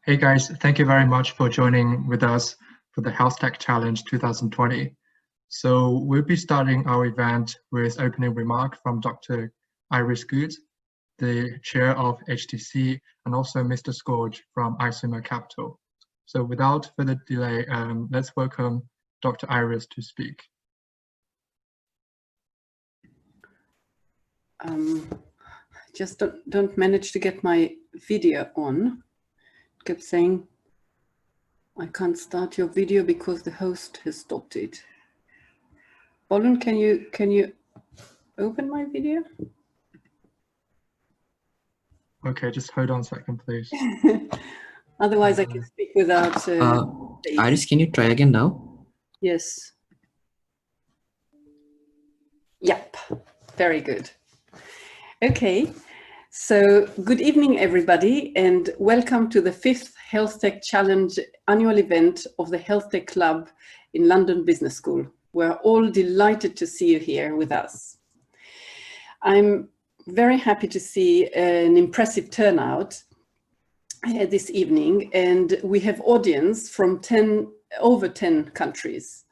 Hey guys, thank you very much for joining with us for the Health Tech Challenge 2020. So we'll be starting our event with opening remark from Dr. Iris Good, the chair of HTC, and also Mr. Scourge from Isomer Capital. So without further delay, let's welcome Dr. Iris to speak. Just don't manage to get my video on. Kept saying I can't start your video because the host has stopped it. Bolun, can you open my video? Okay, just hold on a second, please. Otherwise, I can speak without. Iris, can you try again now? Yes. Yep. Very good. Okay. So good evening, everybody, and welcome to the 5th Health Tech Challenge annual event of the Health Tech Club in London Business School. We're all delighted to see you here with us. I'm very happy to see an impressive turnout this evening, and we have audience from over 10 countries.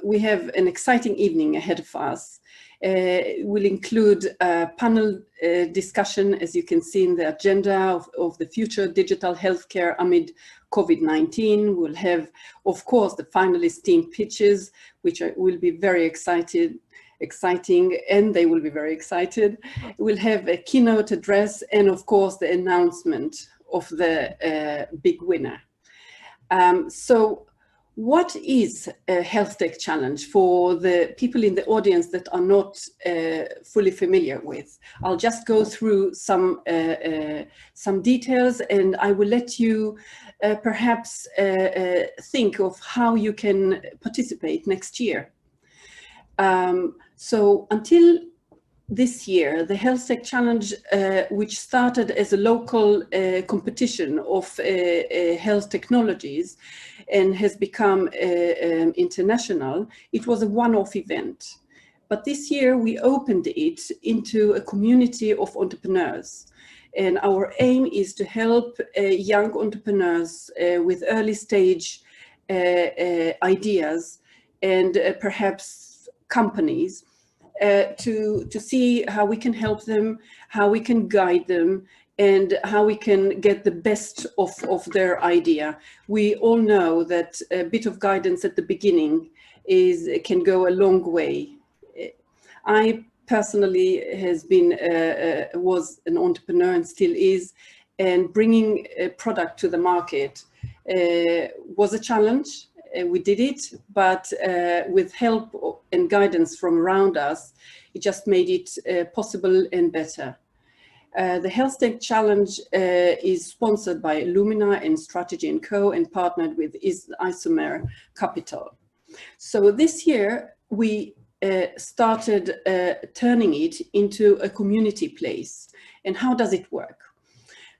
We have an exciting evening ahead of us. Will include a panel discussion, as you can see in the agenda, of the future digital healthcare amid COVID-19. We'll have, of course, the finalist team pitches, which will be very exciting, and they will be very excited. We'll have a keynote address and, of course, the announcement of the big winner. So what is a health tech challenge for the people in the audience that are not fully familiar with? I'll just go through some details, and I will let you perhaps think of how you can participate next year. So until this year, the Health Tech Challenge, which started as a local competition of health technologies and has become international, it was a one-off event. But this year we opened it into a community of entrepreneurs. And our aim is to help young entrepreneurs with early stage ideas and perhaps companies to see how we can help them, how we can guide them, and how we can get the best of their idea. We all know that a bit of guidance at the beginning can go a long way. I personally was an entrepreneur and still is, and bringing a product to the market was a challenge. We did it, but with help and guidance from around us, it just made it possible and better. The Health Tech Challenge is sponsored by Illumina and Strategy & Co. and partnered with Isomer Capital. So this year we started turning it into a community place. And how does it work?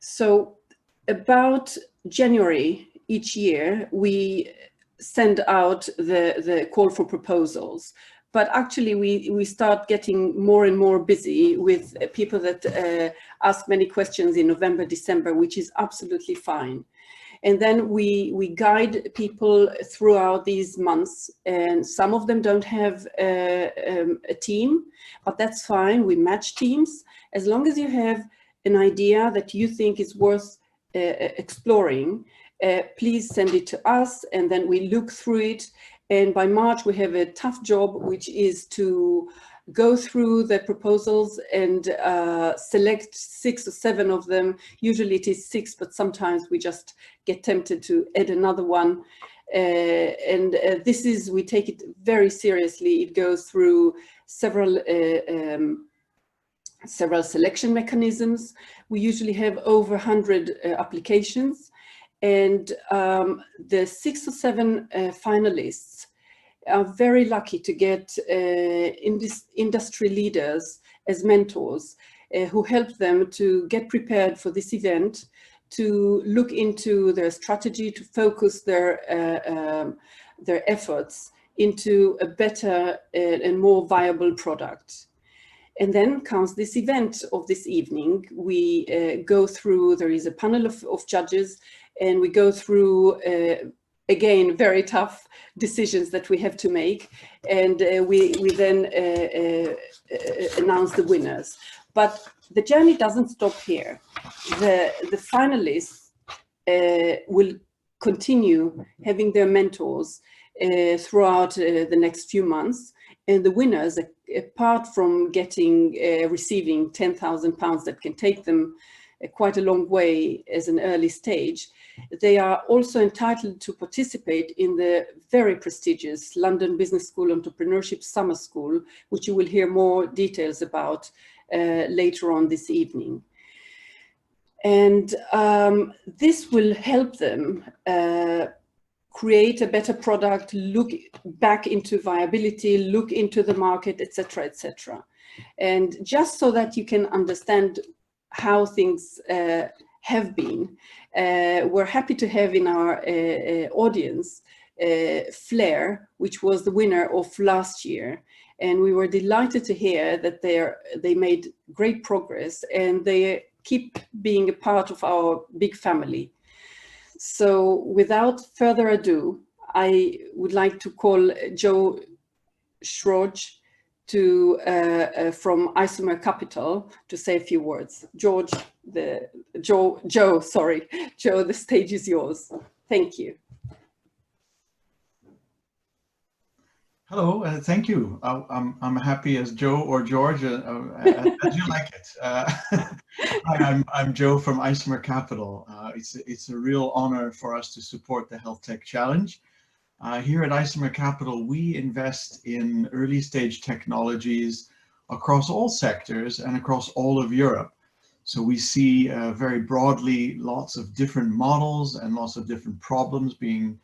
So about January each year, we send out the call for proposals. But actually we start getting more and more busy with people that ask many questions in November, December, which is absolutely fine. And then we guide people throughout these months, and some of them don't have a team, but that's fine. We match teams. As long as you have an idea that you think is worth exploring, please send it to us, and then we look through it. And by March, we have a tough job, which is to go through the proposals and select 6 or 7 of them. Usually it is 6, but sometimes we just get tempted to add another one. We take it very seriously. It goes through several selection mechanisms. We usually have over 100 applications. And the 6 or 7 finalists are very lucky to get industry leaders as mentors who help them to get prepared for this event, to look into their strategy, to focus their efforts into a better and more viable product. And then comes this event of this evening. We go through, there is a panel of judges, and we go through, again, very tough decisions that we have to make. And we then announce the winners. But the journey doesn't stop here. The finalists will continue having their mentors throughout the next few months. And the winners, apart from receiving £10,000 that can take them quite a long way as an early stage, they are also entitled to participate in the very prestigious London Business School Entrepreneurship Summer School, which you will hear more details about later on this evening. And this will help them create a better product, look back into viability, look into the market, etc., etc. And just so that you can understand how things have been, we're happy to have in our audience Flair, which was the winner of last year. And we were delighted to hear that they made great progress, and they keep being a part of our big family. So without further ado, I would like to call Joe Schroge from Isomer Capital to say a few words. Joe, the stage is yours. Thank you. Hello, thank you. I'm happy as Joe or George, as you like it. Hi, I'm Joe from Isomer Capital. It's a real honor for us to support the Health Tech Challenge. Here at Isomer Capital, we invest in early stage technologies across all sectors and across all of Europe. So we see very broadly lots of different models and lots of different problems being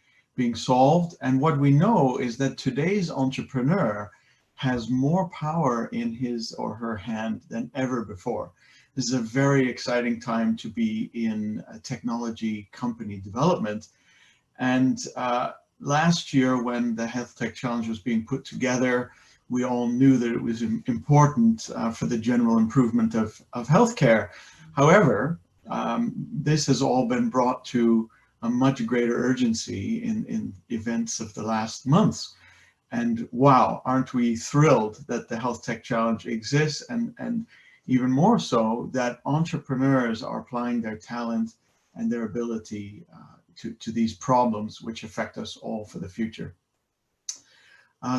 solved. And what we know is that today's entrepreneur has more power in his or her hand than ever before. This is a very exciting time to be in technology company development. And last year, when the Health Tech Challenge was being put together, we all knew that it was important for the general improvement of healthcare. However, this has all been brought to a much greater urgency in events of the last months. And wow, aren't we thrilled that the Health Tech Challenge exists, and even more so that entrepreneurs are applying their talent and their ability to these problems which affect us all for the future.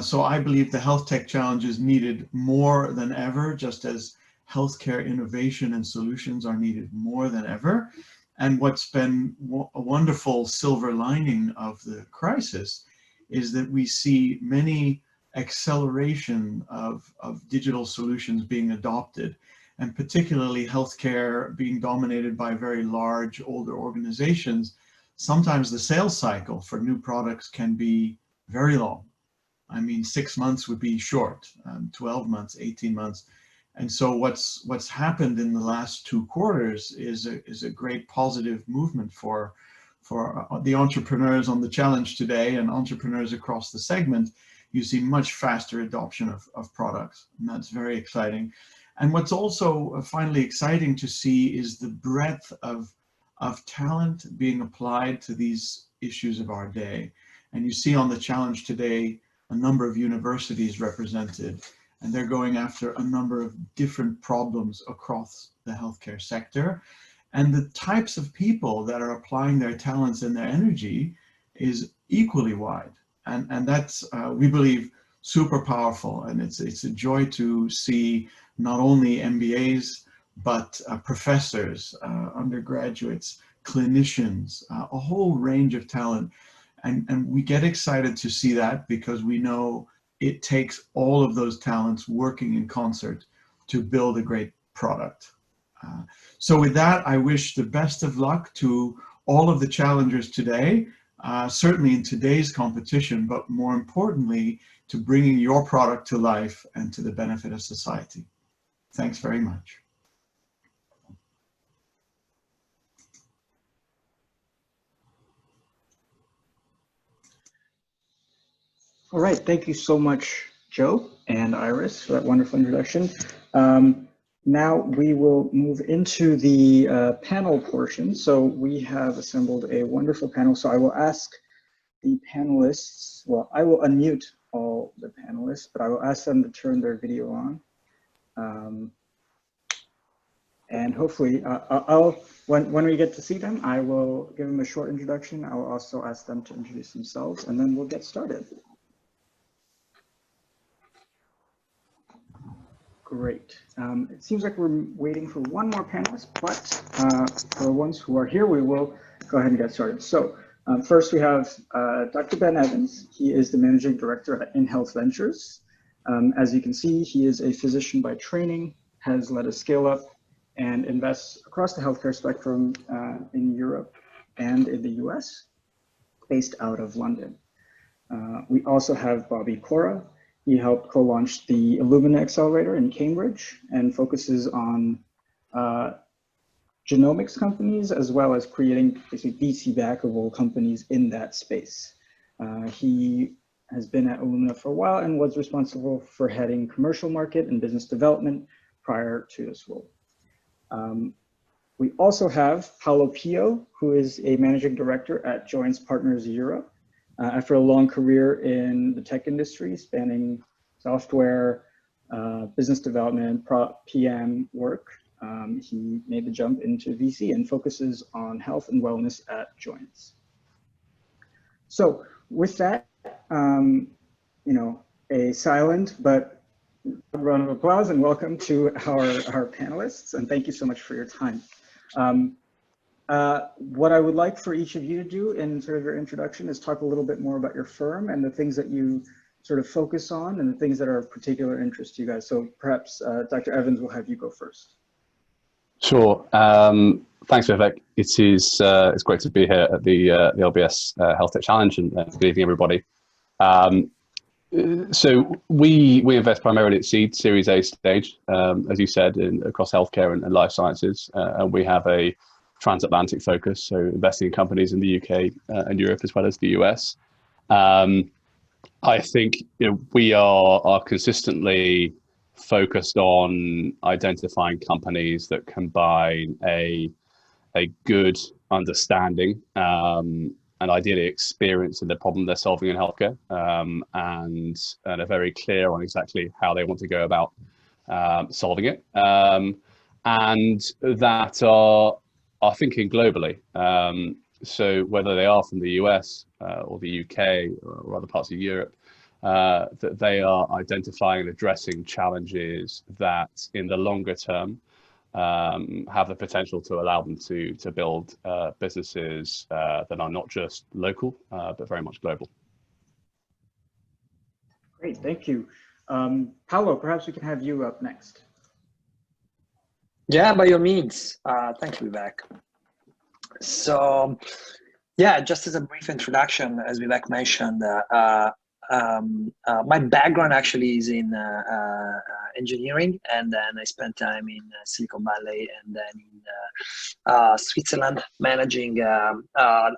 So I believe the Health Tech Challenge is needed more than ever, just as healthcare innovation and solutions are needed more than ever. And what's been a wonderful silver lining of the crisis is that we see many acceleration of digital solutions being adopted, and particularly healthcare being dominated by very large, older organizations. Sometimes the sales cycle for new products can be very long. I mean, 6 months would be short, 12 months, 18 months. And so what's happened in the last 2 quarters is a great positive movement for the entrepreneurs on the challenge today and entrepreneurs across the segment. You see much faster adoption of products, and that's very exciting. And what's also finally exciting to see is the breadth of talent being applied to these issues of our day. And you see on the challenge today a number of universities represented, and they're going after a number of different problems across the healthcare sector. And the types of people that are applying their talents and their energy is equally wide. And that's, we believe, super powerful. And it's a joy to see not only MBAs, but professors, undergraduates, clinicians, a whole range of talent. And we get excited to see that because we know it takes all of those talents working in concert to build a great product. So with that, I wish the best of luck to all of the challengers today, certainly in today's competition, but more importantly, to bringing your product to life and to the benefit of society. Thanks very much. All right, thank you so much, Joe and Iris, for that wonderful introduction. Now we will move into the panel portion. So we have assembled a wonderful panel. So I will ask the panelists, well, I will unmute all the panelists, but I will ask them to turn their video on. And hopefully, when we get to see them, I will give them a short introduction. I will also ask them to introduce themselves, and then we'll get started. Great. It seems like we're waiting for one more panelist, but for the ones who are here, we will go ahead and get started. So first we have Dr. Ben Evans. He is the Managing Director at InHealth Ventures. As you can see, he is a physician by training, has led a scale up and invests across the healthcare spectrum in Europe and in the US, based out of London. We also have Bobby Cora. He helped co-launch the Illumina Accelerator in Cambridge and focuses on genomics companies, as well as creating basically VC-backable companies in that space. He has been at Illumina for a while and was responsible for heading commercial market and business development prior to this role. We also have Paolo Pio, who is a managing director at Joyence Partners Europe. After a long career in the tech industry, spanning software, business development, PM work, he made the jump into VC and focuses on health and wellness at Joyence. So with that, a silent but round of applause and welcome to our panelists, and thank you so much for your time. What I would like for each of you to do in sort of your introduction is talk a little bit more about your firm and the things that you sort of focus on and the things that are of particular interest to you guys. So perhaps Dr. Evans, will have you go first. Sure. Thanks, Vivek. It's great to be here at the LBS Health Tech Challenge, and good evening, everybody. So we invest primarily at seed, Series A stage, as you said, across healthcare and life sciences, and we have a transatlantic focus, so investing in companies in the UK and Europe as well as the US. I think we are consistently focused on identifying companies that combine a good understanding and ideally experience in the problem they're solving in healthcare, and are very clear on exactly how they want to go about solving it, and that are thinking globally. So whether they are from the US or the UK or other parts of Europe, that they are identifying and addressing challenges that in the longer term have the potential to allow them to build businesses that are not just local, but very much global. Great, thank you. Paolo, perhaps we can have you up next. Yeah, by all means. Thank you, Vivek. So, yeah, just as a brief introduction, as Vivek mentioned, my background actually is in engineering, and then I spent time in Silicon Valley and then in Switzerland, managing a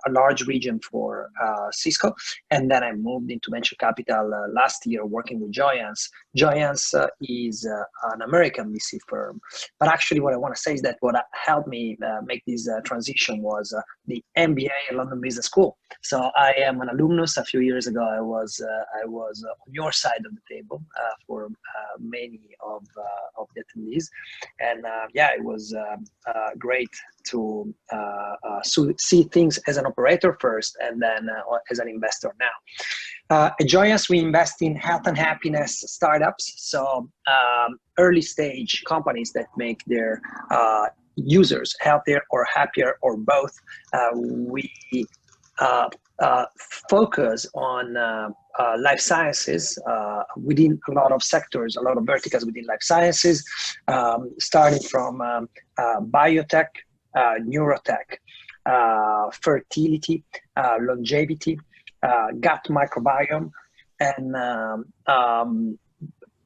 large region for Cisco. And then I moved into venture capital last year, working with Joyence. Joyence is an American VC firm. But actually what I want to say is that what helped me make this transition was the MBA at London Business School. So I am an alumnus. A few years ago, I was on your side of the table for many of the attendees, and yeah, it was great to see things as an operator first, and then as an investor now. At Joyence, we invest in health and happiness startups, so early stage companies that make their users healthier or happier or both. We focus on life sciences within a lot of sectors, a lot of verticals within life sciences, starting from biotech, neurotech, fertility, longevity, gut microbiome, and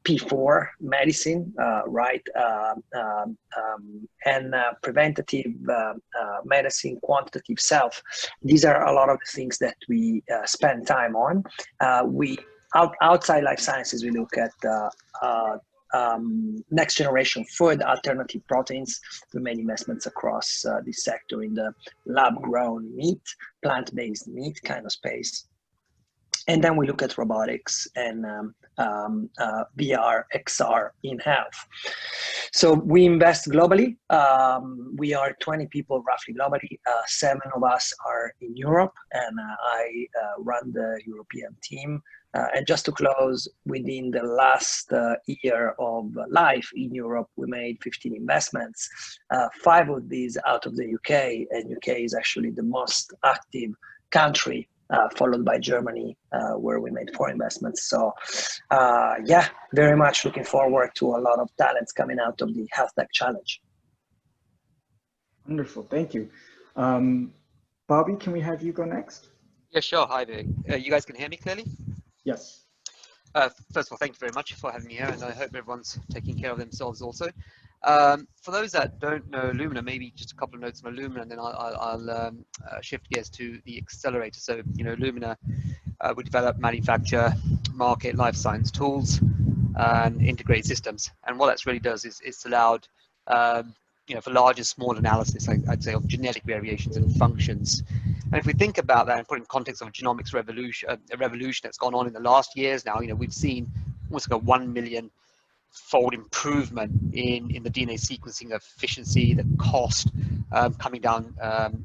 P4 medicine, right, and preventative medicine, quantitative self. These are a lot of the things that we spend time on. Outside life sciences, we look at next generation food, alternative proteins. We made investments across this sector in the lab-grown meat, plant-based meat kind of space. And then we look at robotics and VR, XR in health. So we invest globally. We are 20 people roughly globally. 7 of us are in Europe, and I run the European team. And just to close, within the last year of life in Europe, we made 15 investments, 5 of these out of the UK, and UK is actually the most active country, followed by Germany, where we made 4 investments. So yeah, very much looking forward to a lot of talents coming out of the Health Tech Challenge. Wonderful, thank you. Bobby, can we have you go next? Yeah, sure. Hi there. You guys can hear me clearly? Yes. First of all, thank you very much for having me here, and I hope everyone's taking care of themselves also. For those that don't know Lumina, maybe just a couple of notes on Lumina, and then I'll shift gears to the accelerator. So, you know, Lumina, we develop, manufacture, market life science tools and integrate systems. And what that really does is it's allowed, you know, for large and small analysis, I'd say, of genetic variations and functions. And if we think about that and put it in context of a genomics revolution, a revolution that's gone on in the last years now, you know, we've seen almost like a 1 million fold improvement in the DNA sequencing efficiency, the cost coming down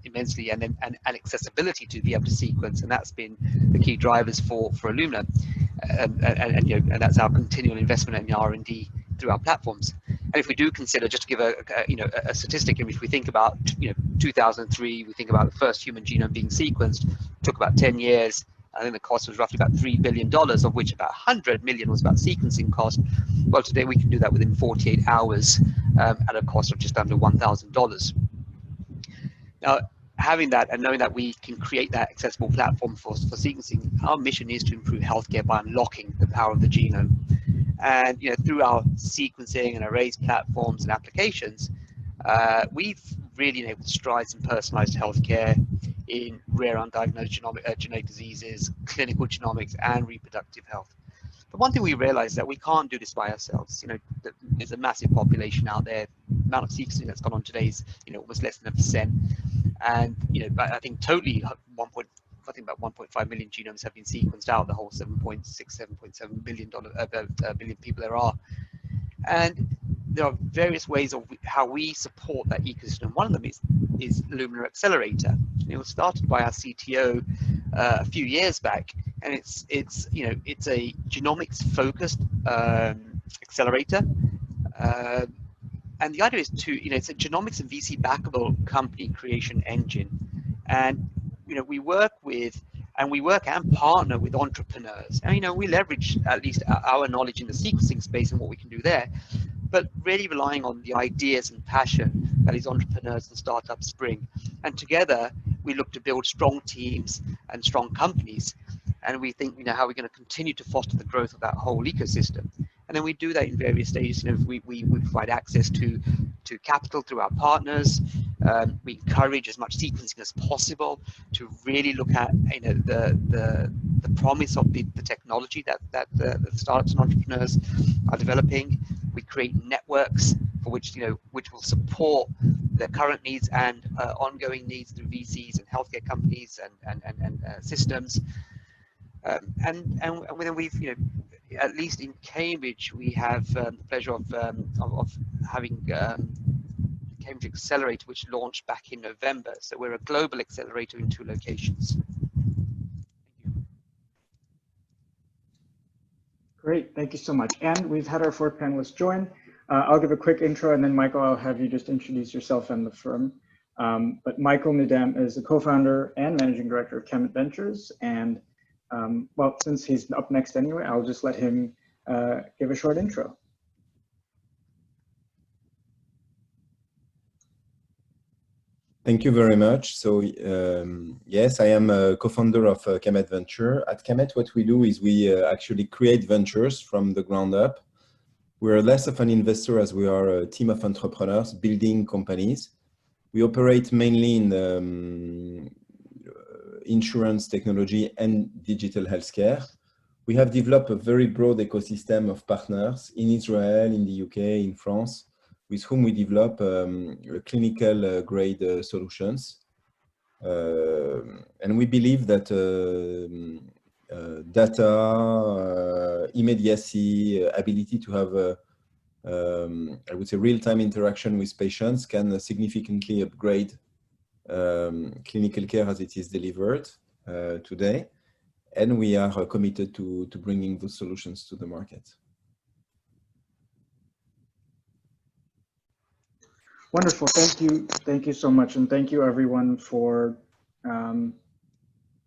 immensely, and accessibility to be able to sequence, and that's been the key drivers for Illumina, and you know, and that's our continual investment in R&D through our platforms. And if we do consider, just to give a statistic, in which we think about 2003, we think about the first human genome being sequenced, it took about 10 years. I think the cost was roughly about $3 billion, of which about 100 million was about sequencing cost. Well, today we can do that within 48 hours at a cost of just under $1,000. Now, having that and knowing that we can create that accessible platform for sequencing, our mission is to improve healthcare by unlocking the power of the genome. And through our sequencing and arrays platforms and applications, we've really enabled strides in personalized healthcare in rare undiagnosed genetic diseases, clinical genomics, and reproductive health. But one thing we realize is that we can't do this by ourselves. There's a massive population out there. The amount of sequencing that's gone on today is almost less than 1%. And I think totally about 1.5 million genomes have been sequenced out of the whole 7.7 billion people there are. And there are various ways of how we support that ecosystem. One of them is Lumina Accelerator. It was started by our CTO a few years back, and it's a genomics focused accelerator. And the idea is it's a genomics and VC backable company creation engine. And we work and partner with entrepreneurs. And we leverage at least our knowledge in the sequencing space and what we can do there, but really relying on the ideas and passion that these entrepreneurs and startups bring. And together we look to build strong teams and strong companies. And we think how we're going to continue to foster the growth of that whole ecosystem. And then we do that in various stages. We provide access to capital through our partners. We encourage as much sequencing as possible to really look at the promise of the technology that the startups and entrepreneurs are developing. We create networks for which will support their current needs and ongoing needs through VCs and healthcare companies and systems. And then we've at least in Cambridge, we have the pleasure of having Cambridge Accelerator, which launched back in November. So we're a global accelerator in 2 locations. Thank you. Great, thank you so much. And we've had our 4 panelists join. I'll give a quick intro, and then Michael, I'll have you just introduce yourself and the firm. But Michael Needham is the co-founder and managing director of Keynote Ventures. And well, since he's up next anyway, I'll just let him give a short intro. Thank you very much. So yes, I am a co-founder of Keynote Venture. At Keynote, what we do is we actually create ventures from the ground up. We're less of an investor as we are a team of entrepreneurs building companies. We operate mainly in the insurance technology and digital healthcare. we have developed a very broad ecosystem of partners in Israel, in the UK, in France, with whom we develop clinical grade solutions. And we believe that data, immediacy, ability to have I would say real-time interaction with patients can significantly upgrade clinical care as it is delivered today. And we are committed to bringing those solutions to the market. Wonderful. Thank you so much. And thank you everyone for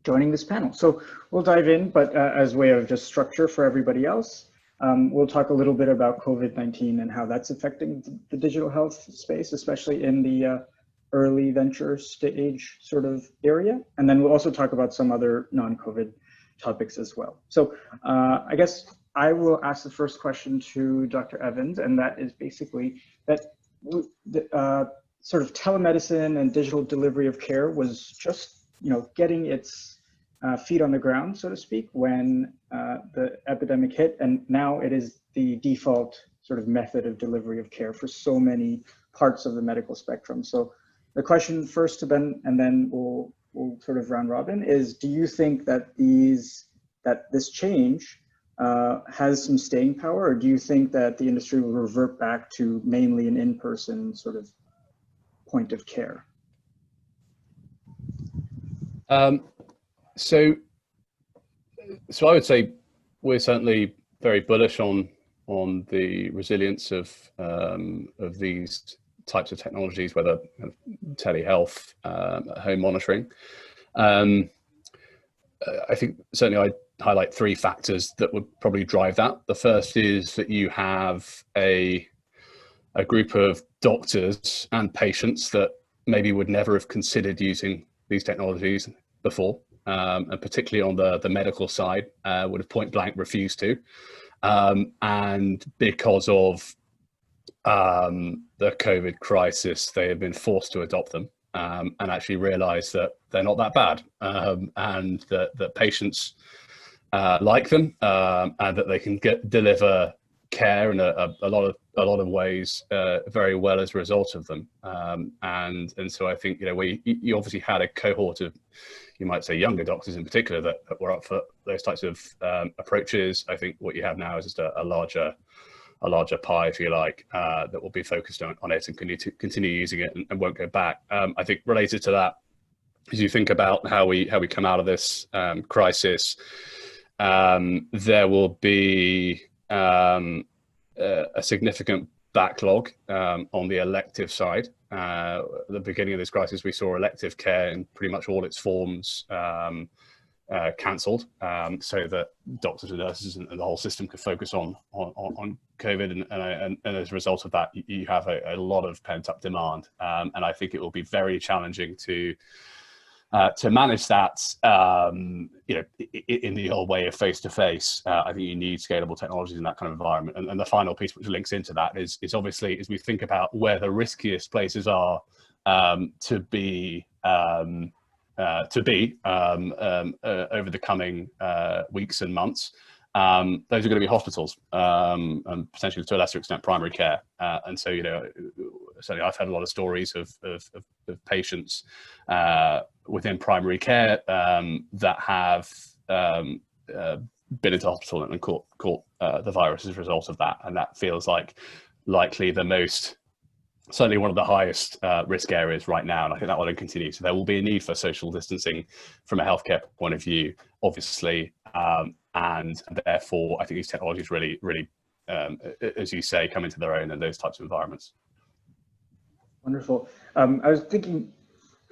joining this panel. So we'll dive in, but as way of just structure for everybody else, we'll talk a little bit about COVID-19 and how that's affecting the digital health space, especially in the early venture stage sort of area. And then we'll also talk about some other non-COVID topics as well. So I guess I will ask the first question to Dr. Evans, and that is basically that sort of telemedicine and digital delivery of care was just, getting its feet on the ground, so to speak, when the epidemic hit, and now it is the default sort of method of delivery of care for so many parts of the medical spectrum. So the question first to Ben, and then we'll sort of round robin, is do you think that this change has some staying power, or do you think that the industry will revert back to mainly an in-person sort of point of care? So I would say we're certainly very bullish on the resilience of these types of technologies, whether telehealth, home monitoring. I think certainly I'd highlight three factors that would probably drive that. The first is that you have a group of doctors and patients that maybe would never have considered using these technologies before, and particularly on the medical side, would have point blank refused to. And because of the COVID crisis, they have been forced to adopt them and actually realize that they're not that bad, and that patients like them, and that they can deliver care in a lot of ways very well as a result of them. And so I think, you obviously had a cohort of, you might say, younger doctors in particular that were up for those types of approaches. I think what you have now is just a larger pie, if you like, that will be focused on it and continue using it and won't go back. I think related to that, as you think about how we come out of this crisis, there will be a significant backlog on the elective side. At the beginning of this crisis, we saw elective care in pretty much all its forms cancelled, so that doctors and nurses and the whole system could focus on COVID, and as a result of that, you have a lot of pent-up demand, and I think it will be very challenging to manage that, in the old way of face-to-face. I think you need scalable technologies in that kind of environment. And the final piece which links into that is obviously, as we think about where the riskiest places are to be over the coming weeks and months, those are going to be hospitals, and potentially to a lesser extent primary care. And so, certainly I've had a lot of stories of patients within primary care that have been into hospital and caught the virus as a result of that. And that feels like likely certainly one of the highest risk areas right now. And I think that will continue. So there will be a need for social distancing from a healthcare point of view, obviously. And therefore, I think these technologies really, as you say, come into their own in those types of environments. Wonderful. I was thinking,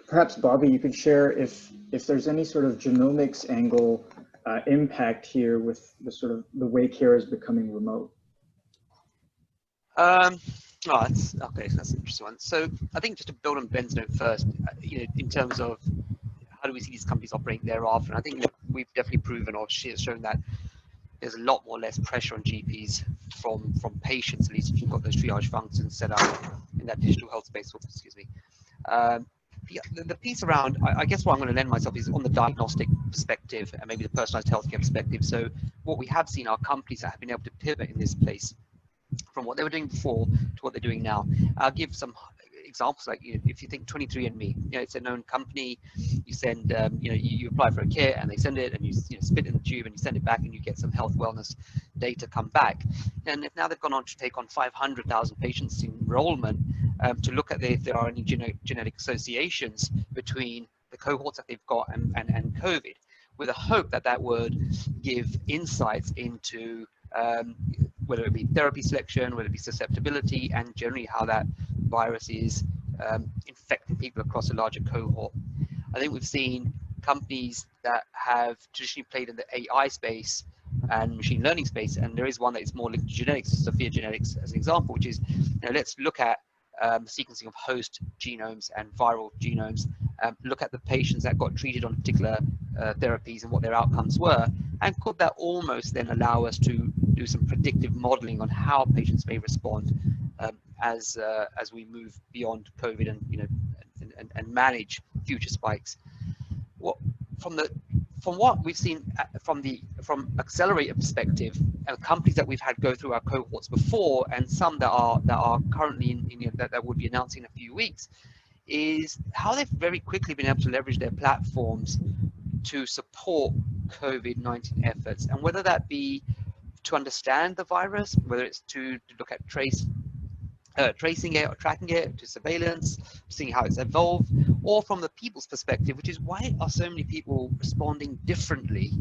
perhaps Bobby, you could share if there's any sort of genomics angle impact here with the way care is becoming remote. That's an interesting one. So I think just to build on Ben's note first, in terms of how do we see these companies operate thereafter, and I think we've definitely proven or shown that there's a lot more less pressure on GPs from patients, at least if you've got those triage functions set up in that digital health space. Excuse me. The piece around, I guess what I'm going to lend myself is on the diagnostic perspective and maybe the personalized healthcare perspective. So what we have seen are companies that have been able to pivot in this place from what they were doing before to what they're doing now. I'll give some examples. Like, if you think 23andMe, it's a known company. You send, you apply for a kit and they send it, and you spit in the tube and you send it back, and you get some health wellness data come back. And if now they've gone on to take on 500,000 patients in enrollment to look at if there are any genetic associations between the cohorts that they've got and COVID, with a hope that that would give insights into whether it be therapy selection, whether it be susceptibility, and generally how that virus is infecting people across a larger cohort. I think we've seen companies that have traditionally played in the AI space and machine learning space, and there is one that is more linked to genetics, Sophia Genetics as an example, which is, let's look at sequencing of host genomes and viral genomes, look at the patients that got treated on particular therapies and what their outcomes were, and could that almost then allow us to do some predictive modeling on how patients may respond as we move beyond COVID and manage future spikes. From what we've seen from accelerator perspective, companies that we've had go through our cohorts before, and some that are currently that would be announcing in a few weeks, is how they've very quickly been able to leverage their platforms to support COVID-19 efforts, and whether that be to understand the virus, whether it's to look at tracing it or tracking it, to surveillance, seeing how it's evolved, or from the people's perspective, which is why are so many people responding differently,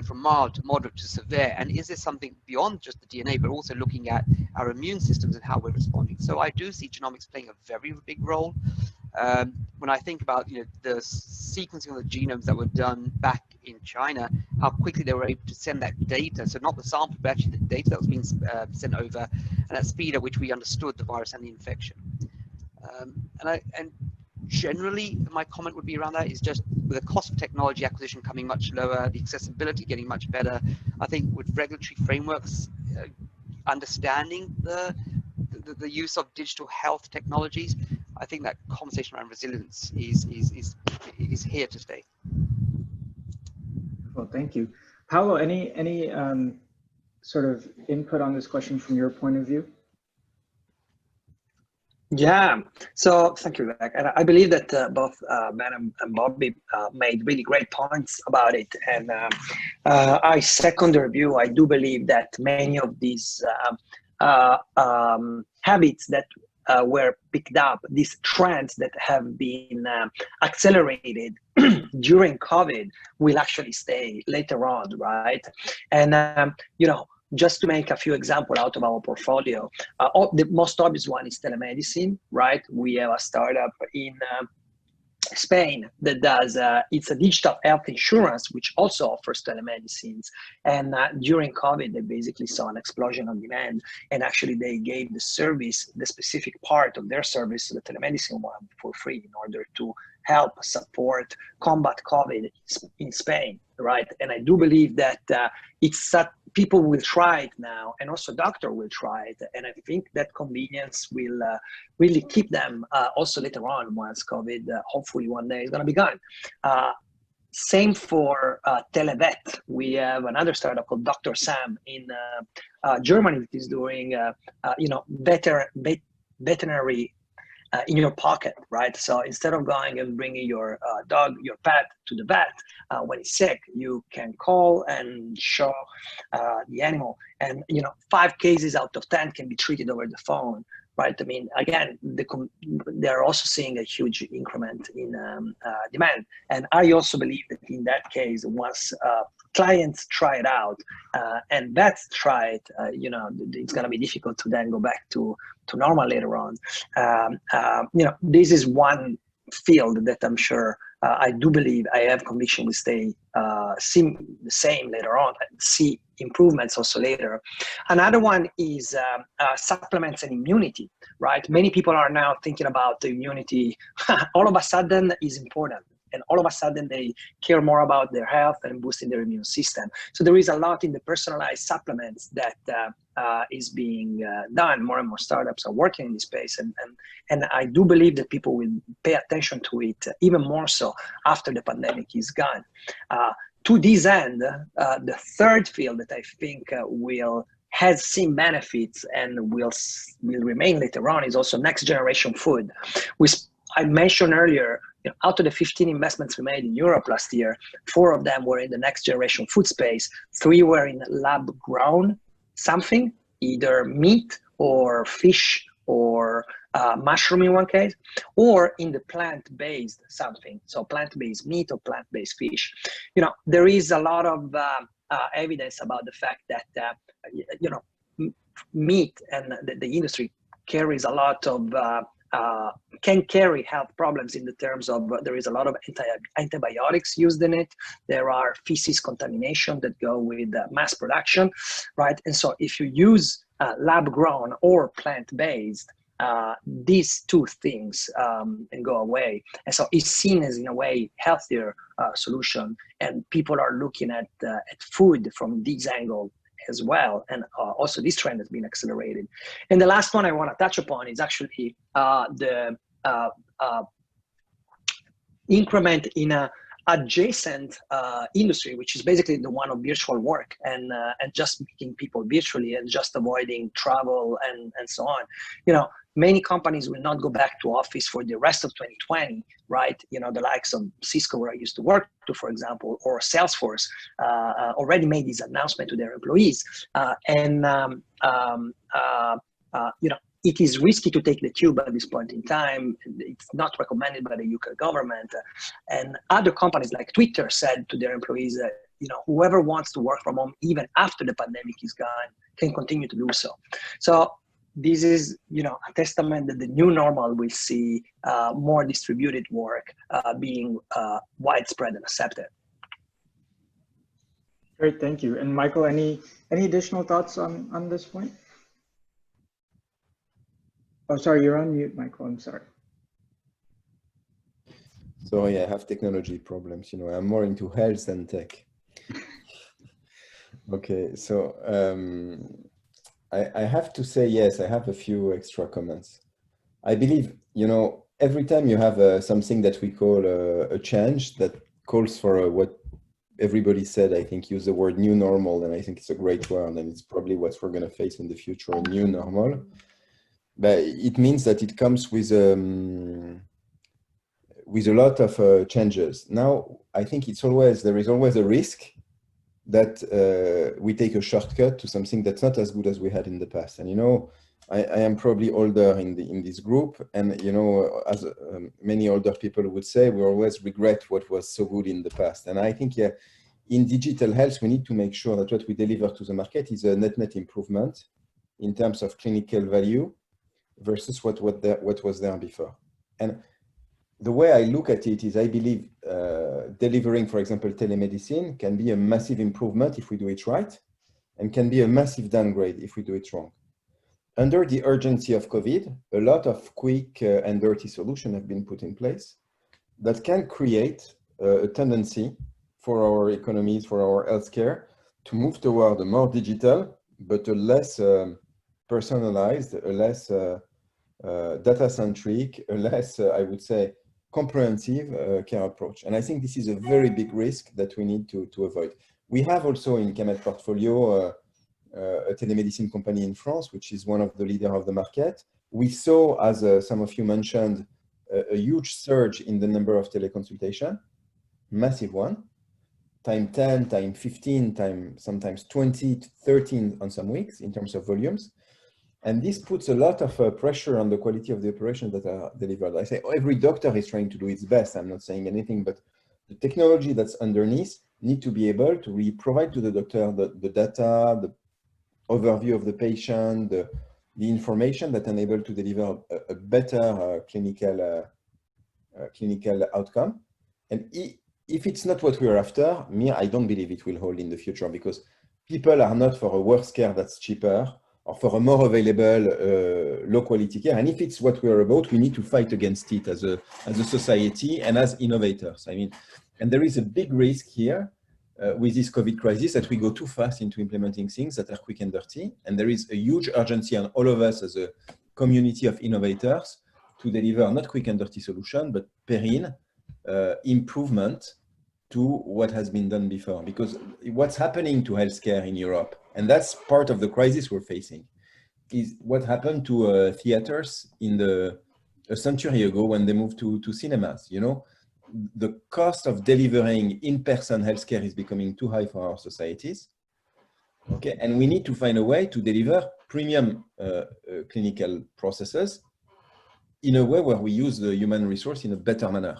from mild to moderate to severe, and is there something beyond just the DNA, but also looking at our immune systems and how we're responding? So I do see genomics playing a very big role. When I think about the sequencing of the genomes that were done back in China, how quickly they were able to send that data, so not the sample, but actually the data that was being sent over, and that speed at which we understood the virus and the infection. And generally, my comment would be around that is just with the cost of technology acquisition coming much lower, the accessibility getting much better. I think with regulatory frameworks, understanding the use of digital health technologies, I think that conversation around resilience is here to stay. Well, thank you. Paolo, any sort of input on this question from your point of view? Yeah, so thank you, Vivek. And I believe that both Ben and Bobby made really great points about it. And I second their view. I do believe that many of these habits that were picked up, these trends that have been accelerated during COVID will actually stay later on, right? And, just to make a few examples out of our portfolio, the most obvious one is telemedicine, right? We have a startup in Spain that does, it's a digital health insurance, which also offers telemedicines. And during COVID, they basically saw an explosion of demand. And actually they gave the service, the specific part of their service, the telemedicine one, for free in order to help support combat COVID in Spain, right? And I do believe that people will try it now, and also doctor will try it. And I think that convenience will really keep them also later on once COVID, hopefully one day, is going to be gone. Same for televet. We have another startup called Dr. Sam in Germany that is doing, veterinary in your pocket, right? So instead of going and bringing your dog, your pet to the vet when it's sick, you can call and show the animal. And 5 cases out of 10 can be treated over the phone, right? I mean, again, they're also seeing a huge increment in demand. And I also believe that in that case, once clients try it out and vets try it, it's going to be difficult to then go back to normal later on. This is one field that I'm sure I do believe, I have conviction will stay the same later on, and see improvements also later. Another one is supplements and immunity, right? Many people are now thinking about the immunity all of a sudden is important. And all of a sudden they care more about their health and boosting their immune system. So there is a lot in the personalized supplements that is being done. More and more startups are working in this space. And I do believe that people will pay attention to it even more so after the pandemic is gone. to this end, the third field that I think has seen benefits and will remain later on is also next generation food. I mentioned earlier, out of the 15 investments we made in Europe last year, 4 of them were in the next generation food space. 3 were in lab grown something, either meat or fish or mushroom in one case, or in the plant-based something. So plant-based meat or plant-based fish. There is a lot of evidence about the fact that meat and the industry carries a lot of can carry health problems in the terms of there is a lot of antibiotics used in it. There are feces contamination that go with mass production, right? And so if you use lab grown or plant-based, these 2 things and go away. And so it's seen as in a way healthier solution, and people are looking at food from this angle as well. And also this trend has been accelerated. And the last one I want to touch upon is actually the increment in a adjacent industry, which is basically the one of virtual work and just meeting people virtually and just avoiding travel and so on. Many companies will not go back to office for the rest of 2020, right? The likes of Cisco, where I used to work to, for example, or Salesforce already made this announcement to their employees. It is risky to take the tube at this point in time. It's not recommended by the UK government. And other companies like Twitter said to their employees that, whoever wants to work from home, even after the pandemic is gone, can continue to do so. So this is, a testament that the new normal will see more distributed work being widespread and accepted. Great, thank you. And Michael, any additional thoughts on this point? Oh, sorry, you're on mute, Michael. I'm sorry. Sorry, I have technology problems. I'm more into health than tech. Okay, so I have to say, yes, I have a few extra comments. I believe, every time you have something that we call a change that calls for what everybody said, I think use the word new normal, and I think it's a great word, and it's probably what we're going to face in the future, a new normal. But it means that it comes with a lot of changes. Now, I think there is always a risk that we take a shortcut to something that's not as good as we had in the past. And I am probably older in this group, and as many older people would say, we always regret what was so good in the past. And I think, in digital health, we need to make sure that what we deliver to the market is a net improvement in terms of clinical value versus what was there before. And the way I look at it is I believe delivering, for example, telemedicine can be a massive improvement if we do it right, and can be a massive downgrade if we do it wrong. Under the urgency of COVID, a lot of quick and dirty solutions have been put in place that can create a tendency for our economies, for our healthcare, to move toward a more digital, but a less personalized, a less data-centric, a less, I would say, comprehensive care approach. And I think this is a very big risk that we need to avoid. We have also in Keynote portfolio a telemedicine company in France, which is one of the leaders of the market. We saw, as some of you mentioned, a huge surge in the number of teleconsultation, massive one, time 10, time 15, time sometimes 20, 13 on some weeks in terms of volumes. And this puts a lot of pressure on the quality of the operations that are delivered. I say every doctor is trying to do its best. I'm not saying anything, but the technology that's underneath need to be able to really provide to the doctor the data, the overview of the patient, the information that enable to deliver a better clinical outcome. And if it's not what we're after, I don't believe it will hold in the future, because people are not for a worse care that's cheaper, or for a more available, low quality care. And if it's what we're about, we need to fight against it as a society and as innovators. And there is a big risk here with this COVID crisis that we go too fast into implementing things that are quick and dirty. And there is a huge urgency on all of us as a community of innovators to deliver not quick and dirty solution, but perine improvement to what has been done before. Because what's happening to healthcare in Europe, and that's part of the crisis we're facing, is what happened to theaters a century ago when they moved to cinemas. You know, the cost of delivering in-person healthcare is becoming too high for our societies. Okay, and we need to find a way to deliver premium clinical processes in a way where we use the human resource in a better manner.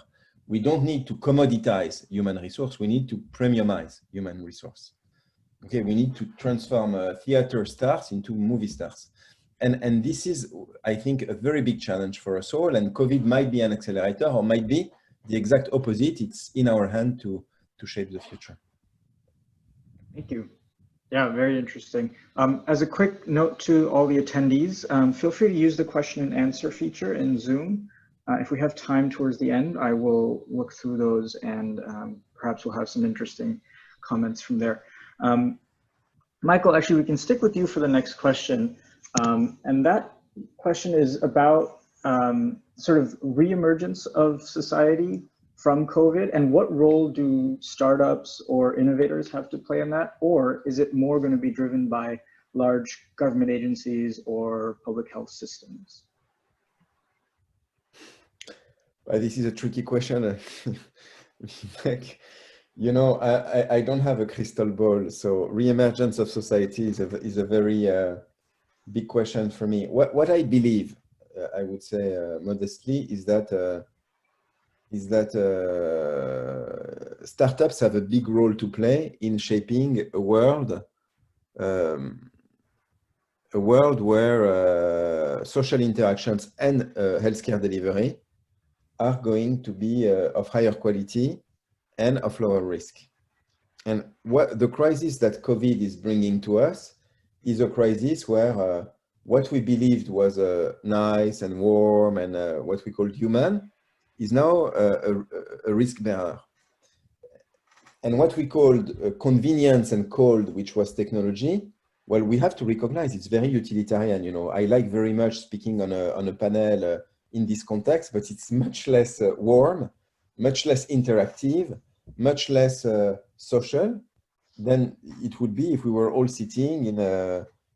We don't need to commoditize human resource. We need to premiumize human resource. Okay, we need to transform theater stars into movie stars. And this is, I think, a very big challenge for us all. And COVID might be an accelerator or might be the exact opposite. It's in our hand to shape the future. Thank you. Yeah, very interesting. As a quick note to all the attendees, feel free to use the question and answer feature in Zoom. If we have time towards the end, I will look through those and perhaps we'll have some interesting comments from there. Michael, actually, we can stick with you for the next question. And that question is about sort of reemergence of society from COVID, and what role do startups or innovators have to play in that? Or is it more going to be driven by large government agencies or public health systems? This is a tricky question. Like, you know, I don't have a crystal ball, so reemergence of society is a very big question for me. What I believe, I would say modestly, is that startups have a big role to play in shaping a world where social interactions and healthcare delivery are going to be of higher quality and of lower risk. And what the crisis that COVID is bringing to us is a crisis where what we believed was nice and warm and what we called human is now a risk bearer. And what we called convenience and cold, which was technology, well, we have to recognize it's very utilitarian. You know, I like very much speaking on a panel in this context, but it's much less warm, much less interactive, much less social than it would be if we were all sitting in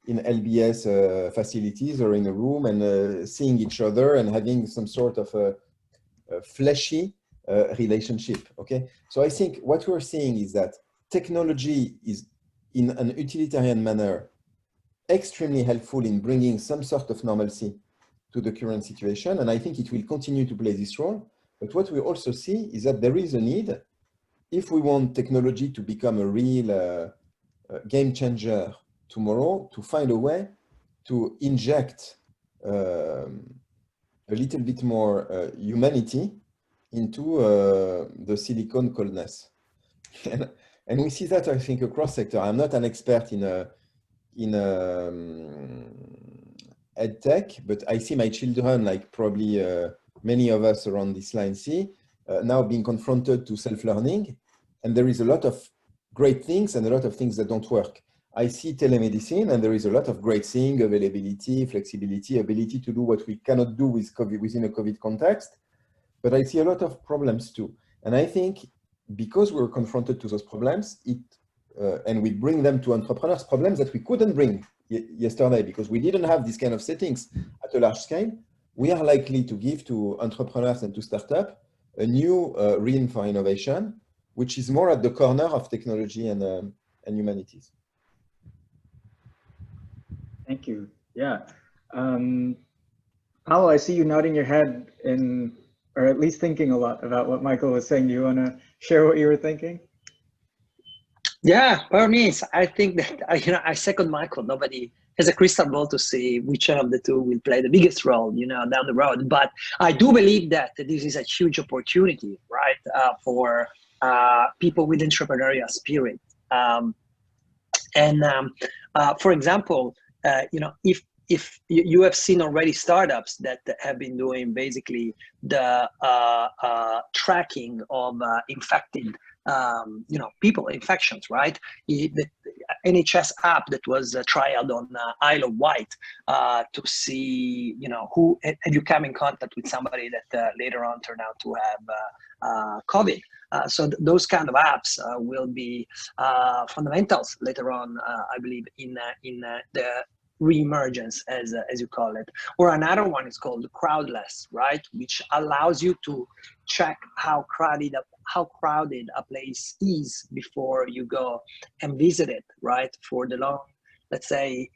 LBS facilities or in a room and seeing each other and having some sort of a fleshy relationship. Okay, so I think what we're seeing is that technology is, in an utilitarian manner, extremely helpful in bringing some sort of normalcy to the current situation, and I think it will continue to play this role. But what we also see is that there is a need, if we want technology to become a real game changer tomorrow, to find a way to inject a little bit more humanity into the silicon coldness. And we see that, I think, across sector. I'm not an expert in ed tech, but I see my children, like probably many of us around this line see, now being confronted to self-learning. And there is a lot of great things and a lot of things that don't work. I see telemedicine, and there is a lot of great things: availability, flexibility, ability to do what we cannot do with COVID within a COVID context. But I see a lot of problems too. And I think because we're confronted to those problems, and we bring them to entrepreneurs, problems that we couldn't bring yesterday because we didn't have this kind of settings at a large scale, we are likely to give to entrepreneurs and to startups a new realm for innovation, which is more at the corner of technology and humanities. Thank you. Yeah. Paolo, I see you nodding your head or at least thinking a lot about what Michael was saying. Do you want to share what you were thinking? Yeah, for me, I think that I second Michael. Nobody has a crystal ball to see which one of the two will play the biggest role, down the road. But I do believe that this is a huge opportunity, right, for people with entrepreneurial spirit. For example, if you have seen already startups that have been doing basically the tracking of infected you know, people infections, right? The NHS app that was trialed on Isle of Wight to see, you know, who had you come in contact with somebody that later on turned out to have COVID. So those kind of apps will be fundamentals later on, I believe, in the re-emergence, as you call it. Or another one is called crowdless, right, which allows you to check how crowded a place is before you go and visit it, right, for the long, let's say,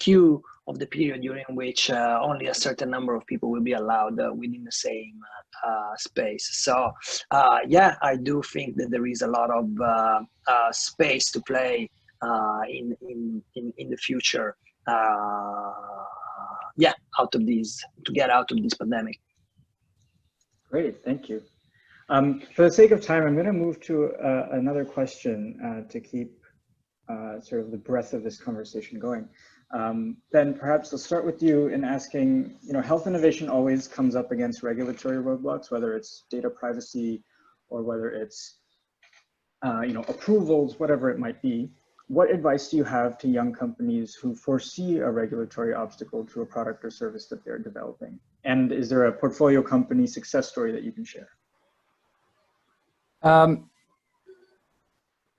queue of the period during which only a certain number of people will be allowed within the same space. So yeah, I do think that there is a lot of space to play in the future. Yeah, to get out of this pandemic. Great, thank you. For the sake of time, I'm going to move to another question to keep sort of the breadth of this conversation going. Ben, perhaps I'll start with you in asking, you know, health innovation always comes up against regulatory roadblocks, whether it's data privacy or whether it's, you know, approvals, whatever it might be. What advice do you have to young companies who foresee a regulatory obstacle to a product or service that they're developing? And is there a portfolio company success story that you can share?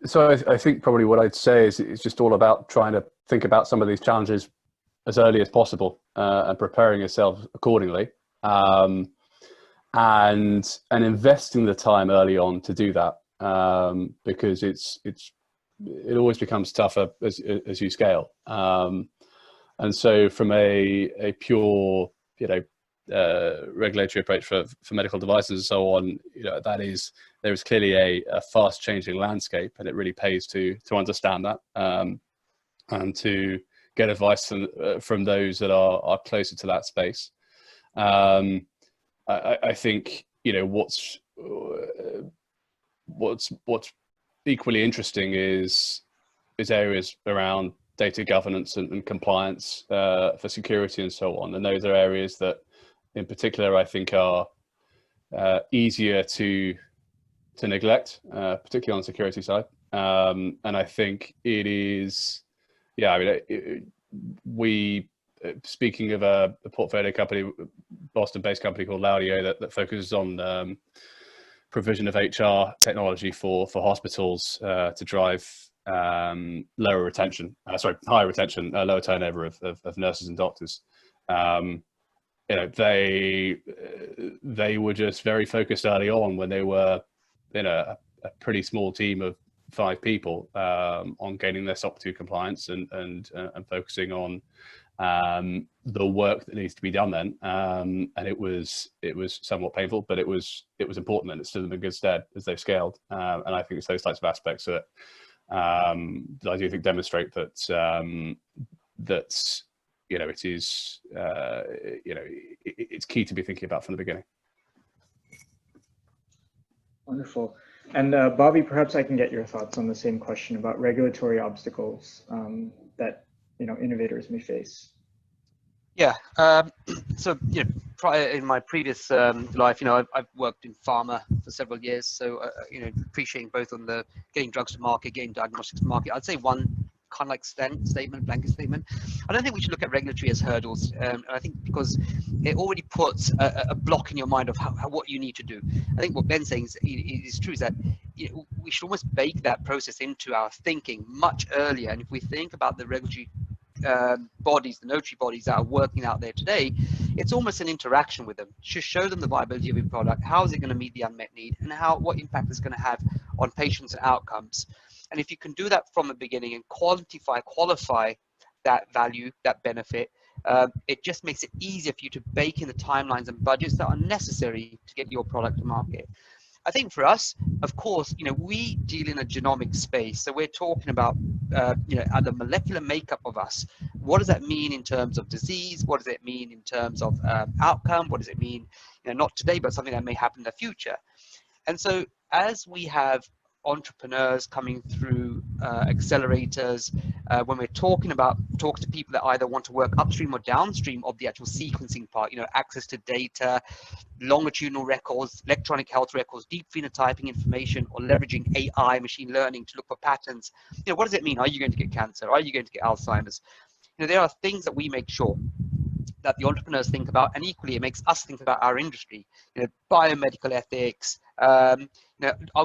So I think probably what I'd say is it's just all about trying to think about some of these challenges as early as possible and preparing yourself accordingly, and investing the time early on to do that, because it always becomes tougher as you scale. And so from a pure, you know, regulatory approach for medical devices and so on, you know, there is clearly a fast changing landscape, and it really pays to understand that and to get advice from those that are closer to that space. I think, you know, what's equally interesting is areas around data governance and compliance for security and so on. And those are areas that in particular I think are easier to neglect, particularly on the security side. And I think it is, yeah, I mean, speaking of a portfolio company, Boston-based company called Laudio that focuses on provision of HR technology for hospitals to drive higher retention, lower turnover of nurses and doctors. You know, they were just very focused early on when they were in a pretty small team of 5 people on gaining their SOC 2 compliance and focusing on the work that needs to be done then, and it was somewhat painful, but it was important, and it stood them in good stead as they've scaled. And I think it's those types of aspects that I do think demonstrate that that, you know, it is you know, it's key to be thinking about from the beginning. Wonderful. And Bobby, perhaps I can get your thoughts on the same question about regulatory obstacles that, you know, innovators may face. Yeah. So, you know, in my previous life, you know, I've worked in pharma for several years. So, you know, appreciating both on the getting drugs to market, getting diagnostics to market. I'd say one kind of like blanket statement. I don't think we should look at regulatory as hurdles. And I think because it already puts a block in your mind of what you need to do. I think what Ben's saying is true, is that, you know, we should almost bake that process into our thinking much earlier. And if we think about the regulatory bodies, the notary bodies that are working out there today, it's almost an interaction with them to show them the viability of your product, how is it going to meet the unmet need, and what impact it's going to have on patients and outcomes. And if you can do that from the beginning and qualify that value, that benefit, it just makes it easier for you to bake in the timelines and budgets that are necessary to get your product to market. I think for us, of course, you know, we deal in a genomic space. So we're talking about, you know, the molecular makeup of us. What does that mean in terms of disease? What does it mean in terms of outcome? What does it mean, you know, not today, but something that may happen in the future? And so as we have entrepreneurs coming through accelerators, when we're talking to people that either want to work upstream or downstream of the actual sequencing part, access to data, longitudinal records, electronic health records, deep phenotyping information, or leveraging AI, machine learning to look for patterns. What does it mean? Are you going to get cancer? Are you going to get Alzheimer's? There are things that we make sure that the entrepreneurs think about, and equally it makes us think about our industry. Biomedical ethics, are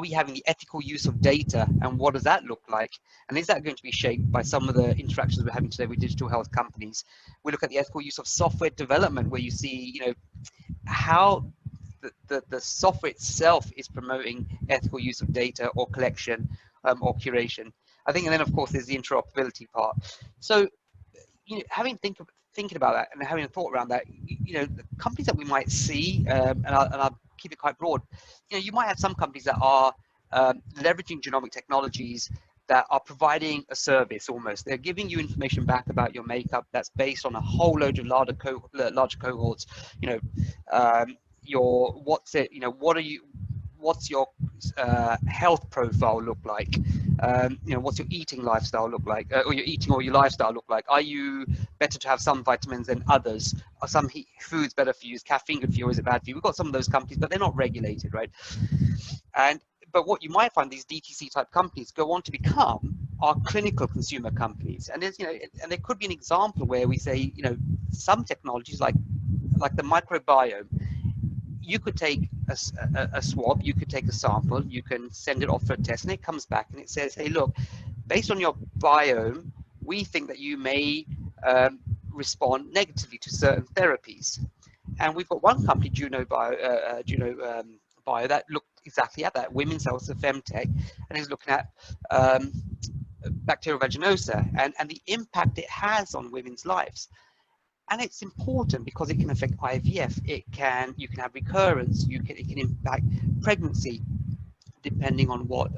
we having the ethical use of data, and what does that look like? And is that going to be shaped by some of the interactions we're having today with digital health companies? We look at the ethical use of software development, where you see how the software itself is promoting ethical use of data or collection or curation. I think, and then of course there's the interoperability part. So thinking about that and having a thought around that, the companies that we might see, and I'll keep it quite broad, you might have some companies that are leveraging genomic technologies that are providing a service almost. They're giving you information back about your makeup that's based on a whole load of larger cohorts. What's your health profile look like? What's your eating lifestyle look like, or your eating or your lifestyle look like? Are you better to have some vitamins than others? Are some foods better for you? Is caffeine good for you, or is it bad for you? We've got some of those companies, but they're not regulated, right? But what you might find, these DTC type companies go on to become are clinical consumer companies. And there's, and there could be an example where we say, some technologies like the microbiome, you could take a swab, you could take a sample, you can send it off for a test, and it comes back and it says, hey, look, based on your biome, we think that you may respond negatively to certain therapies. And we've got one company, Juno Bio, that looked exactly at that, women's health, a femtech, and is looking at bacterial vaginosa and the impact it has on women's lives. And it's important because it can affect IVF. You can have recurrence. It can impact pregnancy, depending on what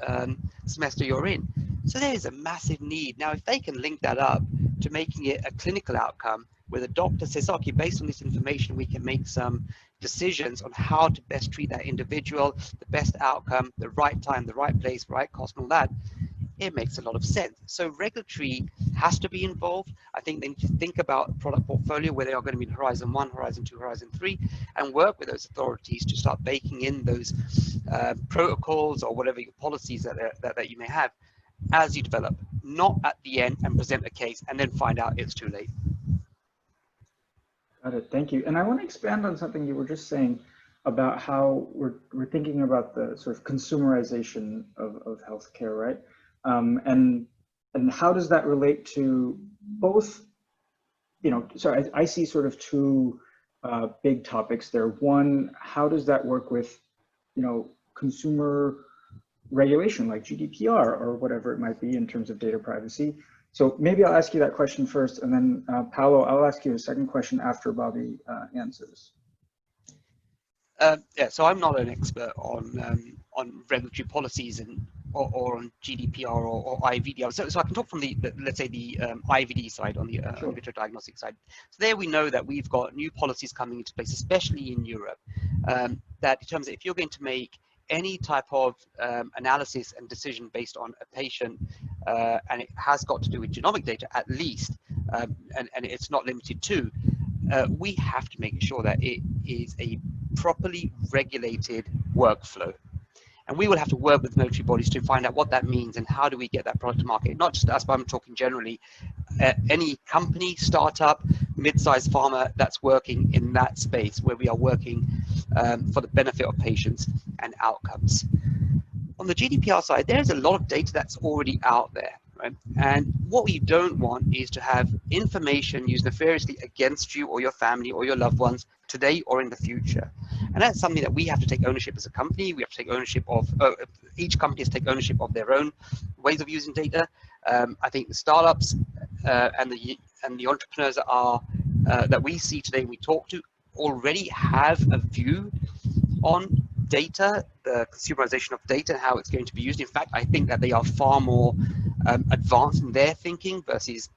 semester you're in. So there is a massive need. Now, if they can link that up to making it a clinical outcome, where the doctor says, okay, based on this information, we can make some decisions on how to best treat that individual, the best outcome, the right time, the right place, right cost, and all that, it makes a lot of sense. So regulatory has to be involved. I think they need to think about a product portfolio where they are going to be in Horizon 1, Horizon 2, Horizon 3, and work with those authorities to start baking in those protocols or whatever your policies that you may have as you develop, not at the end and present a case and then find out it's too late. Got it, thank you. And I want to expand on something you were just saying about how we're thinking about the sort of consumerization of healthcare, right? And how does that relate to both, so I see sort of two big topics there. One, how does that work with, consumer regulation like GDPR or whatever it might be in terms of data privacy? So maybe I'll ask you that question first, and then Paolo, I'll ask you a second question after Bobby answers. Yeah, so I'm not an expert on regulatory policies or on GDPR or IVD. So I can talk from let's say the IVD side, on the Sure. vitro diagnostic side. So there we know that we've got new policies coming into place, especially in Europe, that determines that if you're going to make any type of analysis and decision based on a patient, and it has got to do with genomic data at least, and it's not limited to, we have to make sure that it is a properly regulated workflow. And we will have to work with military bodies to find out what that means and how do we get that product to market. Not just us, but I'm talking generally, any company, startup, mid-sized pharma that's working in that space where we are working for the benefit of patients and outcomes. On the GDPR side, there's a lot of data that's already out there, right? And what we don't want is to have information used nefariously against you or your family or your loved ones today or in the future. And that's something that we have to take ownership as a company. We have to take ownership of, each company has to take ownership of their own ways of using data. I think the startups and the entrepreneurs that we see today, we talk to, already have a view on data, the consumerization of data, and how it's going to be used. In fact, I think that they are far more advanced in their thinking versus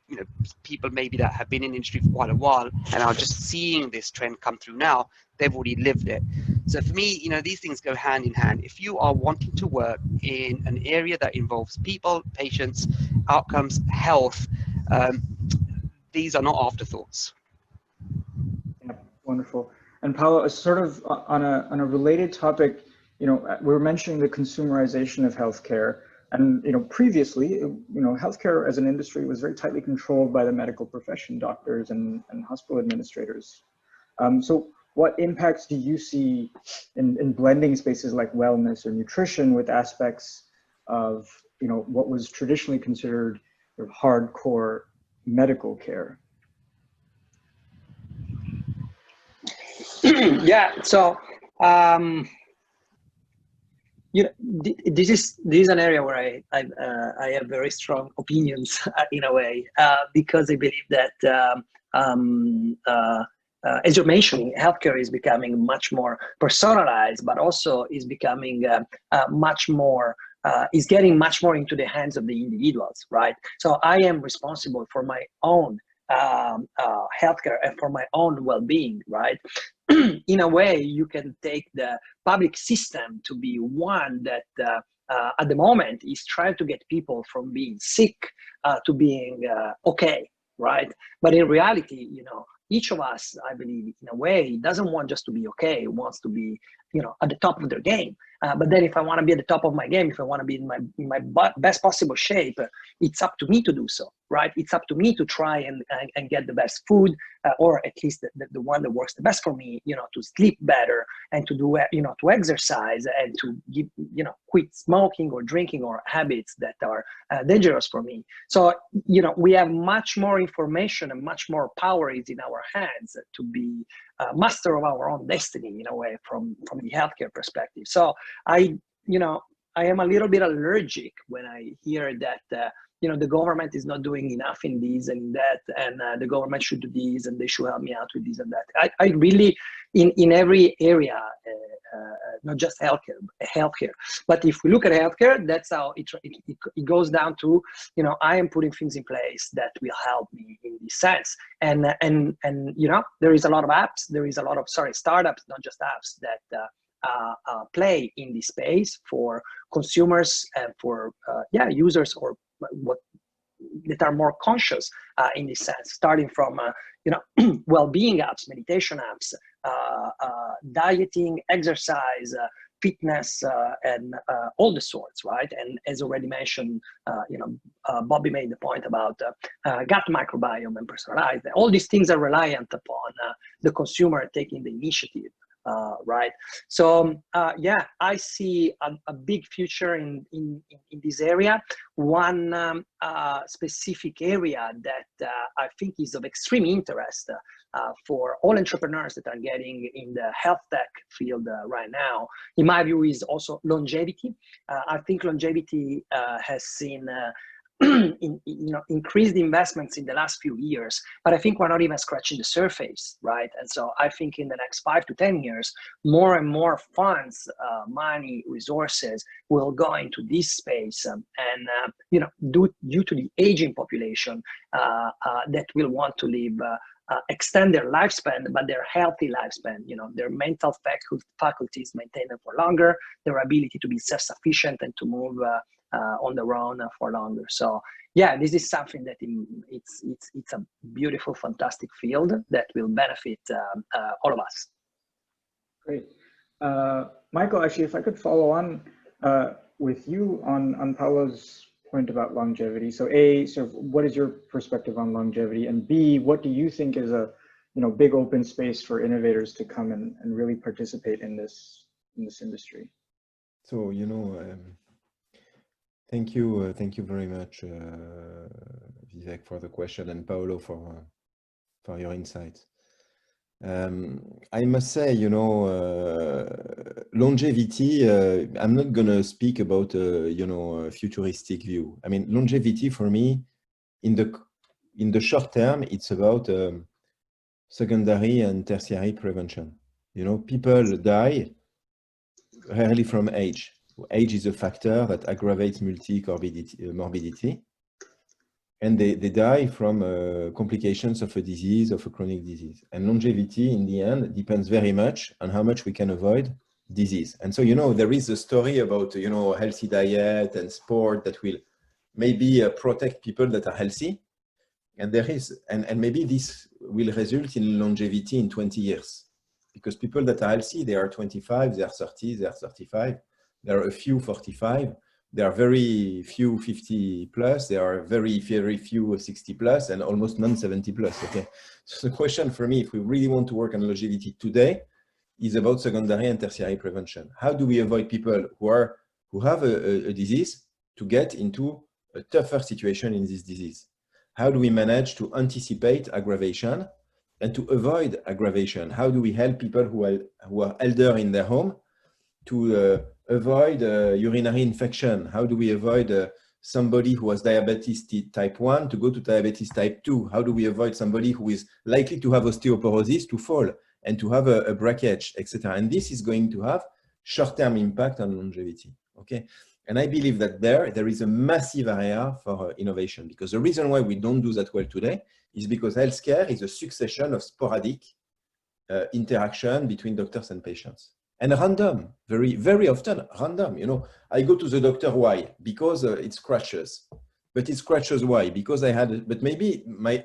people maybe that have been in the industry for quite a while and are just seeing this trend come through now. They've already lived it. So for me, these things go hand in hand. If you are wanting to work in an area that involves people, patients, outcomes, health, these are not afterthoughts. Yeah, wonderful. And Paolo, sort of on a related topic, we're mentioning the consumerization of healthcare, and previously, healthcare as an industry was very tightly controlled by the medical profession, doctors and hospital administrators. So what impacts do you see in blending spaces like wellness or nutrition with aspects of what was traditionally considered sort of hardcore medical care? Yeah, so this is an area where I have very strong opinions in a way, because I believe that as you're mentioning, healthcare is becoming much more personalized, but also is becoming is getting much more into the hands of the individuals, right? So I am responsible for my own healthcare and for my own well-being, right? In a way, you can take the public system to be one that at the moment is trying to get people from being sick to being okay, right? But in reality, each of us, I believe, in a way, doesn't want just to be okay, wants to be, at the top of their game. But then if I want to be at the top of my game, if I want to be in my best possible shape, it's up to me to do so, right? It's up to me to try and get the best food, or at least the one that works the best for me, to sleep better and to do, to exercise and to give, quit smoking or drinking or habits that are dangerous for me. So, we have much more information and much more power is in our hands to be master of our own destiny in a way from the healthcare perspective. So I am a little bit allergic when I hear that the government is not doing enough in this and that, and the government should do this and they should help me out with this and that. I really, in every area, not just healthcare, but if we look at healthcare, that's how it goes down to, I am putting things in place that will help me in this sense. And there is a lot of apps, there is a lot of, startups, not just apps, that play in this space for consumers and for users or that are more conscious in this sense, starting from well-being apps, meditation apps, dieting, exercise, fitness, and all the sorts, right? And as already mentioned, Bobby made the point about gut microbiome and personalized. All these things are reliant upon the consumer taking the initiative. Right. So I see a big future in this area. One specific area that I think is of extreme interest for all entrepreneurs that are getting in the health tech field right now, in my view, is also longevity. I think longevity has seen increased investments in the last few years, but I think we're not even scratching the surface, right? And so I think in the next 5 to 10 years, more and more funds, money, resources will go into this space, and due to the aging population that will want to live. Extend their lifespan, but their healthy lifespan, their mental faculties maintain them for longer, their ability to be self-sufficient and to move on their own for longer. So this is something that it's a beautiful, fantastic field that will benefit all of us. Great. Michael, actually, if I could follow on with you on Paolo's point about longevity. So A, sort of what is your perspective on longevity, and B, what do you think is a big open space for innovators to come and really participate in this industry? So thank you very much, Vivek, for the question, and Paolo for your insights. I must say, longevity, I'm not going to speak about, a futuristic view. I mean, longevity for me, in the short term, it's about secondary and tertiary prevention. People die rarely from age. Age is a factor that aggravates morbidity. and they die from complications of a disease, of a chronic disease. And longevity, in the end, depends very much on how much we can avoid disease. And so, you know, there is a story about, you know, healthy diet and sport that will maybe protect people that are healthy. And there is, and maybe this will result in longevity in 20 years. Because people that are healthy, they are 25, they are 30, they are 35. There are a few 45. There are very few 50 plus. There are very, very few 60 plus and almost none 70 plus. Okay. So the question for me, if we really want to work on longevity today, is about secondary and tertiary prevention. How do we avoid people who have a disease to get into a tougher situation in this disease? How do we manage to anticipate aggravation and to avoid aggravation? How do we help people who are elder in their home to avoid urinary infection? How do we avoid somebody who has diabetes type 1 to go to diabetes type 2? How do we avoid somebody who is likely to have osteoporosis to fall and to have a breakage, etc.? And this is going to have short-term impact on longevity. Okay, and I believe that there is a massive area for innovation, because the reason why we don't do that well today is because healthcare is a succession of sporadic interaction between doctors and patients. And random, very, very often random. You know, I go to the doctor, why? Because it scratches. But it scratches why? Because I had, but maybe my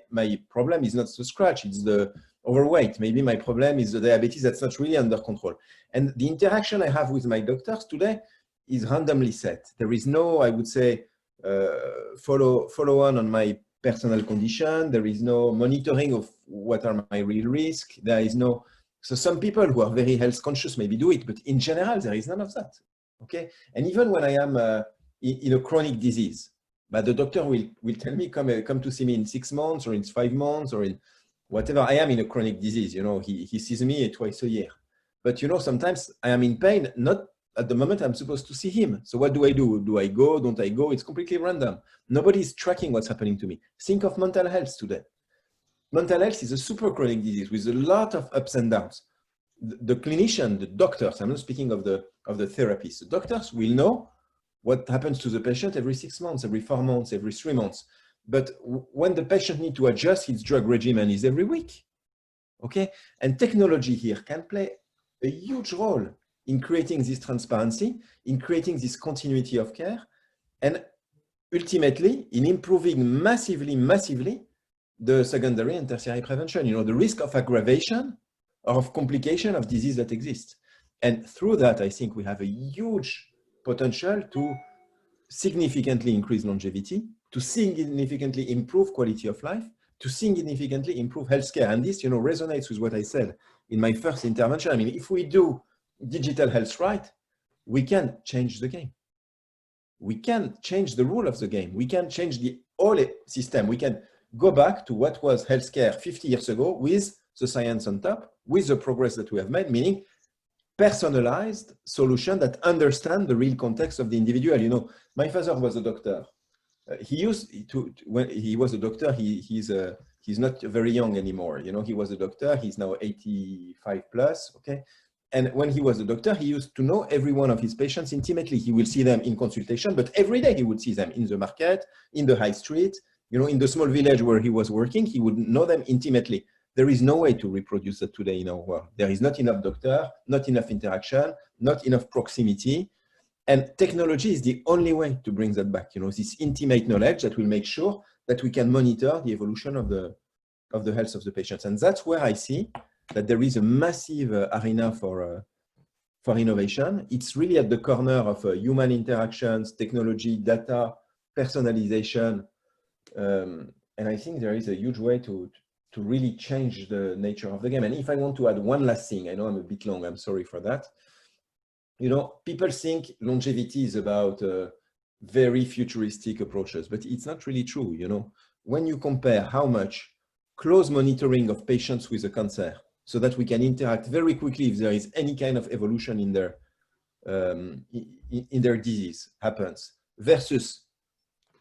problem is not the scratch, it's the overweight. Maybe my problem is the diabetes that's not really under control. And the interaction I have with my doctors today is randomly set. There is no, I would say, follow on my personal condition. There is no monitoring of what are my real risks. There is no, so some people who are very health conscious maybe do it, but in general, there is none of that. Okay. And even when I am in a chronic disease, but the doctor will tell me, come to see me in 6 months or in 5 months or in whatever. I am in a chronic disease, you know, he sees me twice a year. But, you know, sometimes I am in pain, not at the moment I'm supposed to see him. So what do? Do I go? Don't I go? It's completely random. Nobody is tracking what's happening to me. Think of mental health today. Mental health is a super chronic disease with a lot of ups and downs. The clinician, the doctors, I'm not speaking of the therapists, the doctors will know what happens to the patient every 6 months, every 4 months, every 3 months. But when the patient needs to adjust his drug regimen is every week. Okay? And technology here can play a huge role in creating this transparency, in creating this continuity of care, and ultimately in improving massively the secondary and tertiary prevention, you know, the risk of aggravation or of complication of disease that exists. And through that, I think we have a huge potential to significantly increase longevity, to significantly improve quality of life, to significantly improve healthcare. And this, you know, resonates with what I said in my first intervention. I mean, if we do digital health right, we can change the game. We can change the rule of the game. We can change the whole system. We can go back to what was healthcare 50 years ago with the science on top, with the progress that we have made, meaning personalized solution that understand the real context of the individual. You know, my father was a doctor. He used to, when he was a doctor, he's not very young anymore. You know, he was a doctor. He's now 85 plus. Okay. And when he was a doctor, he used to know every one of his patients intimately. He will see them in consultation, but every day he would see them in the market, in the high street, you know, in the small village where he was working, he would know them intimately. There is no way to reproduce that today in our world. There is not enough doctor, not enough interaction, not enough proximity. And technology is the only way to bring that back. You know, this intimate knowledge that will make sure that we can monitor the evolution of the health of the patients. And that's where I see that there is a massive arena for innovation. It's really at the corner of human interactions, technology, data, personalization. And I think there is a huge way to really change the nature of the game. And if I want to add one last thing, I know I'm a bit long, I'm sorry for that. You know, people think longevity is about very futuristic approaches, but it's not really true. You know, when you compare how much close monitoring of patients with a cancer, so that we can interact very quickly if there is any kind of evolution in their disease happens, versus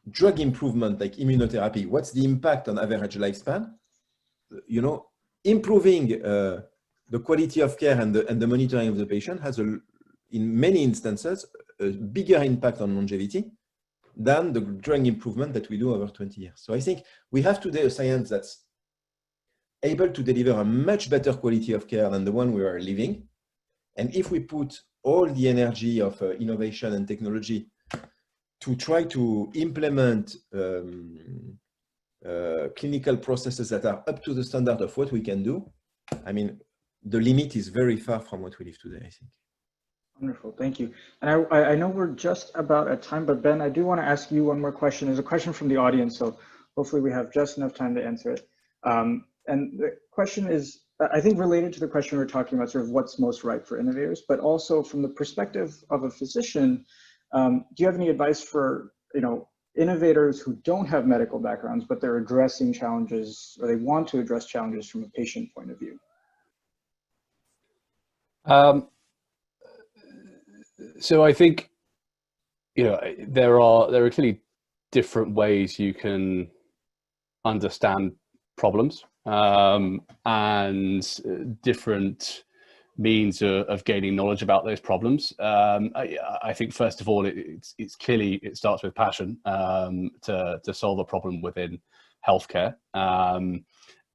drug improvement like immunotherapy. What's the impact on average lifespan? You know, improving the quality of care and the monitoring of the patient has, in many instances, a bigger impact on longevity than the drug improvement that we do over 20 years. So I think we have today a science that's able to deliver a much better quality of care than the one we are living. And if we put all the energy of innovation and technology to try to implement clinical processes that are up to the standard of what we can do, I mean, the limit is very far from what we live today, I think. Wonderful, thank you. And I know we're just about at time, but Ben, I do want to ask you one more question. There's a question from the audience, so hopefully we have just enough time to answer it. And the question is, I think related to the question we were talking about, sort of what's most right for innovators, but also from the perspective of a physician, do you have any advice for, innovators who don't have medical backgrounds, but they're addressing challenges, or they want to address challenges from a patient point of view? So I think, there are clearly different ways you can understand problems, and different means of gaining knowledge about those problems. I think first of all, it's clearly, it starts with passion to solve a problem within healthcare.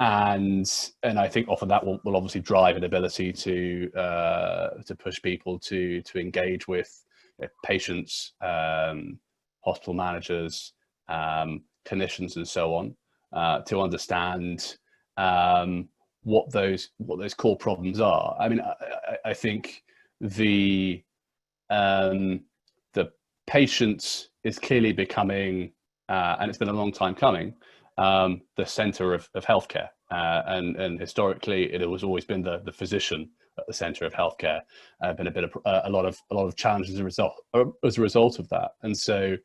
And I think often that will obviously drive an ability to push people to engage with patients, hospital managers, clinicians, and so on, to understand what those core problems are. I mean, I think the patient is clearly becoming, and it's been a long time coming, the center of healthcare, and historically it has always been the physician at the center of healthcare. Been a lot of challenges as a result of that, and so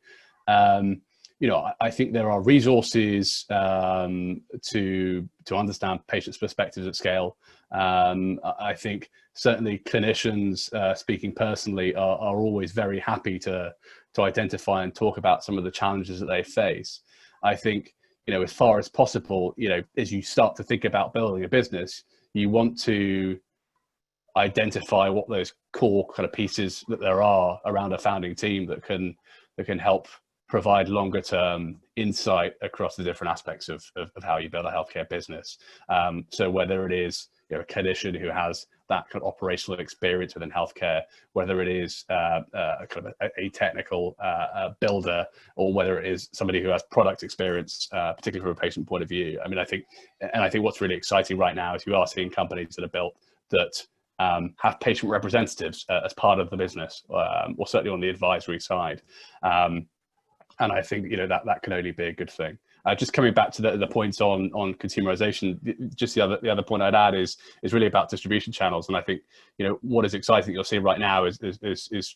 I think there are resources to understand patients' perspectives at scale. I think certainly clinicians, speaking personally, are always very happy to identify and talk about some of the challenges that they face. I think, as far as possible, as you start to think about building a business, you want to identify what those core kind of pieces that there are around a founding team that can help provide longer term insight across the different aspects of how you build a healthcare business. So whether it is a clinician who has that kind of operational experience within healthcare, whether it is a technical builder, or whether it is somebody who has product experience, particularly from a patient point of view. I mean, I think what's really exciting right now is you are seeing companies that are built that have patient representatives as part of the business, or certainly on the advisory side. And I think that can only be a good thing. Just coming back to the points on consumerization, just the other point I'd add is really about distribution channels. And I think what is exciting that you're seeing right now is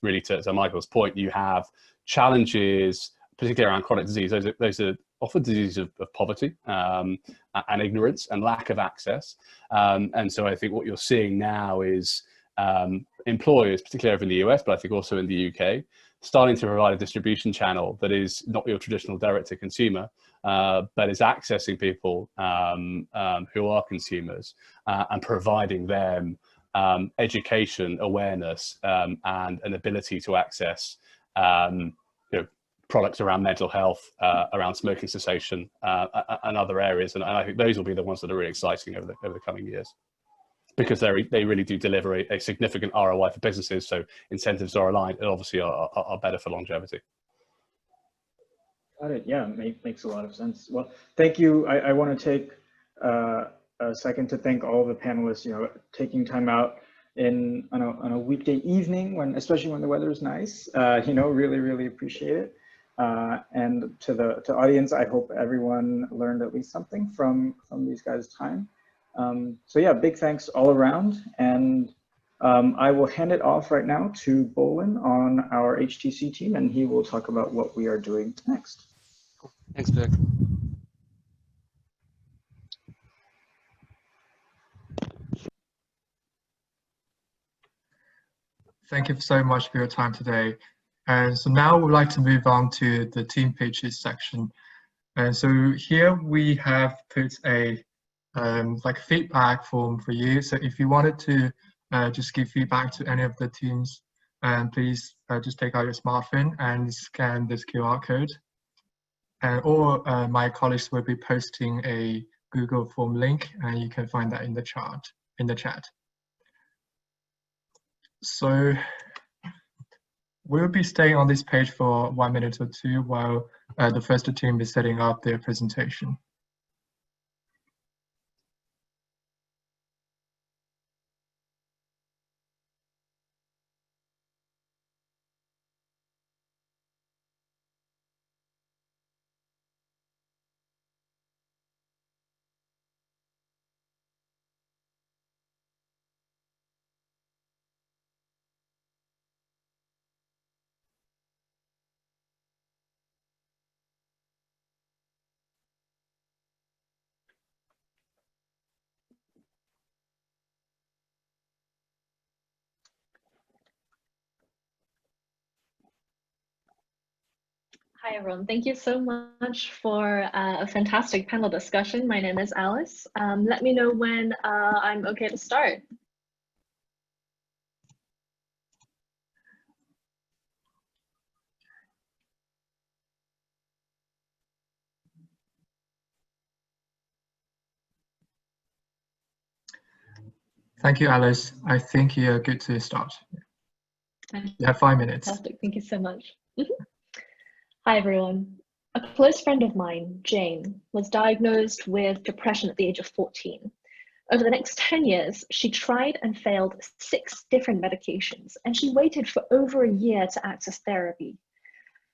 really to Michael's point. You have challenges, particularly around chronic disease. Those are often diseases of poverty and ignorance and lack of access. And so I think what you're seeing now is employers, particularly over in the US, but I think also in the UK, starting to provide a distribution channel that is not your traditional direct-to-consumer, but is accessing people who are consumers, and providing them education, awareness, and an ability to access products around mental health, around smoking cessation, and other areas. And I think those will be the ones that are really exciting over the coming years, because they really do deliver a significant ROI for businesses. So incentives are aligned and obviously are better for longevity. Got it. Yeah, makes a lot of sense. Well, thank you. I want to take a second to thank all the panelists, taking time out on a weekday evening, especially when the weather is nice, really, really appreciate it. And to the audience, I hope everyone learned at least something from these guys' time. So yeah, big thanks all around. And I will hand it off right now to Bolin on our HTC team, and he will talk about what we are doing next. Cool. Thanks, Berg. Thank you so much for your time today. And so now we'd like to move on to the team pitches section. And so here we have put a feedback form for you. So if you wanted to just give feedback to any of the teams And please just take out your smartphone and scan this QR code. And or my colleagues will be posting a Google form link, and you can find that in the chat. So we'll be staying on this page for 1 minute or two while the first team is setting up their presentation. Hi, everyone. Thank you so much for a fantastic panel discussion. My name is Alice. Let me know when I'm okay to start. Thank you, Alice. I think you're good to start. You have 5 minutes. Fantastic. Thank you so much. Hi, everyone. A close friend of mine, Jane, was diagnosed with depression at the age of 14. Over the next 10 years, she tried and failed 6 different medications, and she waited for over a year to access therapy.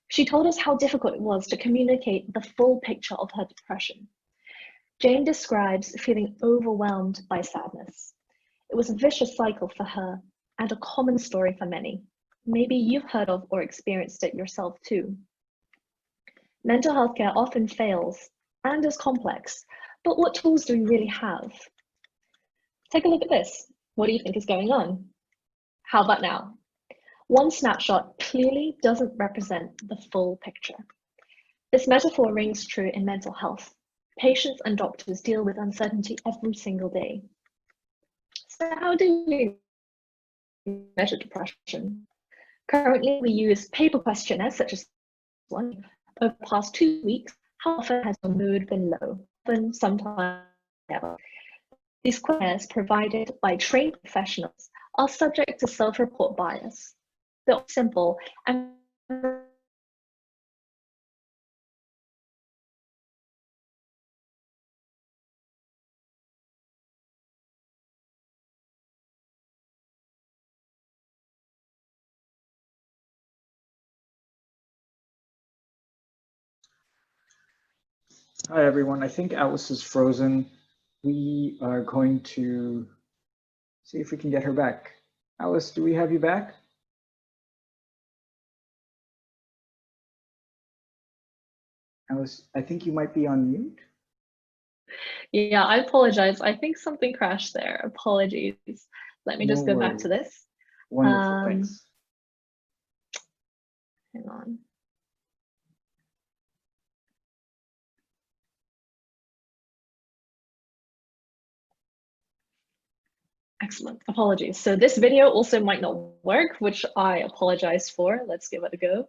She told us how difficult it was to communicate the full picture of her depression. Jane describes feeling overwhelmed by sadness. It was a vicious cycle for her and a common story for many. Maybe you've heard of or experienced it yourself too. Mental health care often fails and is complex, but what tools do we really have? Take a look at this. What do you think is going on? How about now? One snapshot clearly doesn't represent the full picture. This metaphor rings true in mental health. Patients and doctors deal with uncertainty every single day. So how do we measure depression? Currently, we use paper questionnaires such as one. Over the past 2 weeks, how often has your mood been low? Often, sometimes, never. These questionnaires provided by trained professionals are subject to self-report bias. They're simple and Hi, everyone. I think Alice is frozen. We are going to see if we can get her back. Alice, do we have you back? Alice, I think you might be on mute. Yeah, I apologize. I think something crashed there. Apologies. Let me just go back to this. Wonderful, thanks. Hang on. Excellent. Apologies. So this video also might not work, which I apologize for. Let's give it a go.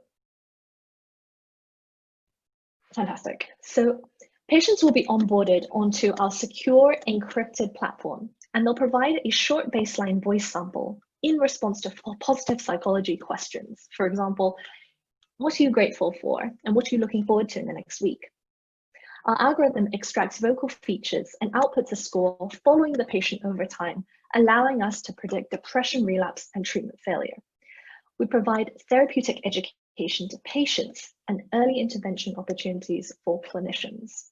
Fantastic. So patients will be onboarded onto our secure encrypted platform, and they'll provide a short baseline voice sample in response to positive psychology questions. For example, what are you grateful for? And what are you looking forward to in the next week? Our algorithm extracts vocal features and outputs a score following the patient over time, allowing us to predict depression relapse and treatment failure. We provide therapeutic education to patients and early intervention opportunities for clinicians.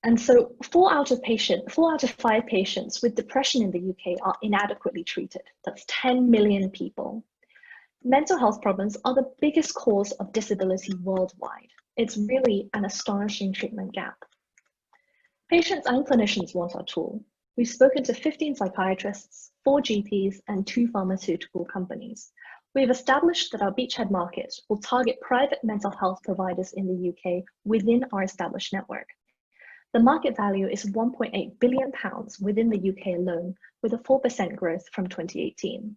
And so 4 out of 5 patients with depression in the UK are inadequately treated. That's 10 million people. Mental health problems are the biggest cause of disability worldwide. It's really an astonishing treatment gap. Patients and clinicians want our tool. We've spoken to 15 psychiatrists, 4 GPs, and 2 pharmaceutical companies. We've established that our beachhead market will target private mental health providers in the UK within our established network. The market value is £1.8 billion within the UK alone, with a 4% growth from 2018.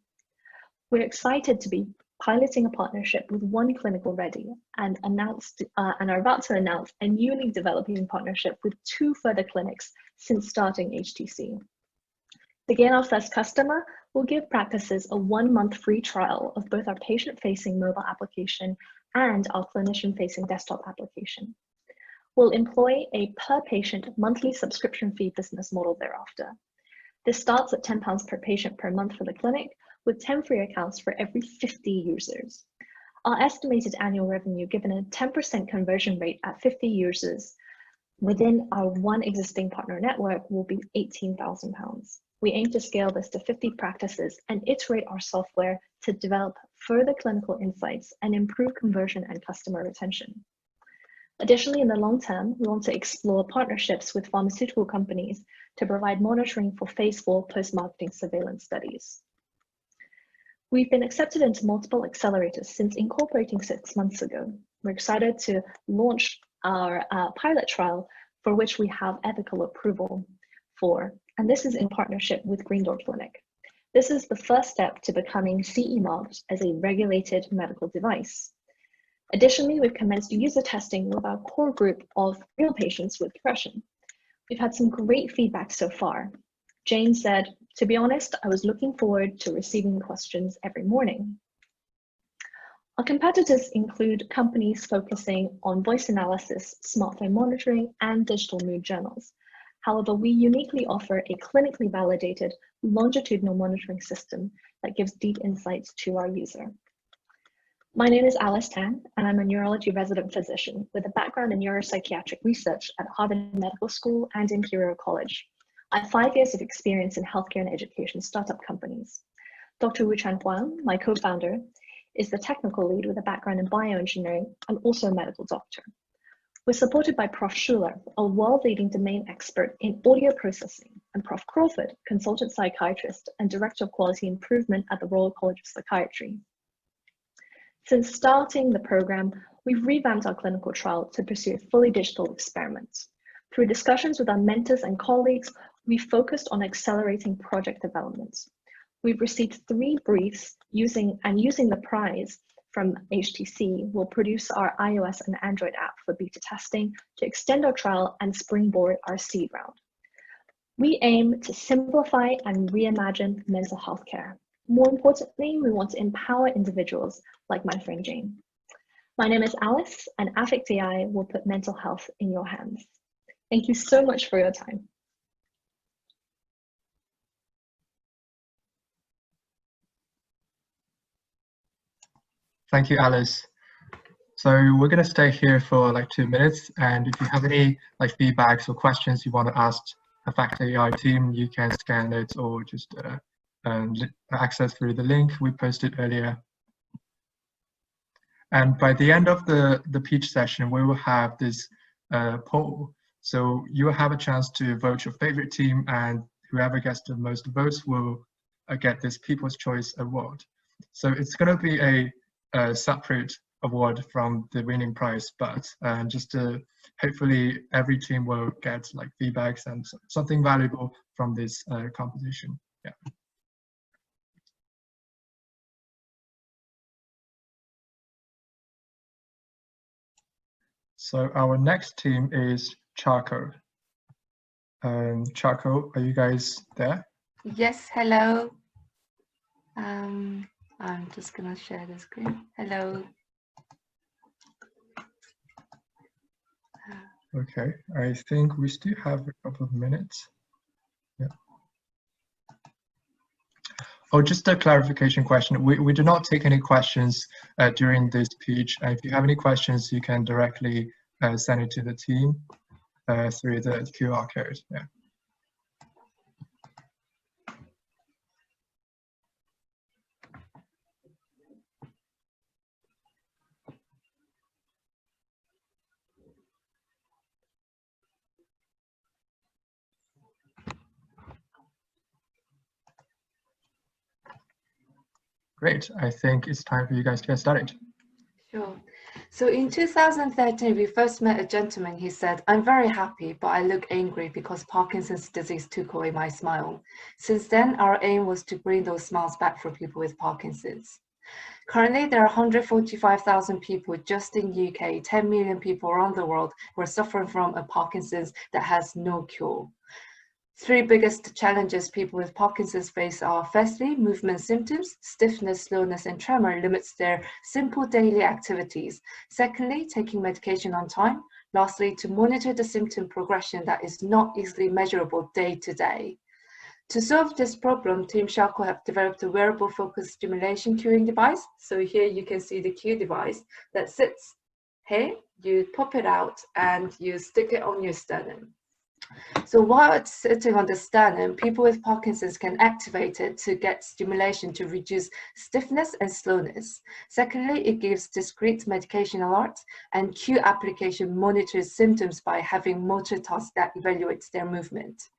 We're excited to be piloting a partnership with one clinic already and are about to announce a newly developing partnership with 2 further clinics since starting HTC. To gain our first customer, we'll give practices a 1-month free trial of both our patient-facing mobile application and our clinician-facing desktop application. We'll employ a per-patient monthly subscription fee business model thereafter. This starts at £10 per patient per month for the clinic, with 10 free accounts for every 50 users. Our estimated annual revenue, given a 10% conversion rate at 50 users within our one existing partner network, will be £18,000. We aim to scale this to 50 practices and iterate our software to develop further clinical insights and improve conversion and customer retention. Additionally, in the long term, we want to explore partnerships with pharmaceutical companies to provide monitoring for phase 4 post-marketing surveillance studies. We've been accepted into multiple accelerators since incorporating 6 months ago. We're excited to launch our pilot trial, for which we have ethical approval for, and this is in partnership with Green Door Clinic. This is the first step to becoming CE marked as a regulated medical device. Additionally, we've commenced user testing with our core group of real patients with depression. We've had some great feedback so far. Jane said, "To be honest, I was looking forward to receiving questions every morning." Our competitors include companies focusing on voice analysis, smartphone monitoring, and digital mood journals. However, we uniquely offer a clinically validated longitudinal monitoring system that gives deep insights to our user. My name is Alice Tan, and I'm a neurology resident physician with a background in neuropsychiatric research at Harvard Medical School and Imperial College. I have 5 years of experience in healthcare and education startup companies. Dr. Wuchan Huang, my co-founder, is the technical lead with a background in bioengineering and also a medical doctor. We're supported by Prof. Schuler, a world-leading domain expert in audio processing, and Prof. Crawford, consultant psychiatrist and director of quality improvement at the Royal College of Psychiatry. Since starting the program, we've revamped our clinical trial to pursue a fully digital experiment. Through discussions with our mentors and colleagues, we focused on accelerating project development. We've received 3 briefs using the prize from HTC. We'll produce our iOS and Android app for beta testing to extend our trial and springboard our seed round. We aim to simplify and reimagine mental health care. More importantly, we want to empower individuals like my friend Jane. My name is Alice, and Affect AI will put mental health in your hands. Thank you so much for your time. Thank you, Alice. So we're going to stay here for like 2 minutes, and if you have any like feedbacks or questions you want to ask Affect AI team, you can scan it or just access through the link we posted earlier. And by the end of the pitch session, we will have this poll. So you will have a chance to vote your favorite team, and whoever gets the most votes will get this People's Choice Award. So it's going to be a separate award from the winning prize, but just hopefully every team will get like feedbacks and something valuable from this competition. Yeah. So our next team is Charco. Charco, are you guys there? Yes, hello. I'm just gonna share the screen. Hello. Okay, I think we still have a couple of minutes. Yeah. Oh, just a clarification question. We do not take any questions during this pitch. If you have any questions, you can directly send it to the team through the QR code. Yeah. Great. I think it's time for you guys to get started. Sure. So in 2013, we first met a gentleman. He said, "I'm very happy, but I look angry because Parkinson's disease took away my smile." Since then, our aim was to bring those smiles back for people with Parkinson's. Currently, there are 145,000 people just in UK, 10 million people around the world who are suffering from a Parkinson's that has no cure. Three biggest challenges people with Parkinson's face are, firstly, movement symptoms, stiffness, slowness, and tremor limits their simple daily activities. Secondly, taking medication on time. Lastly, to monitor the symptom progression that is not easily measurable day to day. To solve this problem, Team Charcot have developed a wearable focused stimulation cueing device. So here you can see the cue device that sits here. You pop it out and you stick it on your sternum. So while it's sitting on the sternum, people with Parkinson's can activate it to get stimulation to reduce stiffness and slowness. Secondly, it gives discrete medication alerts, and cue application monitors symptoms by having motor tasks that evaluates their movement.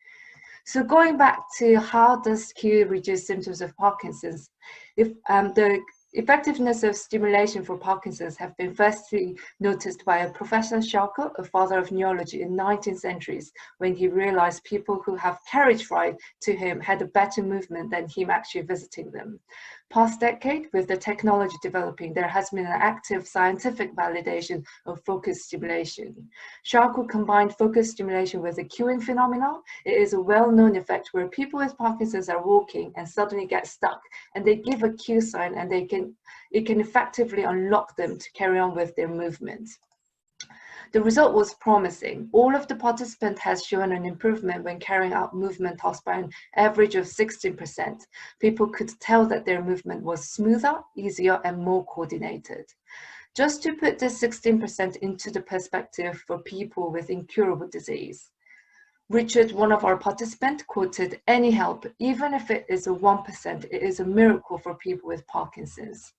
So going back to how does cue reduce symptoms of Parkinson's, if the effectiveness of stimulation for Parkinson's have been firstly noticed by a Professor Charcot, a father of neurology in 19th centuries, when he realized people who have carriage ride to him had a better movement than him actually visiting them. Past decade, with the technology developing, there has been an active scientific validation of focused stimulation. Charcot combined focused stimulation with the cueing phenomenon. It is a well-known effect where people with Parkinson's are walking and suddenly get stuck, and they give a cue sign, and it can effectively unlock them to carry on with their movement. The result was promising. All of the participants has shown an improvement when carrying out movement tasks by an average of 16%. People could tell that their movement was smoother, easier, and more coordinated. Just to put this 16% into the perspective for people with incurable disease. Richard, one of our participants, quoted, "Any help, even if it is a 1%, it is a miracle for people with Parkinson's."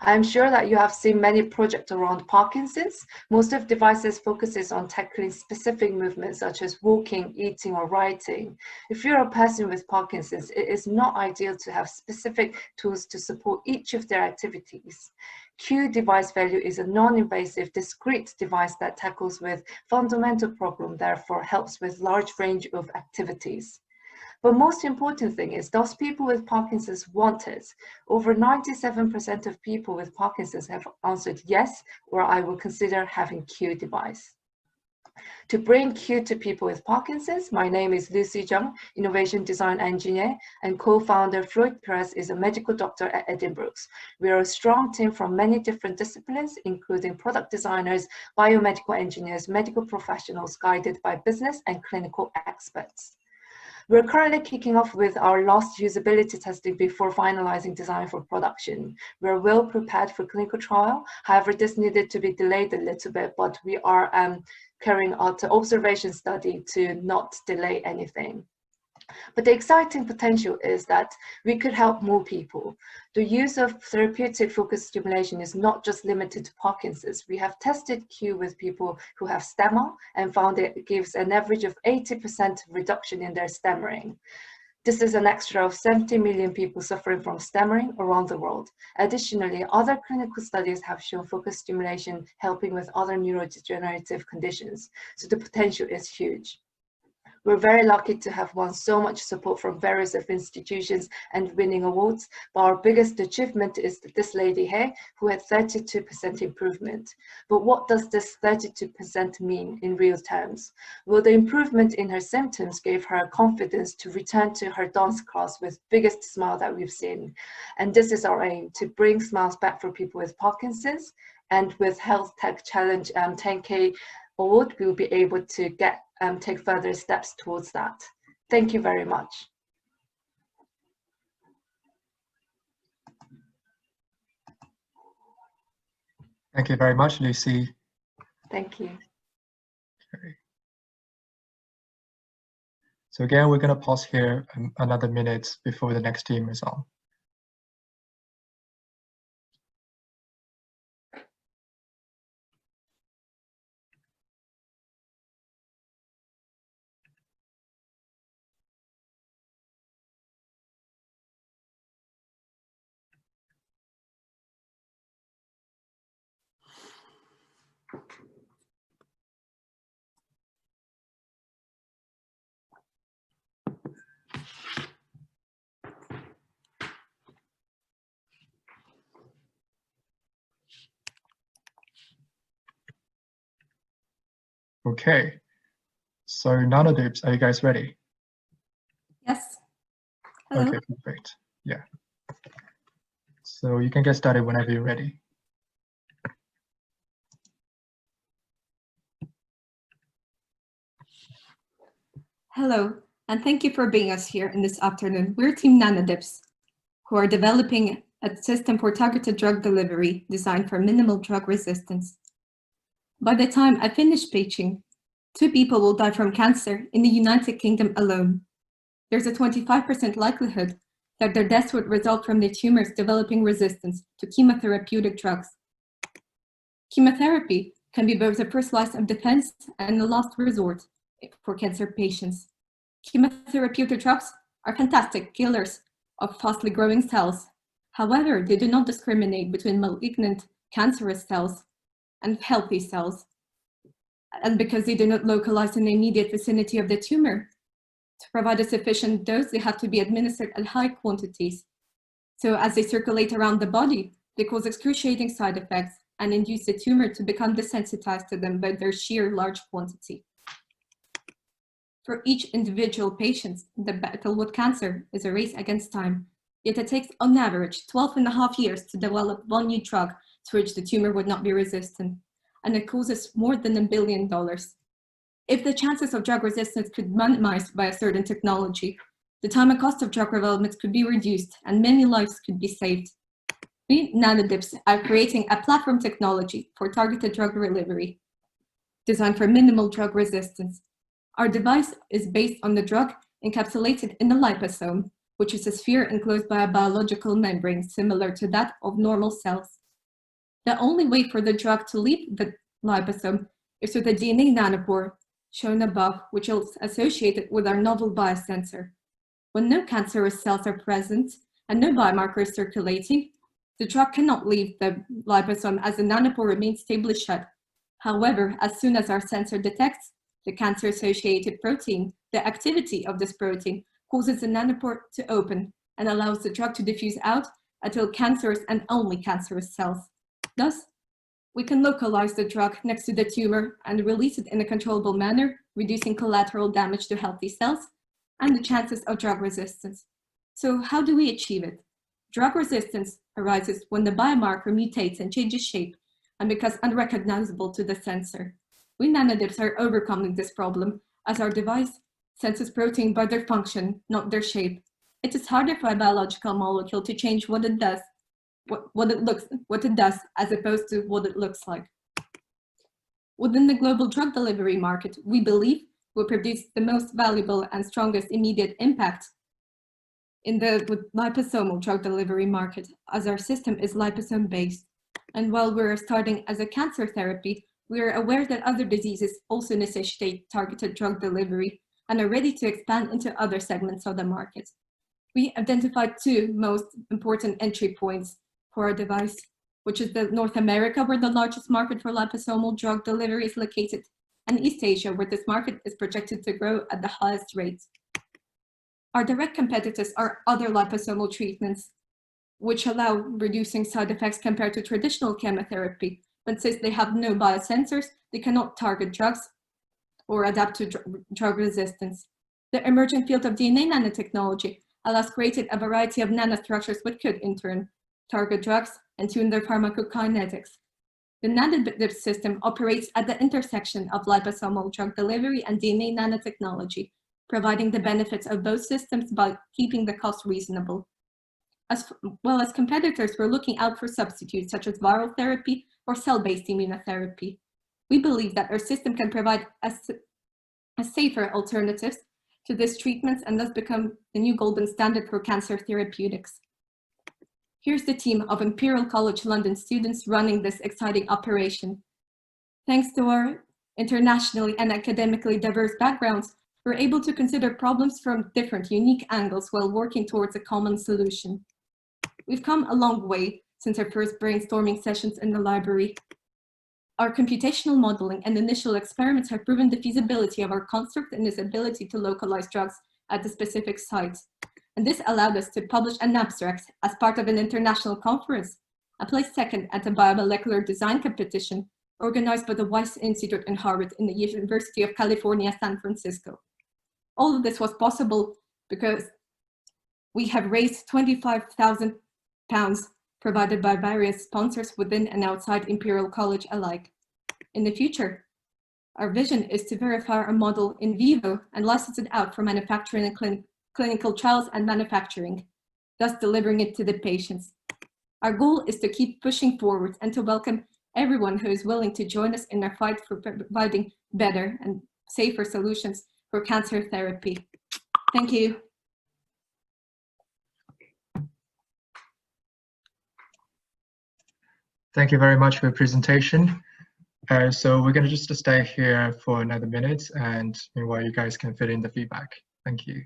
I'm sure that you have seen many projects around Parkinson's. Most of devices focuses on tackling specific movements such as walking, eating, or writing. If you're a person with Parkinson's, it is not ideal to have specific tools to support each of their activities. Cue device value is a non-invasive, discrete device that tackles with fundamental problem, therefore helps with large range of activities. But most important thing is, those people with Parkinson's want it. Over 97% of people with Parkinson's have answered yes, or I will consider having cue device. To bring cue to people with Parkinson's, my name is Lucy Zhang, Innovation Design Engineer, and co-founder Floyd Perez is a medical doctor at Edinburgh. We are a strong team from many different disciplines, including product designers, biomedical engineers, medical professionals, guided by business and clinical experts. We're currently kicking off with our last usability testing before finalizing design for production. We're well prepared for clinical trial. However, this needed to be delayed a little bit, but we are carrying out an observation study to not delay anything. But the exciting potential is that we could help more people. The use of therapeutic focused stimulation is not just limited to Parkinson's. We have tested cue with people who have stammer and found it gives an average of 80% reduction in their stammering. This is an extra of 70 million people suffering from stammering around the world. Additionally, other clinical studies have shown focused stimulation helping with other neurodegenerative conditions. So the potential is huge. We're very lucky to have won so much support from various institutions and winning awards, but our biggest achievement is this lady here who had 32% improvement. But what does this 32% mean in real terms? Well, the improvement in her symptoms gave her confidence to return to her dance class with biggest smile that we've seen. And this is our aim, to bring smiles back for people with Parkinson's. And with Health Tech Challenge 10K award, we'll be able to take further steps towards that. Thank you very much. Thank you very much, Lucy. Thank you. Okay. So again, we're going to pause here another minute before the next team is on. Okay, so nanodips, are you guys ready? Yes. Hello. Okay, perfect. Yeah. So you can get started whenever you're ready. Hello, and thank you for being us here in this afternoon. We're Team Nanodips, who are developing a system for targeted drug delivery designed for minimal drug resistance. By the time I finish speaking, 2 people will die from cancer in the United Kingdom alone. There's a 25% likelihood that their deaths would result from their tumors developing resistance to chemotherapeutic drugs. Chemotherapy can be both the first line of defense and the last resort for cancer patients. Chemotherapeutic drugs are fantastic killers of fastly growing cells. However, they do not discriminate between malignant cancerous cells and healthy cells. And because they do not localize in the immediate vicinity of the tumor, to provide a sufficient dose, they have to be administered at high quantities. So as they circulate around the body, they cause excruciating side effects and induce the tumor to become desensitized to them by their sheer large quantity. For each individual patient, the battle with cancer is a race against time, yet it takes on average 12.5 years to develop one new drug to which the tumor would not be resistant, and it causes more than $1 billion. If the chances of drug resistance could be minimized by a certain technology, the time and cost of drug development could be reduced and many lives could be saved. We Nanodips are creating a platform technology for targeted drug delivery designed for minimal drug resistance. Our device is based on the drug encapsulated in the liposome, which is a sphere enclosed by a biological membrane similar to that of normal cells. The only way for the drug to leave the liposome is through the DNA nanopore shown above, which is associated with our novel biosensor. When no cancerous cells are present and no biomarker is circulating, the drug cannot leave the liposome as the nanopore remains stably shut. However, as soon as our sensor detects the cancer-associated protein, the activity of this protein causes the nanopore to open and allows the drug to diffuse out until cancerous and only cancerous cells. Thus, we can localize the drug next to the tumor and release it in a controllable manner, reducing collateral damage to healthy cells and the chances of drug resistance. So how do we achieve it? Drug resistance arises when the biomarker mutates and changes shape and becomes unrecognizable to the sensor. We Nanodips are overcoming this problem as our device senses protein by their function, not their shape. It is harder for a biological molecule to change what it does, what it does, as opposed to what it looks like. Within the global drug delivery market, we believe will produce the most valuable and strongest immediate impact in the liposomal drug delivery market, as our system is liposome-based. And while we're starting as a cancer therapy, we are aware that other diseases also necessitate targeted drug delivery and are ready to expand into other segments of the market. We identified 2 most important entry points for our device, which is North America, where the largest market for liposomal drug delivery is located, and East Asia, where this market is projected to grow at the highest rate. Our direct competitors are other liposomal treatments, which allow reducing side effects compared to traditional chemotherapy, but since they have no biosensors, they cannot target drugs or adapt to drug resistance. The emerging field of DNA nanotechnology allows creating a variety of nanostructures which could, in turn, target drugs and tune their pharmacokinetics. The Nanodip system operates at the intersection of liposomal drug delivery and DNA nanotechnology, providing the benefits of both systems by keeping the cost reasonable. As well as competitors, we're looking out for substitutes such as viral therapy or cell-based immunotherapy. We believe that our system can provide a safer alternatives to these treatments and thus become the new golden standard for cancer therapeutics. Here's the team of Imperial College London students running this exciting operation. Thanks to our internationally and academically diverse backgrounds, we're able to consider problems from different unique angles while working towards a common solution. We've come a long way since our first brainstorming sessions in the library. Our computational modeling and initial experiments have proven the feasibility of our construct and its ability to localize drugs at the specific sites. And this allowed us to publish an abstract as part of an international conference and place second at a biomolecular design competition organized by the Weiss Institute in Harvard in the University of California, San Francisco. All of this was possible because we have raised £25,000 provided by various sponsors within and outside Imperial College alike. In the future, our vision is to verify our model in vivo and license it out for manufacturing and clinical trials and manufacturing, thus delivering it to the patients. Our goal is to keep pushing forward and to welcome everyone who is willing to join us in our fight for providing better and safer solutions for cancer therapy. Thank you. Thank you very much for your presentation. So we're going to just stay here for another minute, and meanwhile you guys can fill in the feedback. Thank you.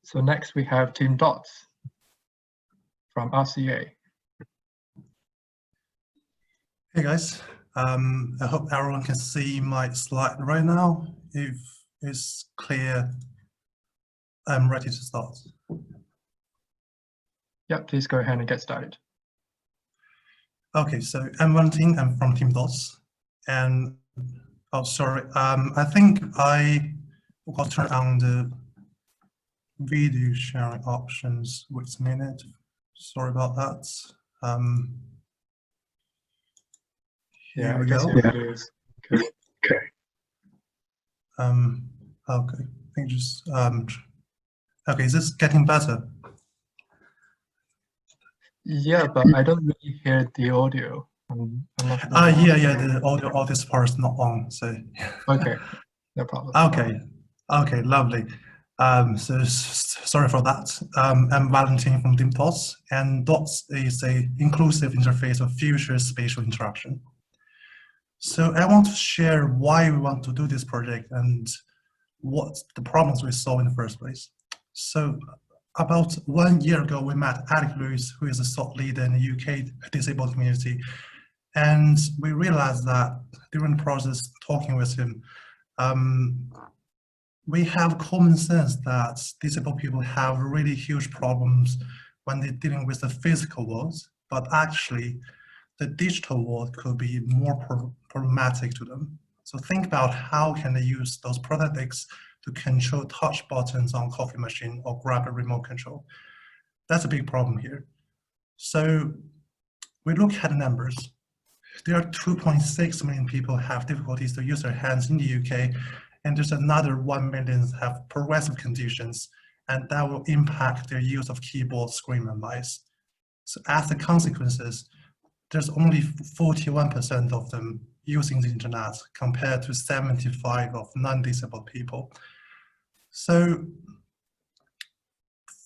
So next we have Tim Dodds from RCA. Hey guys, I hope everyone can see my slide right now. If it's clear, I'm ready to start. Yeah, please go ahead and get started. Okay, so I'm from Team Dodds, and oh sorry, I think I forgot to turn on the video sharing options. Wait a minute, sorry about that. Yeah, Here we I guess go. it is. Okay. Okay, I think just okay, is this getting better? Yeah, but I don't really hear the audio. I'm not sure. Yeah, the audio this part is not on, so. Okay, no problem. Okay, lovely. So sorry for that. I'm Valentin from Team Dodds, and Dodds is an inclusive interface of future spatial interaction. So I want to share why we want to do this project and what the problems we saw in the first place. So about 1 year ago, we met Alec Lewis, who is a thought leader in the UK disabled community. And we realized that during the process talking with him, we have common sense that disabled people have really huge problems when they're dealing with the physical world, but actually the digital world could be more problematic to them. So think about how can they use those prosthetics to control touch buttons on coffee machine or grab a remote control. That's a big problem here. So we look at the numbers. There are 2.6 million people have difficulties to use their hands in the UK, and there's another 1 million have progressive conditions, and that will impact their use of keyboard, screen, and mice. So as the consequences, there's only 41% of them using the internet compared to 75% of non-disabled people. So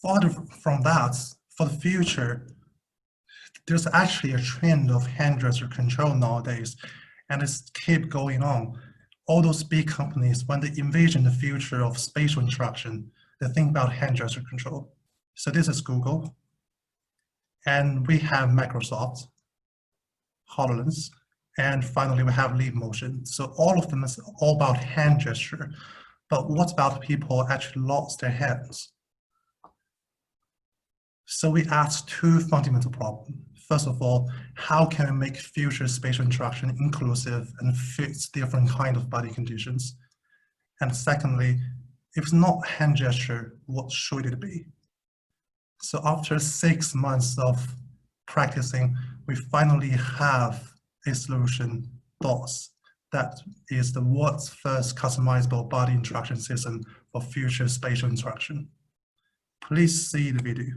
further from that, for the future, there's actually a trend of hand gesture control nowadays, and it's keep going on. All those big companies, when they envision the future of spatial interaction, they think about hand gesture control. So this is Google, and we have Microsoft, HoloLens, and finally we have Leap Motion. So all of them is all about hand gesture, but what about people who actually lost their hands? So we asked two fundamental problems. First of all, how can we make future spatial interaction inclusive and fits different kind of body conditions? And secondly, if it's not hand gesture, what should it be? So after 6 months of practicing, we finally have a solution, DOS, that is the world's first customizable body interaction system for future spatial interaction. Please see the video.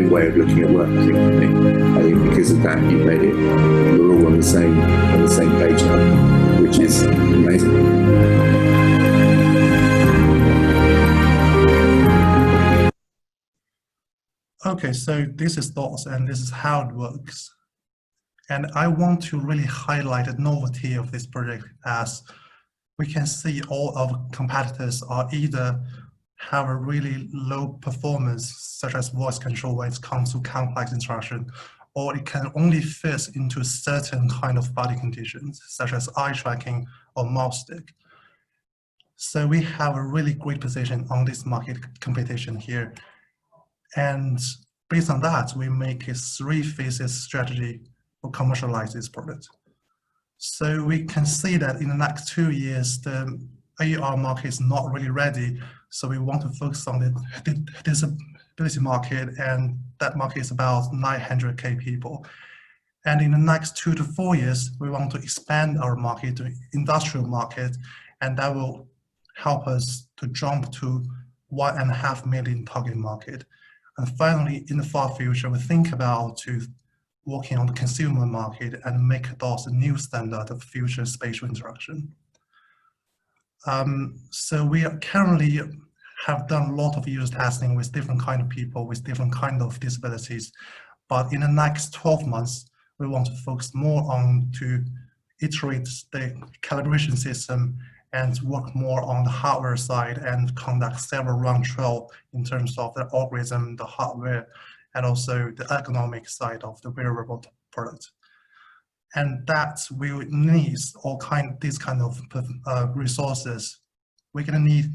Way of looking at work, I think because of that, you've made it, we're all on the same page now, which is amazing. Okay, so this is thoughts and this is how it works. And I want to really highlight the novelty of this project, as we can see all our competitors are either have a really low performance, such as voice control when it comes to complex interaction, or it can only fit into certain kind of body conditions, such as eye tracking or mouse stick. So we have a really great position on this market competition here. And based on that, we make a 3 phases strategy for commercialize this product. So we can see that in the next 2 years, the AR market is not really ready. So we want to focus on the disability market, and that market is about 900K people. And in the next 2 to 4 years, we want to expand our market to industrial market, and that will help us to jump to 1.5 million target market. And finally, in the far future, we think about working on the consumer market and make those a new standard of future spatial interaction. So we currently have done a lot of user testing with different kind of people with different kind of disabilities. But in the next 12 months, we want to focus more on to iterate the calibration system and work more on the hardware side and conduct several round trial in terms of the algorithm, the hardware, and also the ergonomic side of the wearable product. And that will need these kind of resources. We're going to need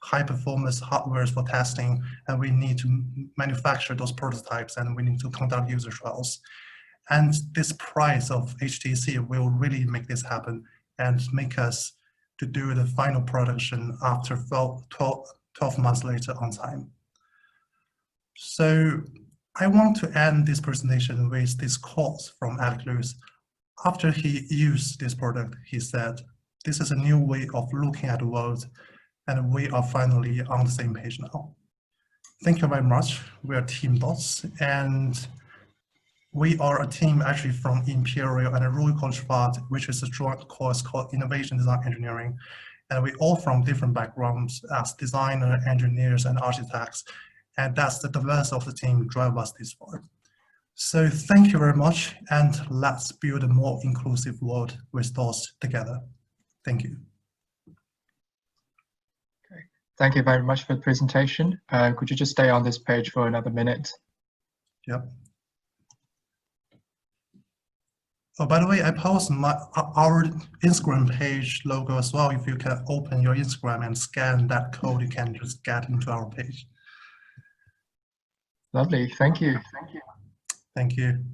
high performance hardware for testing, and we need to manufacture those prototypes, and we need to conduct user trials. And this price of HTC will really make this happen and make us to do the final production after 12 months later on time. So I want to end this presentation with this quote from Alec Lewis. After he used this product, he said, "This is a new way of looking at the world, and we are finally on the same page now." Thank you very much. We are Team Dots, and we are a team actually from Imperial and Royal College of Art, which is a joint course called Innovation Design Engineering. And we all from different backgrounds as designers, engineers, and architects. And that's the diversity of the team drive us this far. So thank you very much, and let's build a more inclusive world with those together. Thank you. Okay. Thank you very much for the presentation. Could you just stay on this page for another minute? Yep. Oh, by the way, I post our Instagram page logo as well. If you can open your Instagram and scan that code, you can just get into our page. Lovely, thank you. Thank you. Thank you.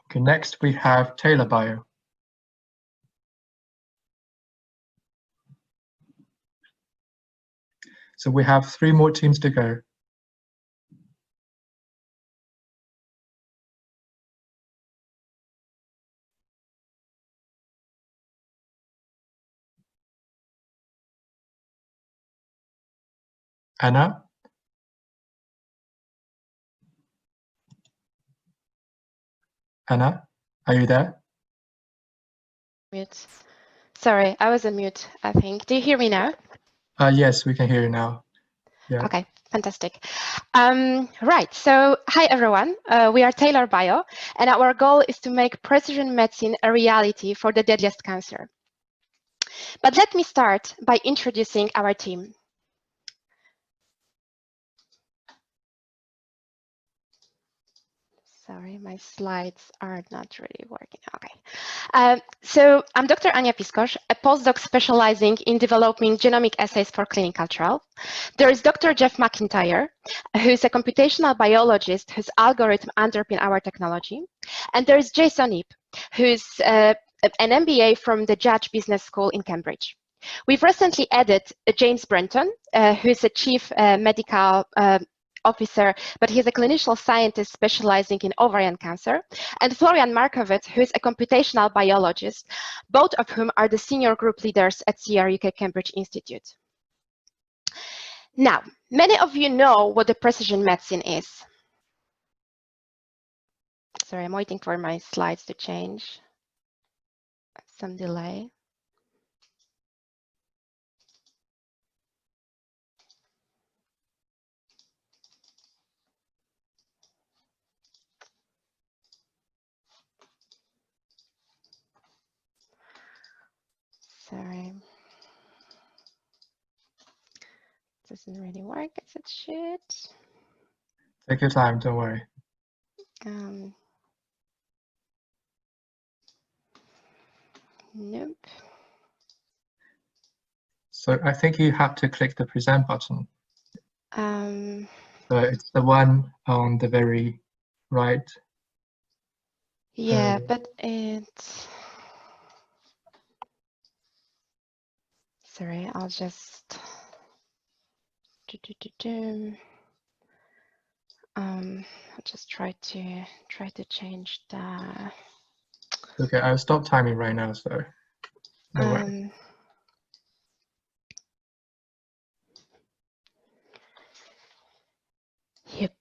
Okay, next we have Taylor Bio. So we have 3 more teams to go. Anna? Anna, are you there? Mute. Sorry, I was on mute, I think. Do you hear me now? Yes, we can hear you now. Yeah. Okay, fantastic. Right, so hi everyone. We are Taylor Bio, and our goal is to make precision medicine a reality for the deadliest cancer. But let me start by introducing our team. Sorry, my slides are not really working. Okay. So I'm Dr. Ania Piskosz, a postdoc specializing in developing genomic assays for clinical trials. There is Dr. Jeff McIntyre, who's a computational biologist whose algorithm underpin our technology. And there is Jason Ip, who's an MBA from the Judge Business School in Cambridge. We've recently added James Brenton, who's a chief medical officer, but he's a clinical scientist specializing in ovarian cancer, and Florian Markovits, who is a computational biologist, both of whom are the senior group leaders at CR UK Cambridge Institute. Now, many of you know what the precision medicine is. Sorry, I'm waiting for my slides to change. Some delay. Sorry. Doesn't really work as it should. Take your time, don't worry. Nope. So I think you have to click the present button. So it's the one on the very right. Yeah, but it's... Sorry, I'll just... I'll just try to change the... Okay, I'll stop timing right now, so no worries. Yep.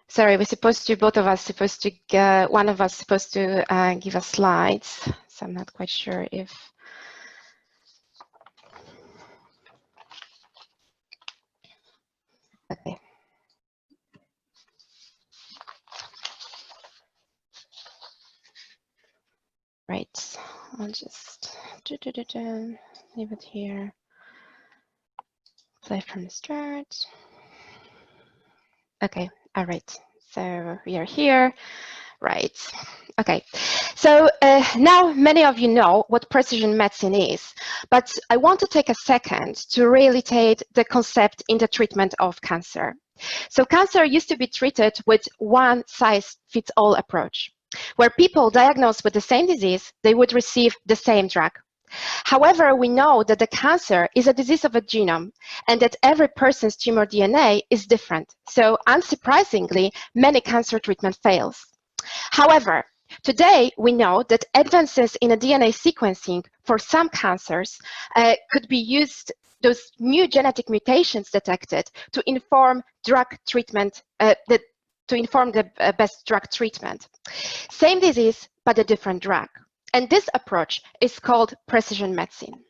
Sorry, we're supposed to, both of us supposed to, one of us supposed to give us slides, so I'm not quite sure if... Okay. Right, I'll just leave it here. Play from the start. Okay, all right, so we are here. Right, okay. So now many of you know what precision medicine is, but I want to take a second to relate the concept in the treatment of cancer. So cancer used to be treated with one-size-fits-all approach, where people diagnosed with the same disease, they would receive the same drug. However, we know that the cancer is a disease of a genome and that every person's tumor DNA is different. So unsurprisingly, many cancer treatment fails. However, today we know that advances in a DNA sequencing for some cancers could be used, those new genetic mutations detected, to inform drug treatment, to inform the best drug treatment. Same disease, but a different drug. And this approach is called precision medicine.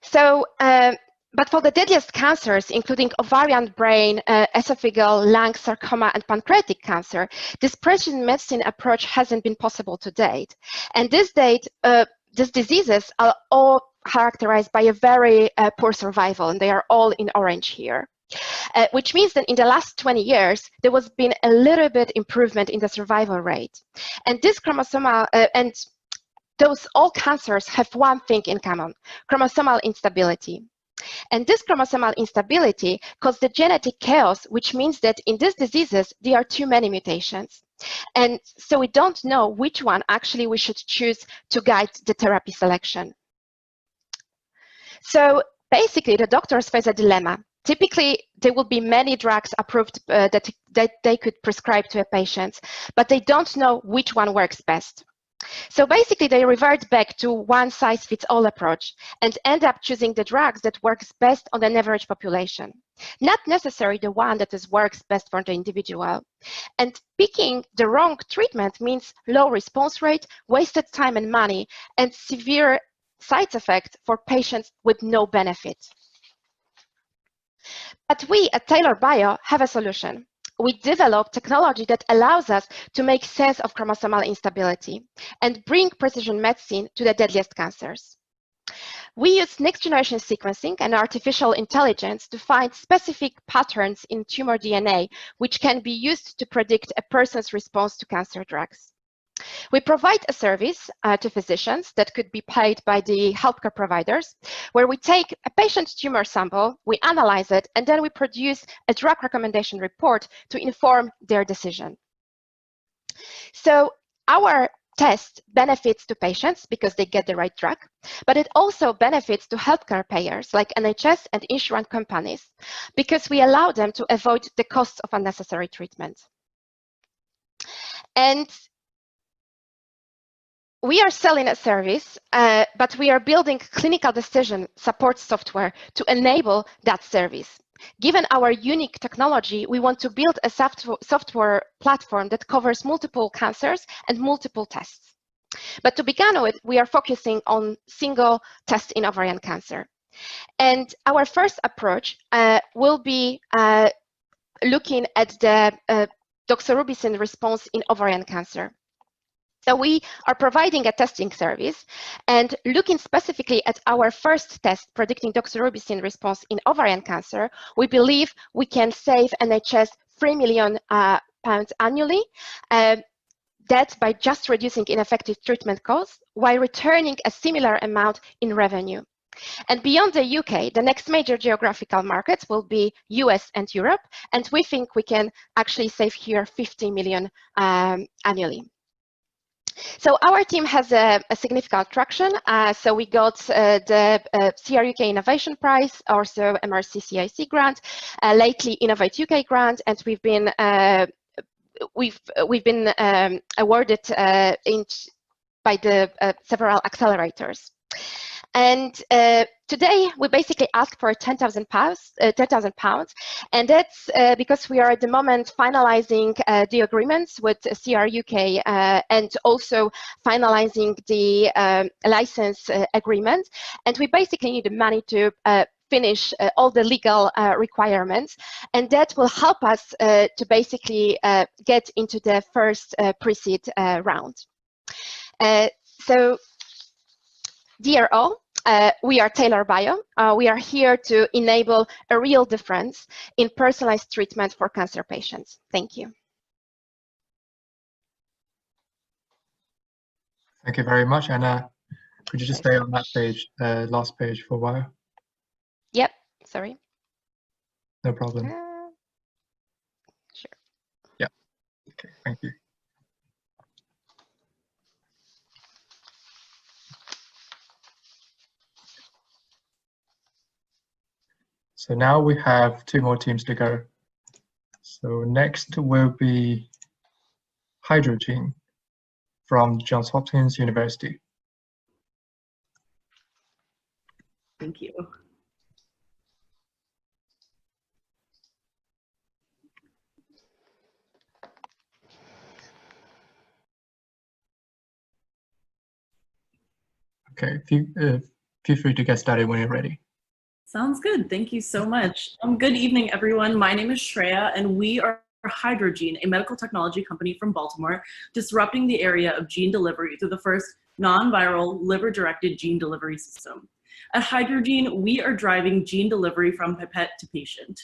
So, but for the deadliest cancers, including ovarian, brain, esophageal, lung, sarcoma, and pancreatic cancer, this precision medicine approach hasn't been possible to date. And these diseases are all characterized by a very poor survival, and they are all in orange here. Which means that in the last 20 years, there has been a little bit improvement in the survival rate. And this chromosomal, and those all cancers have one thing in common, chromosomal instability. And this chromosomal instability causes the genetic chaos, which means that in these diseases, there are too many mutations. And so we don't know which one actually we should choose to guide the therapy selection. So basically, the doctors face a dilemma. Typically, there will be many drugs approved that they could prescribe to a patient, but they don't know which one works best. So basically, they revert back to one-size-fits-all approach and end up choosing the drugs that works best on an average population, not necessarily the one that works best for the individual. And picking the wrong treatment means low response rate, wasted time and money, and severe side effects for patients with no benefit. But we at Taylor Bio have a solution. We developed technology that allows us to make sense of chromosomal instability and bring precision medicine to the deadliest cancers. We use next-generation sequencing and artificial intelligence to find specific patterns in tumor DNA, which can be used to predict a person's response to cancer drugs. We provide a service to physicians that could be paid by the healthcare providers, where we take a patient's tumor sample, we analyze it, and then we produce a drug recommendation report to inform their decision. So our test benefits to patients because they get the right drug, but it also benefits to healthcare payers like NHS and insurance companies because we allow them to avoid the costs of unnecessary treatment. And we are selling a service, but we are building clinical decision support software to enable that service. Given our unique technology, we want to build a software platform that covers multiple cancers and multiple tests. But to begin with, we are focusing on single test in ovarian cancer. And our first approach will be looking at the doxorubicin response in ovarian cancer. So we are providing a testing service and looking specifically at our first test predicting doxorubicin response in ovarian cancer, we believe we can save NHS £3 million annually, that by just reducing ineffective treatment costs while returning a similar amount in revenue. And beyond the UK, the next major geographical markets will be US and Europe, and we think we can actually save here 50 million annually. So our team has a significant traction. So we got the CR UK Innovation Prize, also MRC-CIC grant, lately Innovate UK grant, and we've been awarded by the several accelerators. And today we basically ask for £10,000, and that's because we are at the moment finalizing the agreements with CR UK and also finalizing the license agreement. And we basically need the money to finish all the legal requirements, and that will help us to basically get into the first pre-seed round. So, dear all, we are Taylor Bio. We are here to enable a real difference in personalized treatment for cancer patients. Thank you. Thank you very much, Anna. Could you just stay on that page, last page for a while? Yep, sorry. No problem. Sure. Yeah, okay, thank you. So now we have 2 more teams to go. So next will be Hydrogen from Johns Hopkins University. Thank you. Okay, feel free to get started when you're ready. Sounds good. Thank you so much. Good evening, everyone. My name is Shreya, and we are Hydrogen, a medical technology company from Baltimore, disrupting the area of gene delivery through the first non-viral liver-directed gene delivery system. At Hydrogen, we are driving gene delivery from pipette to patient.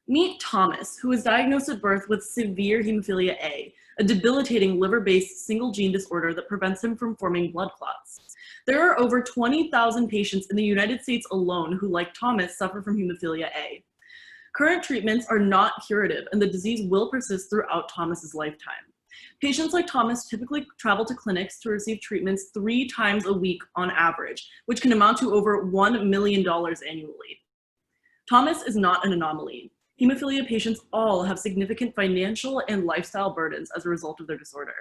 Meet Thomas, who was diagnosed at birth with severe hemophilia A, a debilitating liver-based single gene disorder that prevents him from forming blood clots. There are over 20,000 patients in the United States alone who, like Thomas, suffer from hemophilia A. Current treatments are not curative, and the disease will persist throughout Thomas's lifetime. Patients like Thomas typically travel to clinics to receive treatments 3 times a week on average, which can amount to over $1 million annually. Thomas is not an anomaly. Hemophilia patients all have significant financial and lifestyle burdens as a result of their disorder.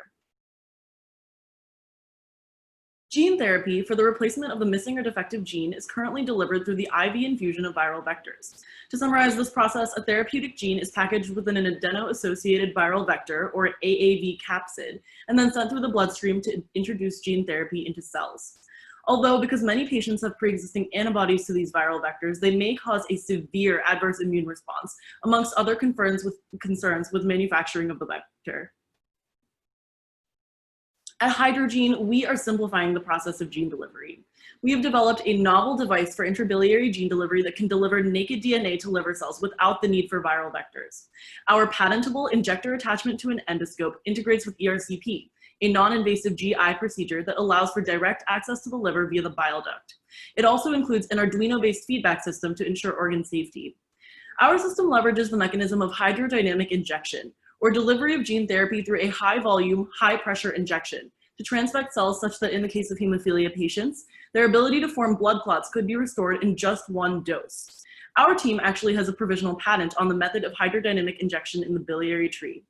Gene therapy for the replacement of the missing or defective gene is currently delivered through the IV infusion of viral vectors. To summarize this process, a therapeutic gene is packaged within an adeno-associated viral vector, or AAV capsid, and then sent through the bloodstream to introduce gene therapy into cells. Although, because many patients have pre-existing antibodies to these viral vectors, they may cause a severe adverse immune response, amongst other concerns with manufacturing of the vector. At Hydrogene, we are simplifying the process of gene delivery. We have developed a novel device for intrabiliary gene delivery that can deliver naked DNA to liver cells without the need for viral vectors. Our patentable injector attachment to an endoscope integrates with ERCP, a non-invasive GI procedure that allows for direct access to the liver via the bile duct. It also includes an Arduino-based feedback system to ensure organ safety. Our system leverages the mechanism of hydrodynamic injection, or delivery of gene therapy through a high-volume, high-pressure injection to transfect cells such that in the case of hemophilia patients, their ability to form blood clots could be restored in just one dose. Our team actually has a provisional patent on the method of hydrodynamic injection in the biliary tree.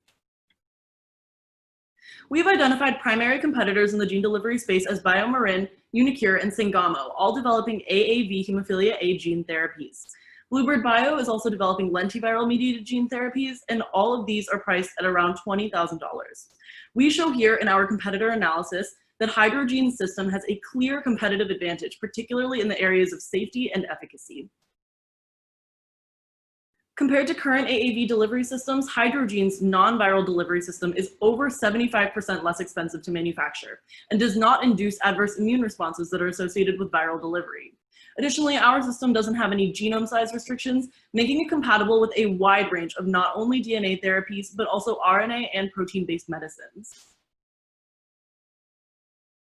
We've identified primary competitors in the gene delivery space as BioMarin, Unicure, and Sangamo, all developing AAV hemophilia A gene therapies. Bluebird Bio is also developing lentiviral-mediated gene therapies, and all of these are priced at around $20,000. We show here in our competitor analysis that Hydrogene's system has a clear competitive advantage, particularly in the areas of safety and efficacy. Compared to current AAV delivery systems, Hydrogene's non-viral delivery system is over 75% less expensive to manufacture and does not induce adverse immune responses that are associated with viral delivery. Additionally, our system doesn't have any genome size restrictions, making it compatible with a wide range of not only DNA therapies, but also RNA and protein-based medicines.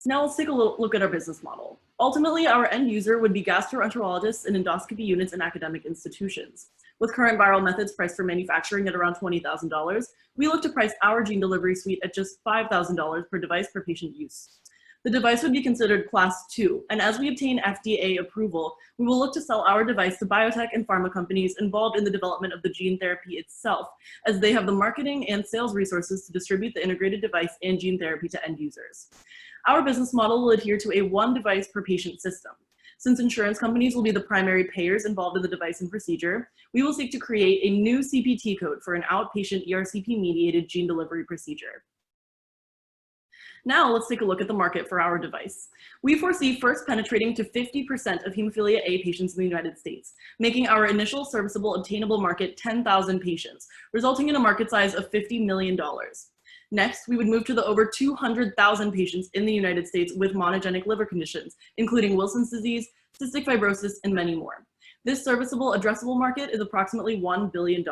Now let's take a look at our business model. Ultimately, our end user would be gastroenterologists and endoscopy units in academic institutions. With current viral methods priced for manufacturing at around $20,000, we look to price our gene delivery suite at just $5,000 per device per patient use. The device would be considered Class 2, and as we obtain FDA approval, we will look to sell our device to biotech and pharma companies involved in the development of the gene therapy itself, as they have the marketing and sales resources to distribute the integrated device and gene therapy to end users. Our business model will adhere to a one device per patient system. Since insurance companies will be the primary payers involved in the device and procedure, we will seek to create a new CPT code for an outpatient ERCP-mediated gene delivery procedure. Now let's take a look at the market for our device. We foresee first penetrating to 50% of hemophilia A patients in the United States, making our initial serviceable obtainable market 10,000 patients, resulting in a market size of $50 million. Next, we would move to the over 200,000 patients in the United States with monogenic liver conditions, including Wilson's disease, cystic fibrosis, and many more. This serviceable addressable market is approximately $1 billion.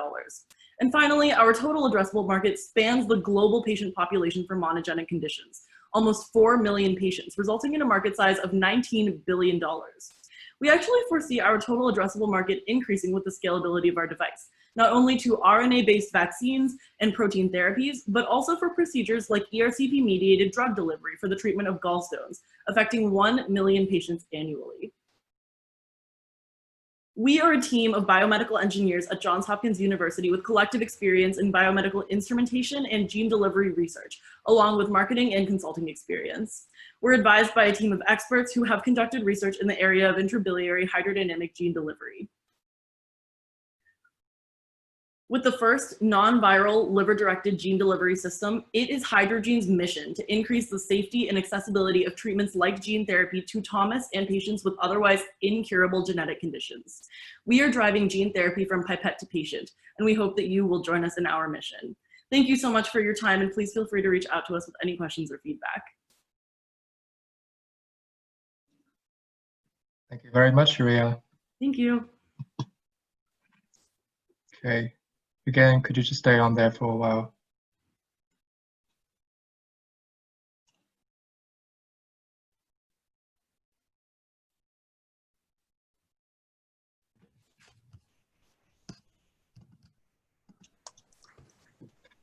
And finally, our total addressable market spans the global patient population for monogenic conditions, almost 4 million patients, resulting in a market size of $19 billion. We actually foresee our total addressable market increasing with the scalability of our device, not only to RNA-based vaccines and protein therapies, but also for procedures like ERCP-mediated drug delivery for the treatment of gallstones, affecting 1 million patients annually. We are a team of biomedical engineers at Johns Hopkins University with collective experience in biomedical instrumentation and gene delivery research, along with marketing and consulting experience. We're advised by a team of experts who have conducted research in the area of intrabiliary hydrodynamic gene delivery. With the first non-viral liver-directed gene delivery system, it is Hydrogene's mission to increase the safety and accessibility of treatments like gene therapy to Thomas and patients with otherwise incurable genetic conditions. We are driving gene therapy from pipette to patient, and we hope that you will join us in our mission. Thank you so much for your time, and please feel free to reach out to us with any questions or feedback. Thank you very much, Sharia. Thank you. Okay. Again, could you just stay on there for a while?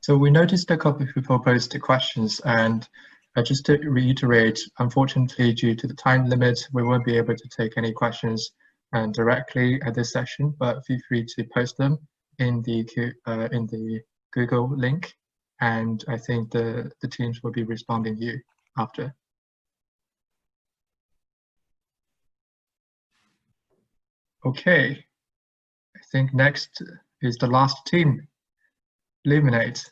So we noticed a couple of people posted questions, and just to reiterate, unfortunately, due to the time limit, we won't be able to take any questions directly at this session, but feel free to post them in the Google link, and I think the teams will be responding to you after. Okay, I think next is the last team, Illuminate.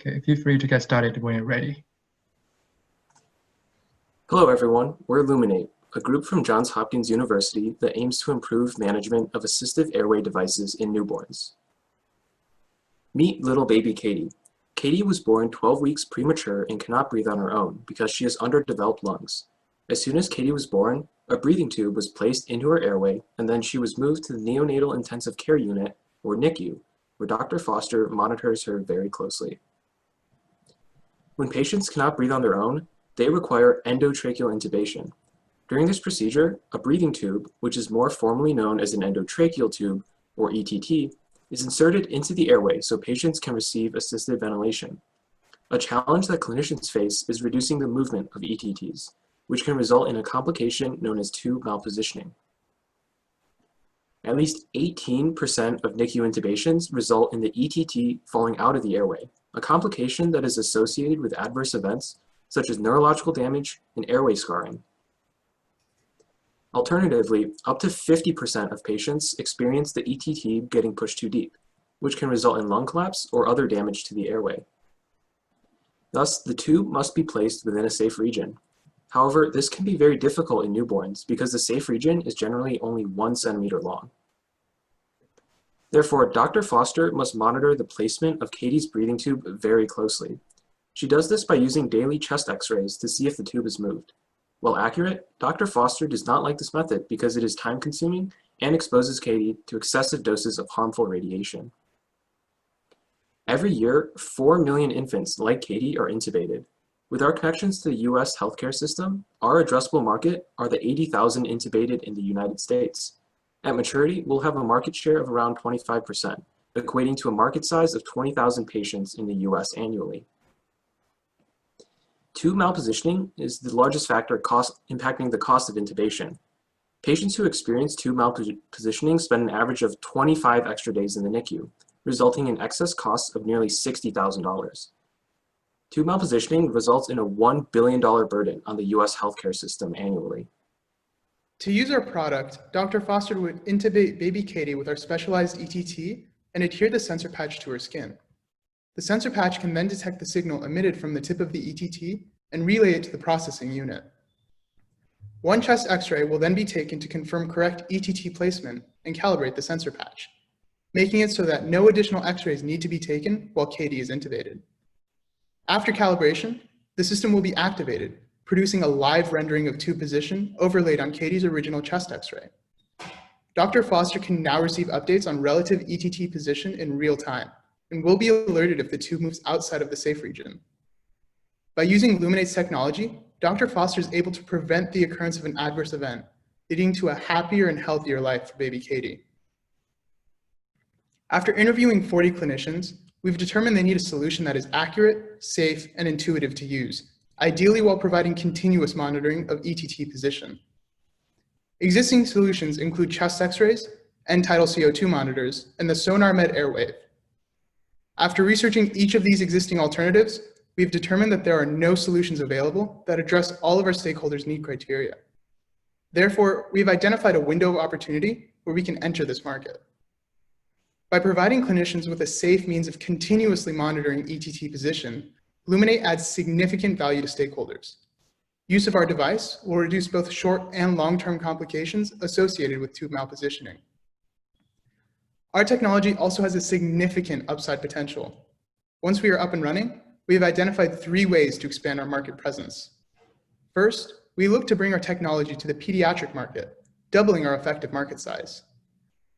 Okay, feel free to get started when you're ready. Hello everyone, we're Illuminate, a group from Johns Hopkins University that aims to improve management of assistive airway devices in newborns. Meet little baby Katie. Katie was born 12 weeks premature and cannot breathe on her own because she has underdeveloped lungs. As soon as Katie was born, a breathing tube was placed into her airway, and then she was moved to the Neonatal Intensive Care Unit, or NICU, where Dr. Foster monitors her very closely. When patients cannot breathe on their own, they require endotracheal intubation. During this procedure, a breathing tube, which is more formally known as an endotracheal tube, or ETT, is inserted into the airway so patients can receive assisted ventilation. A challenge that clinicians face is reducing the movement of ETTs, which can result in a complication known as tube malpositioning. At least 18% of NICU intubations result in the ETT falling out of the airway, a complication that is associated with adverse events such as neurological damage and airway scarring. Alternatively, up to 50% of patients experience the ETT getting pushed too deep, which can result in lung collapse or other damage to the airway. Thus, the tube must be placed within a safe region. However, this can be very difficult in newborns because the safe region is generally only 1 centimeter long. Therefore, Dr. Foster must monitor the placement of Katie's breathing tube very closely. She does this by using daily chest x-rays to see if the tube is moved. While accurate, Dr. Foster does not like this method because it is time-consuming and exposes Katie to excessive doses of harmful radiation. Every year, 4 million infants like Katie are intubated. With our connections to the US healthcare system, our addressable market are the 80,000 intubated in the United States. At maturity, we'll have a market share of around 25%, equating to a market size of 20,000 patients in the US annually. Tube malpositioning is the largest factor impacting the cost of intubation. Patients who experience tube malpositioning spend an average of 25 extra days in the NICU, resulting in excess costs of nearly $60,000. Tube malpositioning results in a $1 billion burden on the US healthcare system annually. To use our product, Dr. Foster would intubate baby Katie with our specialized ETT and adhere the sensor patch to her skin. The sensor patch can then detect the signal emitted from the tip of the ETT and relay it to the processing unit. One chest x-ray will then be taken to confirm correct ETT placement and calibrate the sensor patch, making it so that no additional x-rays need to be taken while Katie is intubated. After calibration, the system will be activated, producing a live rendering of tube position overlaid on Katie's original chest x-ray. Dr. Foster can now receive updates on relative ETT position in real time, and will be alerted if the tube moves outside of the safe region. By using Illuminate's technology, Dr. Foster is able to prevent the occurrence of an adverse event, leading to a happier and healthier life for baby Katie. After interviewing 40 clinicians, we've determined they need a solution that is accurate, safe, and intuitive to use, ideally while providing continuous monitoring of ETT position. Existing solutions include chest x-rays, end-tidal CO2 monitors, and the SonarMed Airwave. After researching each of these existing alternatives, we've determined that there are no solutions available that address all of our stakeholders' need criteria. Therefore, we've identified a window of opportunity where we can enter this market. By providing clinicians with a safe means of continuously monitoring ETT position, Illuminate adds significant value to stakeholders. Use of our device will reduce both short and long-term complications associated with tube malpositioning. Our technology also has a significant upside potential. Once we are up and running, we have identified 3 ways to expand our market presence. First, we look to bring our technology to the pediatric market, doubling our effective market size.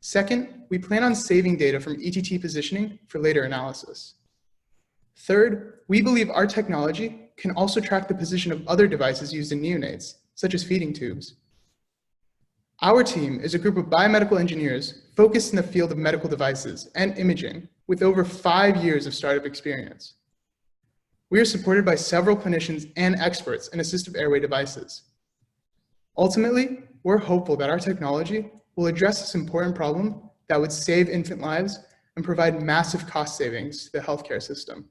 Second, we plan on saving data from ETT positioning for later analysis. Third, we believe our technology can also track the position of other devices used in neonates, such as feeding tubes. Our team is a group of biomedical engineers focused in the field of medical devices and imaging with over 5 years of startup experience. We are supported by several clinicians and experts in assistive airway devices. Ultimately, we're hopeful that our technology will address this important problem that would save infant lives and provide massive cost savings to the healthcare system.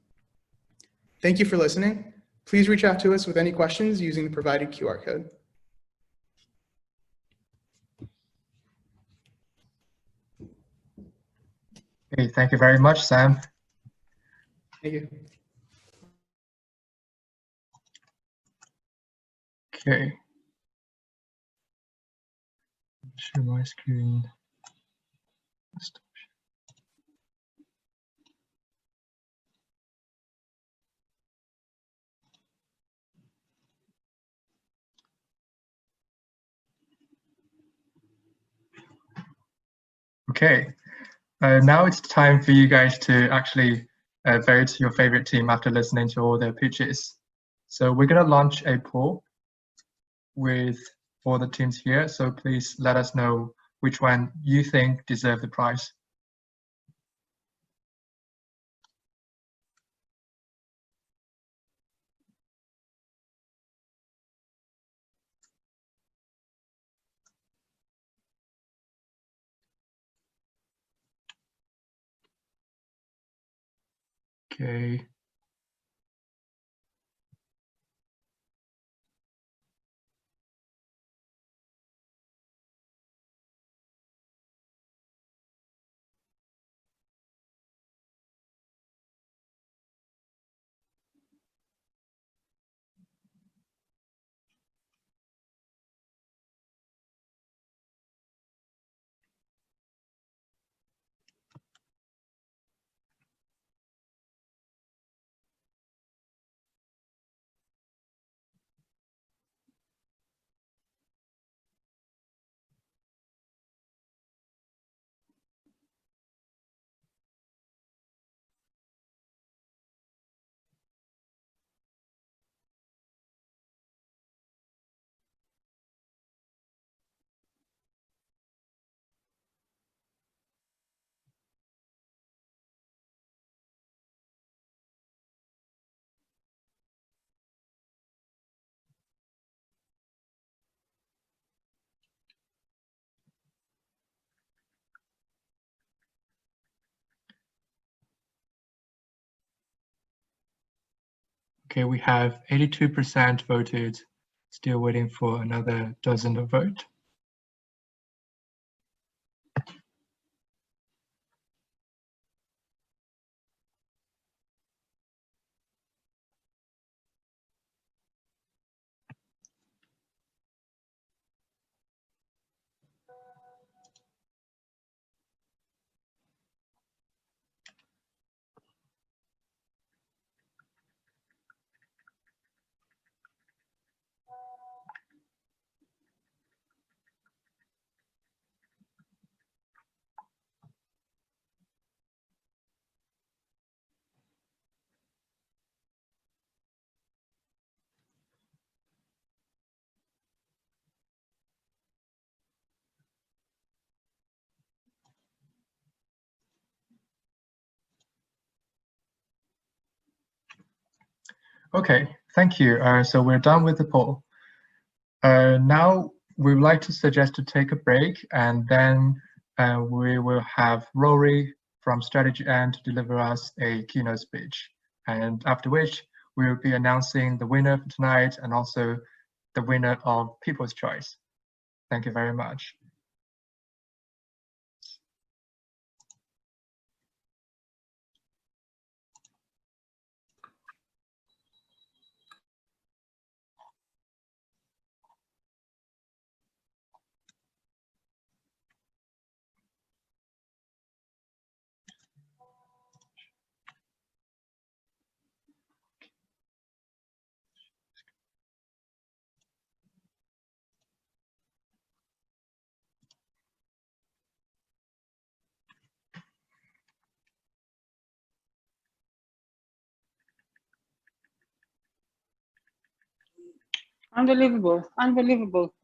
Thank you for listening. Please reach out to us with any questions using the provided QR code. Okay, thank you very much, Sam. Thank you. Okay. Share my screen. Okay, now it's time for you guys to actually vote your favorite team after listening to all their pitches. So we're going to launch a poll with all the teams here. So please let us know which one you think deserve the prize. Okay. Okay, we have 82% voted, still waiting for another dozen to vote. Okay, thank you. So we're done with the poll. Now we would like to suggest to take a break, and then we will have Rory from Strategy End deliver us a keynote speech. And after which we will be announcing the winner for tonight and also the winner of People's Choice. Thank you very much. Unbelievable, unbelievable.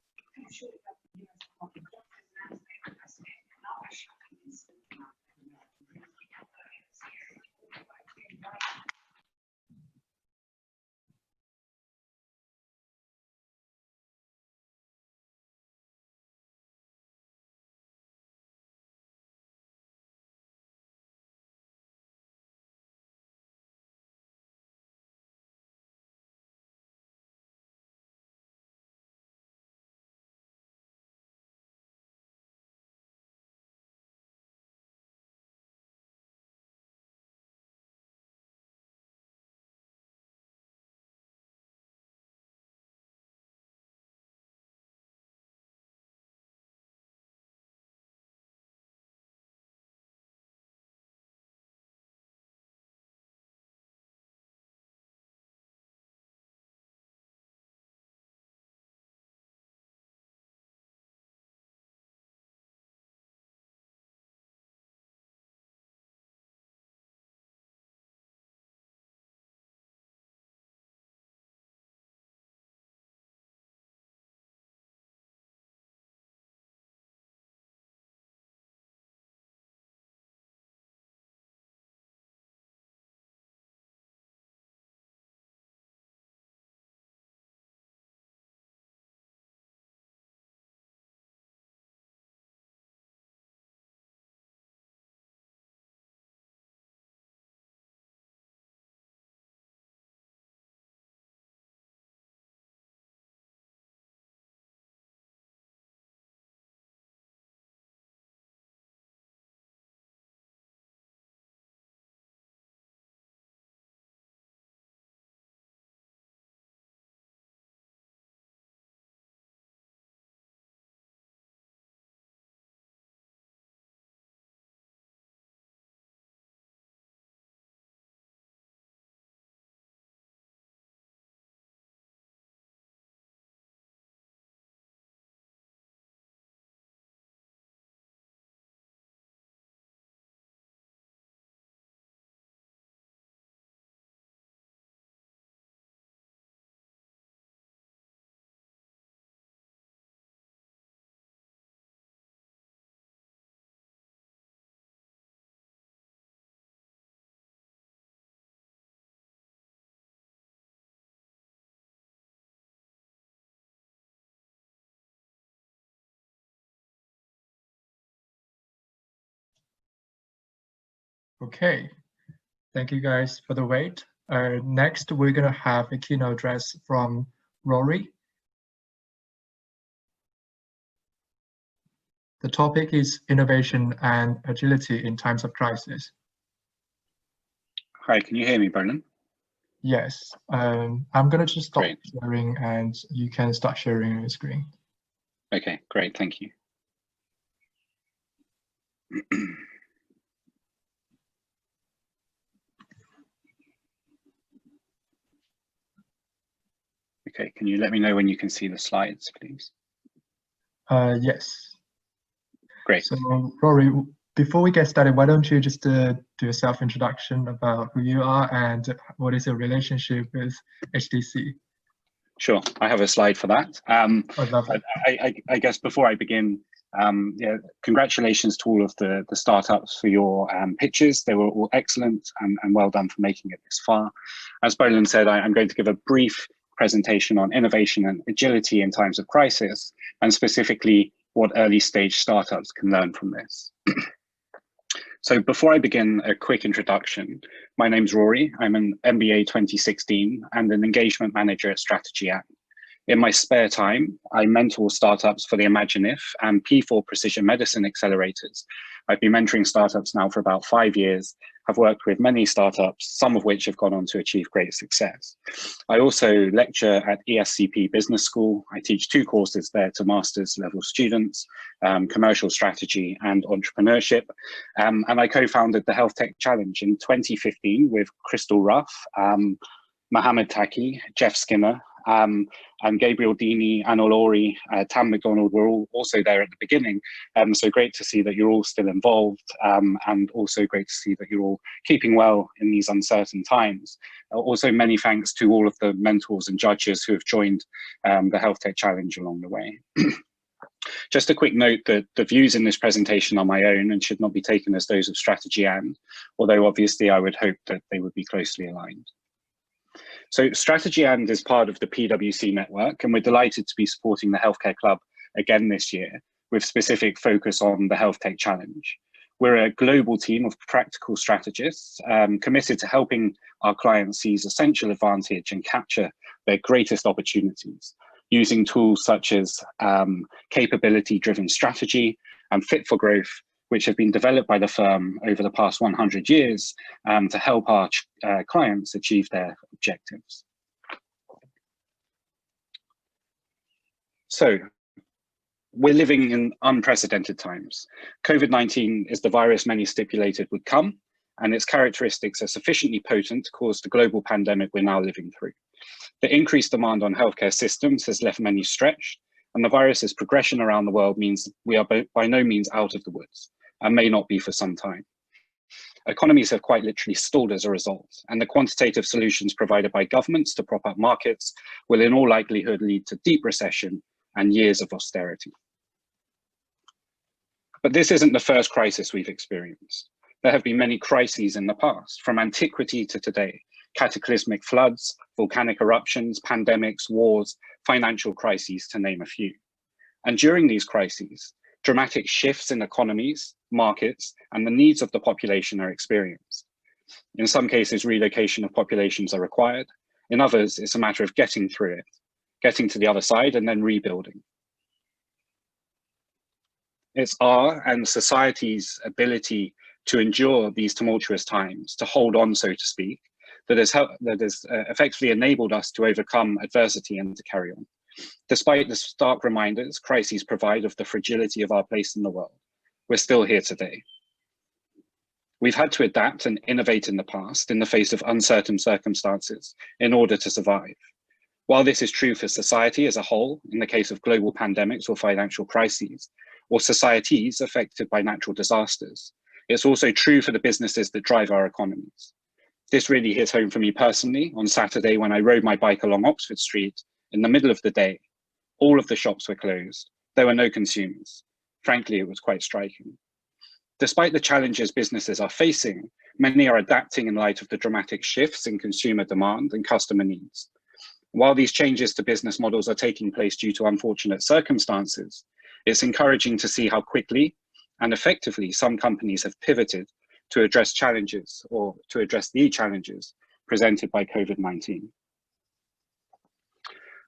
Okay, thank you guys for the wait. Next, we're going to have a keynote address from Rory. The topic is innovation and agility in times of crisis. Hi, can you hear me, Brendan? Yes, I'm going to just stop sharing and you can start sharing your screen. Okay, great, thank you. Okay, can you let me know when you can see the slides, please? Yes. Great. So, Rory, before we get started, why don't you just do a self-introduction about who you are and what is your relationship with HTC? Sure, I have a slide for that. I guess before I begin, yeah, congratulations to all of the startups for your pitches. They were all excellent and well done for making it this far. As Bolan said, I'm going to give a brief presentation on innovation and agility in times of crisis, and specifically what early stage startups can learn from this. So before I begin, a quick introduction. My name's Rory. I'm an MBA 2016 and an engagement manager at Strategy Act. In my spare time, I mentor startups for the ImagineIF and P4 precision medicine accelerators. I've been mentoring startups now for about 5 years. I've worked with many startups, some of which have gone on to achieve great success. I also lecture at ESCP Business School. I teach 2 courses there to master's level students, commercial strategy and entrepreneurship. And I co-founded the Health Tech Challenge in 2015 with Crystal Ruff, Mohammed Taki, Jeff Skinner, and Gabriel Dini, Anna Laurie, Tam McDonald were all also there at the beginning. So great to see that you're all still involved, and also great to see that you're all keeping well in these uncertain times. Also, many thanks to all of the mentors and judges who have joined the Health Tech Challenge along the way. Just a quick note that the views in this presentation are my own and should not be taken as those of Strategy And, although obviously I would hope that they would be closely aligned. So Strategy And is part of the PwC network, and we're delighted to be supporting the Healthcare Club again this year with specific focus on the Health Tech Challenge. We're a global team of practical strategists committed to helping our clients seize essential advantage and capture their greatest opportunities using tools such as capability-driven strategy and fit for growth, which have been developed by the firm over the past 100 years to help our clients achieve their objectives. So, we're living in unprecedented times. COVID-19 is the virus many stipulated would come, and its characteristics are sufficiently potent to cause the global pandemic we're now living through. The increased demand on healthcare systems has left many stretched, and the virus's progression around the world means we are by no means out of the woods, and may not be for some time. Economies have quite literally stalled as a result, and the quantitative solutions provided by governments to prop up markets will in all likelihood lead to deep recession and years of austerity. But this isn't the first crisis we've experienced. There have been many crises in the past, from antiquity to today: cataclysmic floods, volcanic eruptions, pandemics, wars, financial crises, to name a few. And during these crises, dramatic shifts in economies, markets, and the needs of the population are experienced. In some cases, relocation of populations are required. In others, it's a matter of getting through it, getting to the other side, and then rebuilding. It's our and society's ability to endure these tumultuous times, to hold on, so to speak, that has effectively enabled us to overcome adversity and to carry on. Despite the stark reminders crises provide of the fragility of our place in the world, we're still here today. We've had to adapt and innovate in the past in the face of uncertain circumstances in order to survive. While this is true for society as a whole, in the case of global pandemics or financial crises, or societies affected by natural disasters, it's also true for the businesses that drive our economies. This really hit home for me personally on Saturday when I rode my bike along Oxford Street in the middle of the day. All of the shops were closed. There were no consumers. Frankly, it was quite striking. Despite the challenges businesses are facing, many are adapting in light of the dramatic shifts in consumer demand and customer needs. While these changes to business models are taking place due to unfortunate circumstances, it's encouraging to see how quickly and effectively some companies have pivoted to address challenges or to address the challenges presented by COVID-19.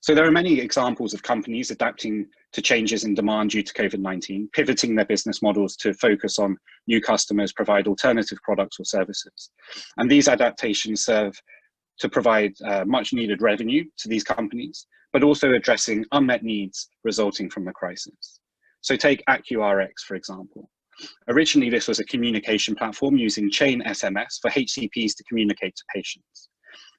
So there are many examples of companies adapting to changes in demand due to COVID-19, pivoting their business models to focus on new customers, provide alternative products or services. And these adaptations serve to provide much needed revenue to these companies, but also addressing unmet needs resulting from the crisis. So take AccuRx, for example. Originally, this was a communication platform using chain SMS for HCPs to communicate to patients.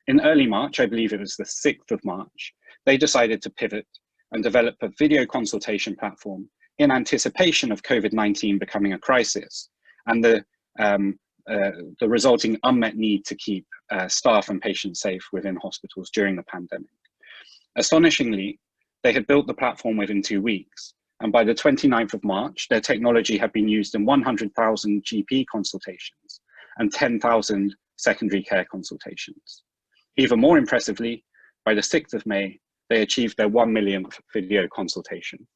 In early March, I believe it was the 6th of March, they decided to pivot and develop a video consultation platform in anticipation of COVID-19 becoming a crisis and the resulting unmet need to keep staff and patients safe within hospitals during the pandemic. Astonishingly, they had built the platform within 2 weeks, and by the 29th of March, their technology had been used in 100,000 GP consultations and 10,000 secondary care consultations. Even more impressively, by the 6th of May, they achieved their 1 millionth video consultation.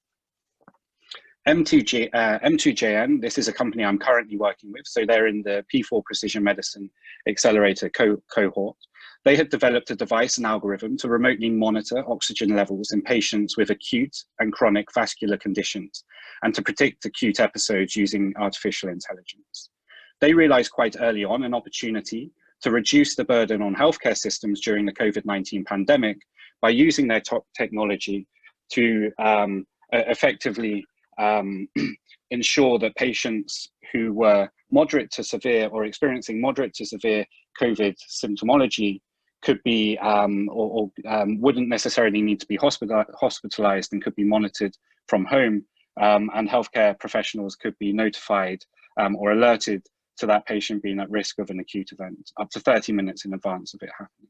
M2JN, this is a company I'm currently working with, so they're in the P4 Precision Medicine Accelerator cohort. They had developed a device and algorithm to remotely monitor oxygen levels in patients with acute and chronic vascular conditions and to predict acute episodes using artificial intelligence. They realized quite early on an opportunity to reduce the burden on healthcare systems during the COVID-19 pandemic by using their top technology to effectively ensure that patients who were moderate to severe or experiencing moderate to severe COVID symptomology could be wouldn't necessarily need to be hospitalized and could be monitored from home, and healthcare professionals could be notified or alerted to that patient being at risk of an acute event up to 30 minutes in advance of it happening.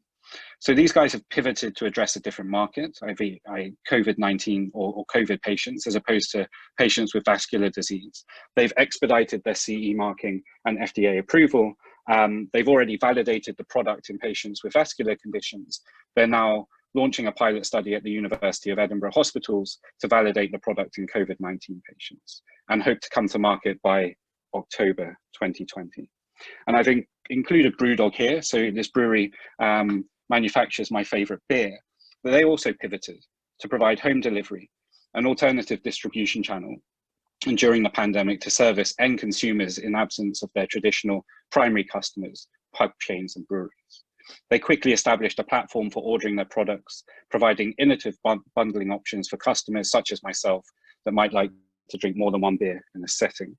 So these guys have pivoted to address a different market, COVID-19 or COVID patients, as opposed to patients with vascular disease. They've expedited their CE marking and FDA approval. They've already validated the product in patients with vascular conditions. They're now launching a pilot study at the University of Edinburgh hospitals to validate the product in COVID-19 patients and hope to come to market by October 2020. And I've included Brewdog here. So this brewery manufactures my favorite beer, but they also pivoted to provide home delivery, an alternative distribution channel, and during the pandemic to service end consumers in absence of their traditional primary customers, pub chains and breweries. They quickly established a platform for ordering their products, providing innovative bundling options for customers such as myself that might like to drink more than one beer in a setting.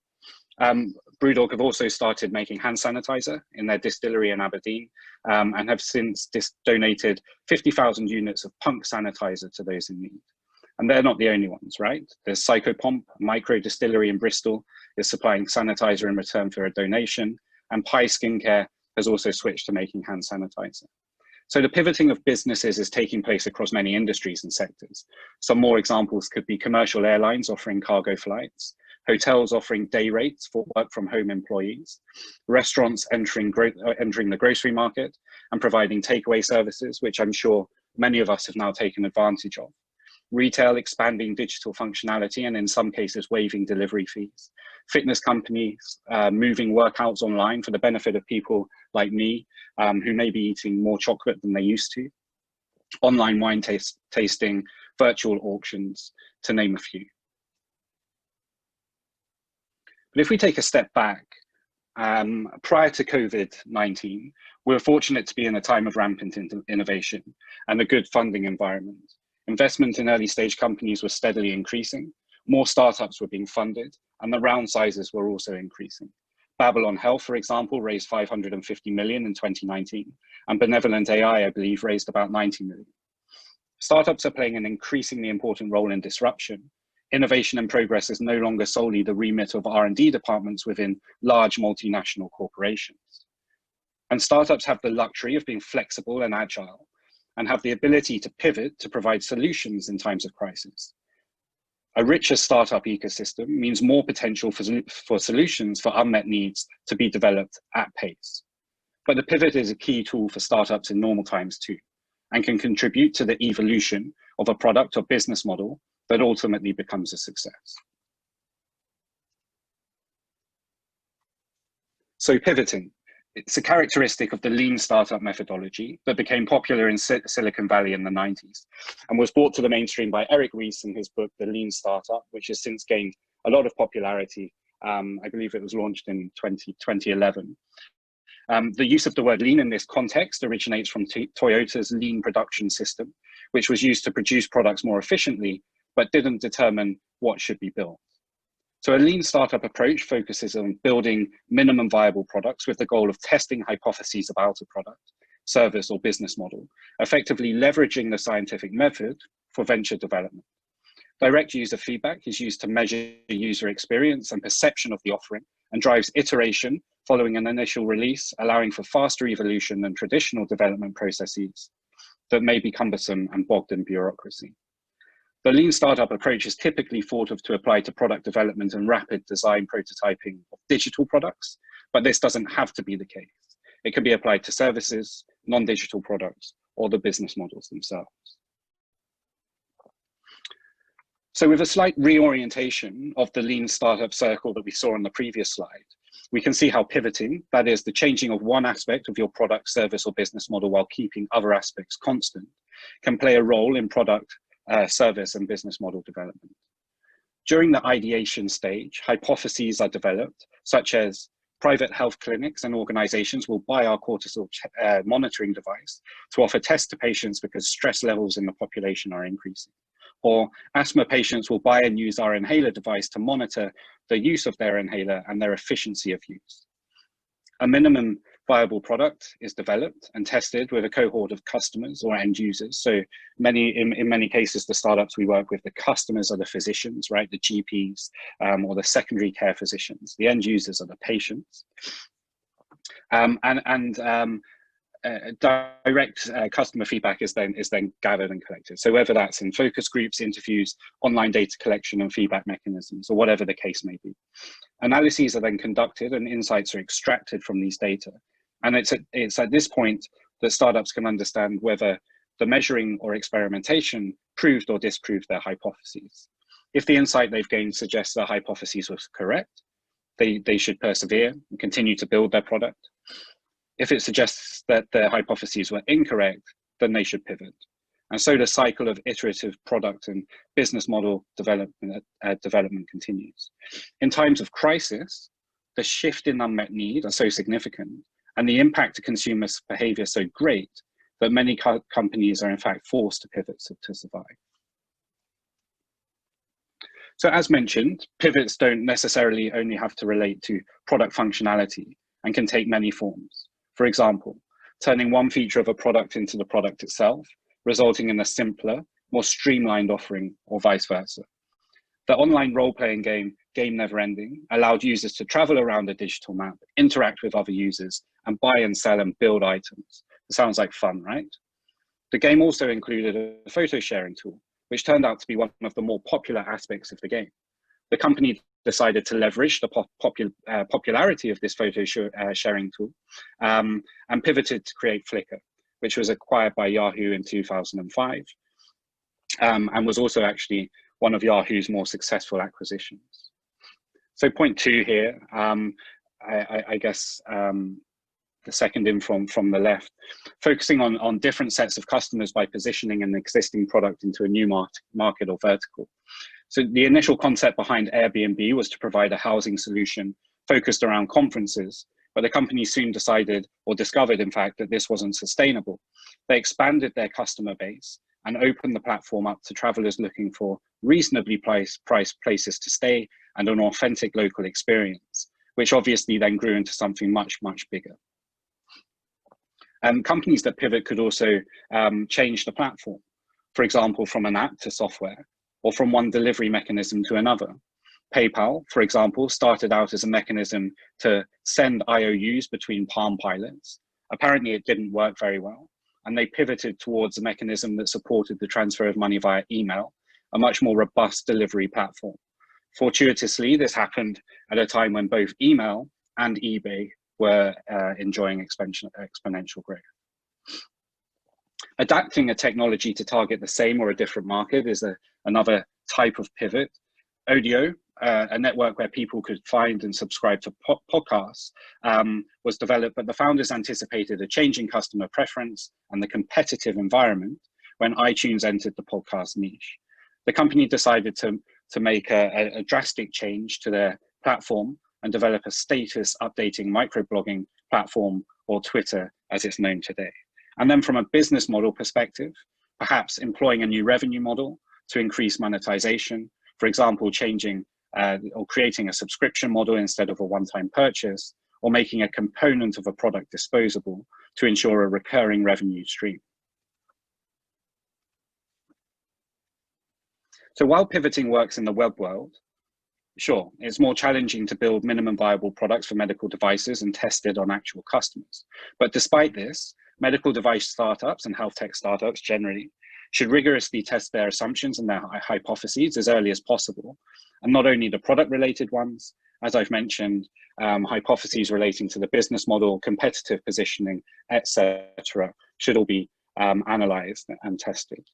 Brewdog have also started making hand sanitizer in their distillery in Aberdeen, and have since donated 50,000 units of punk sanitizer to those in need. And they're not the only ones, right? There's Psychopomp, a micro distillery in Bristol, is supplying sanitizer in return for a donation, and Pi Skincare has also switched to making hand sanitizer. So the pivoting of businesses is taking place across many industries and sectors. Some more examples could be commercial airlines offering cargo flights, hotels offering day rates for work from home employees, restaurants entering the grocery market and providing takeaway services, which I'm sure many of us have now taken advantage of. Retail expanding digital functionality and in some cases waiving delivery fees. Fitness companies moving workouts online for the benefit of people like me who may be eating more chocolate than they used to. Online wine tasting, virtual auctions, to name a few. But if we take a step back, prior to COVID-19, we were fortunate to be in a time of rampant innovation and a good funding environment. Investment in early stage companies was steadily increasing, more startups were being funded, and the round sizes were also increasing. Babylon Health, for example, raised 550 million in 2019, and Benevolent AI, I believe, raised about 90 million. Startups are playing an increasingly important role in disruption. Innovation and progress is no longer solely the remit of R&D departments within large multinational corporations. And startups have the luxury of being flexible and agile, and have the ability to pivot to provide solutions in times of crisis. A richer startup ecosystem means more potential for solutions for unmet needs to be developed at pace. But the pivot is a key tool for startups in normal times too, and can contribute to the evolution of a product or business model that ultimately becomes a success. So pivoting, it's a characteristic of the lean startup methodology that became popular in Silicon Valley in the 90s and was brought to the mainstream by Eric Ries in his book, The Lean Startup, which has since gained a lot of popularity. I believe it was launched in 2011. The use of the word lean in this context originates from Toyota's lean production system, which was used to produce products more efficiently, but didn't determine what should be built. So a lean startup approach focuses on building minimum viable products with the goal of testing hypotheses about a product, service, or business model, effectively leveraging the scientific method for venture development. Direct user feedback is used to measure user experience and perception of the offering and drives iteration following an initial release, allowing for faster evolution than traditional development processes that may be cumbersome and bogged in bureaucracy. The lean startup approach is typically thought of to apply to product development and rapid design prototyping of digital products, but this doesn't have to be the case. It can be applied to services, non-digital products, or the business models themselves. So with a slight reorientation of the lean startup circle that we saw on the previous slide, we can see how pivoting, that is the changing of one aspect of your product, service, or business model while keeping other aspects constant, can play a role in product, service, and business model development. During the ideation stage, hypotheses are developed, such as private health clinics and organizations will buy our cortisol monitoring device to offer tests to patients because stress levels in the population are increasing. Or asthma patients will buy and use our inhaler device to monitor the use of their inhaler and their efficiency of use. A minimum viable product is developed and tested with a cohort of customers or end users. So in many cases, the startups we work with, the customers are the physicians, right? The GPs or the secondary care physicians. The end users are the patients. Direct customer feedback is then gathered and collected. So whether that's in focus groups, interviews, online data collection and feedback mechanisms, or whatever the case may be. Analyses are then conducted and insights are extracted from these data. And it's at this point that startups can understand whether the measuring or experimentation proved or disproved their hypotheses. If the insight they've gained suggests their hypotheses was correct, they should persevere and continue to build their product. If it suggests that their hypotheses were incorrect, then they should pivot. And so the cycle of iterative product and business model development continues. In times of crisis, the shift in unmet need are so significant and the impact to consumer behavior so great that many companies are in fact forced to pivot to survive. So as mentioned, pivots don't necessarily only have to relate to product functionality and can take many forms. For example, turning one feature of a product into the product itself, resulting in a simpler, more streamlined offering, or vice versa. The online role-playing game, Game Never Ending, allowed users to travel around a digital map, interact with other users, and buy and sell and build items. It sounds like fun, right? The game also included a photo sharing tool, which turned out to be one of the more popular aspects of the game. The company decided to leverage the popularity of this photo sharing tool and pivoted to create Flickr, which was acquired by Yahoo in 2005 and was also actually one of Yahoo's more successful acquisitions. So point two here, I guess the second in from the left, focusing on different sets of customers by positioning an existing product into a new market or vertical. So the initial concept behind Airbnb was to provide a housing solution focused around conferences, but the company soon decided or discovered, in fact, that this wasn't sustainable. They expanded their customer base and opened the platform up to travelers looking for reasonably priced places to stay and an authentic local experience, which obviously then grew into something much, much bigger. Companies that pivot could also change the platform, for example, from an app to software, or from one delivery mechanism to another. PayPal, for example, started out as a mechanism to send IOUs between Palm Pilots. Apparently it didn't work very well, and they pivoted towards a mechanism that supported the transfer of money via email, a much more robust delivery platform. Fortuitously, this happened at a time when both email and eBay were enjoying exponential growth. Adapting a technology to target the same or a different market is another type of pivot. Odeo a network where people could find and subscribe to podcasts was developed, but the founders anticipated a change in customer preference and the competitive environment when iTunes entered the podcast niche. The company decided to make a drastic change to their platform and develop a status updating microblogging platform, or Twitter as it's known today. And then from a business model perspective, perhaps employing a new revenue model to increase monetization, for example, changing or creating a subscription model instead of a one-time purchase, or making a component of a product disposable to ensure a recurring revenue stream. So while pivoting works in the web world, sure, it's more challenging to build minimum viable products for medical devices and test it on actual customers. But despite this, medical device startups and health tech startups generally should rigorously test their assumptions and their hypotheses as early as possible. And not only the product related ones, as I've mentioned, hypotheses relating to the business model, competitive positioning, etc., should all be analyzed and tested.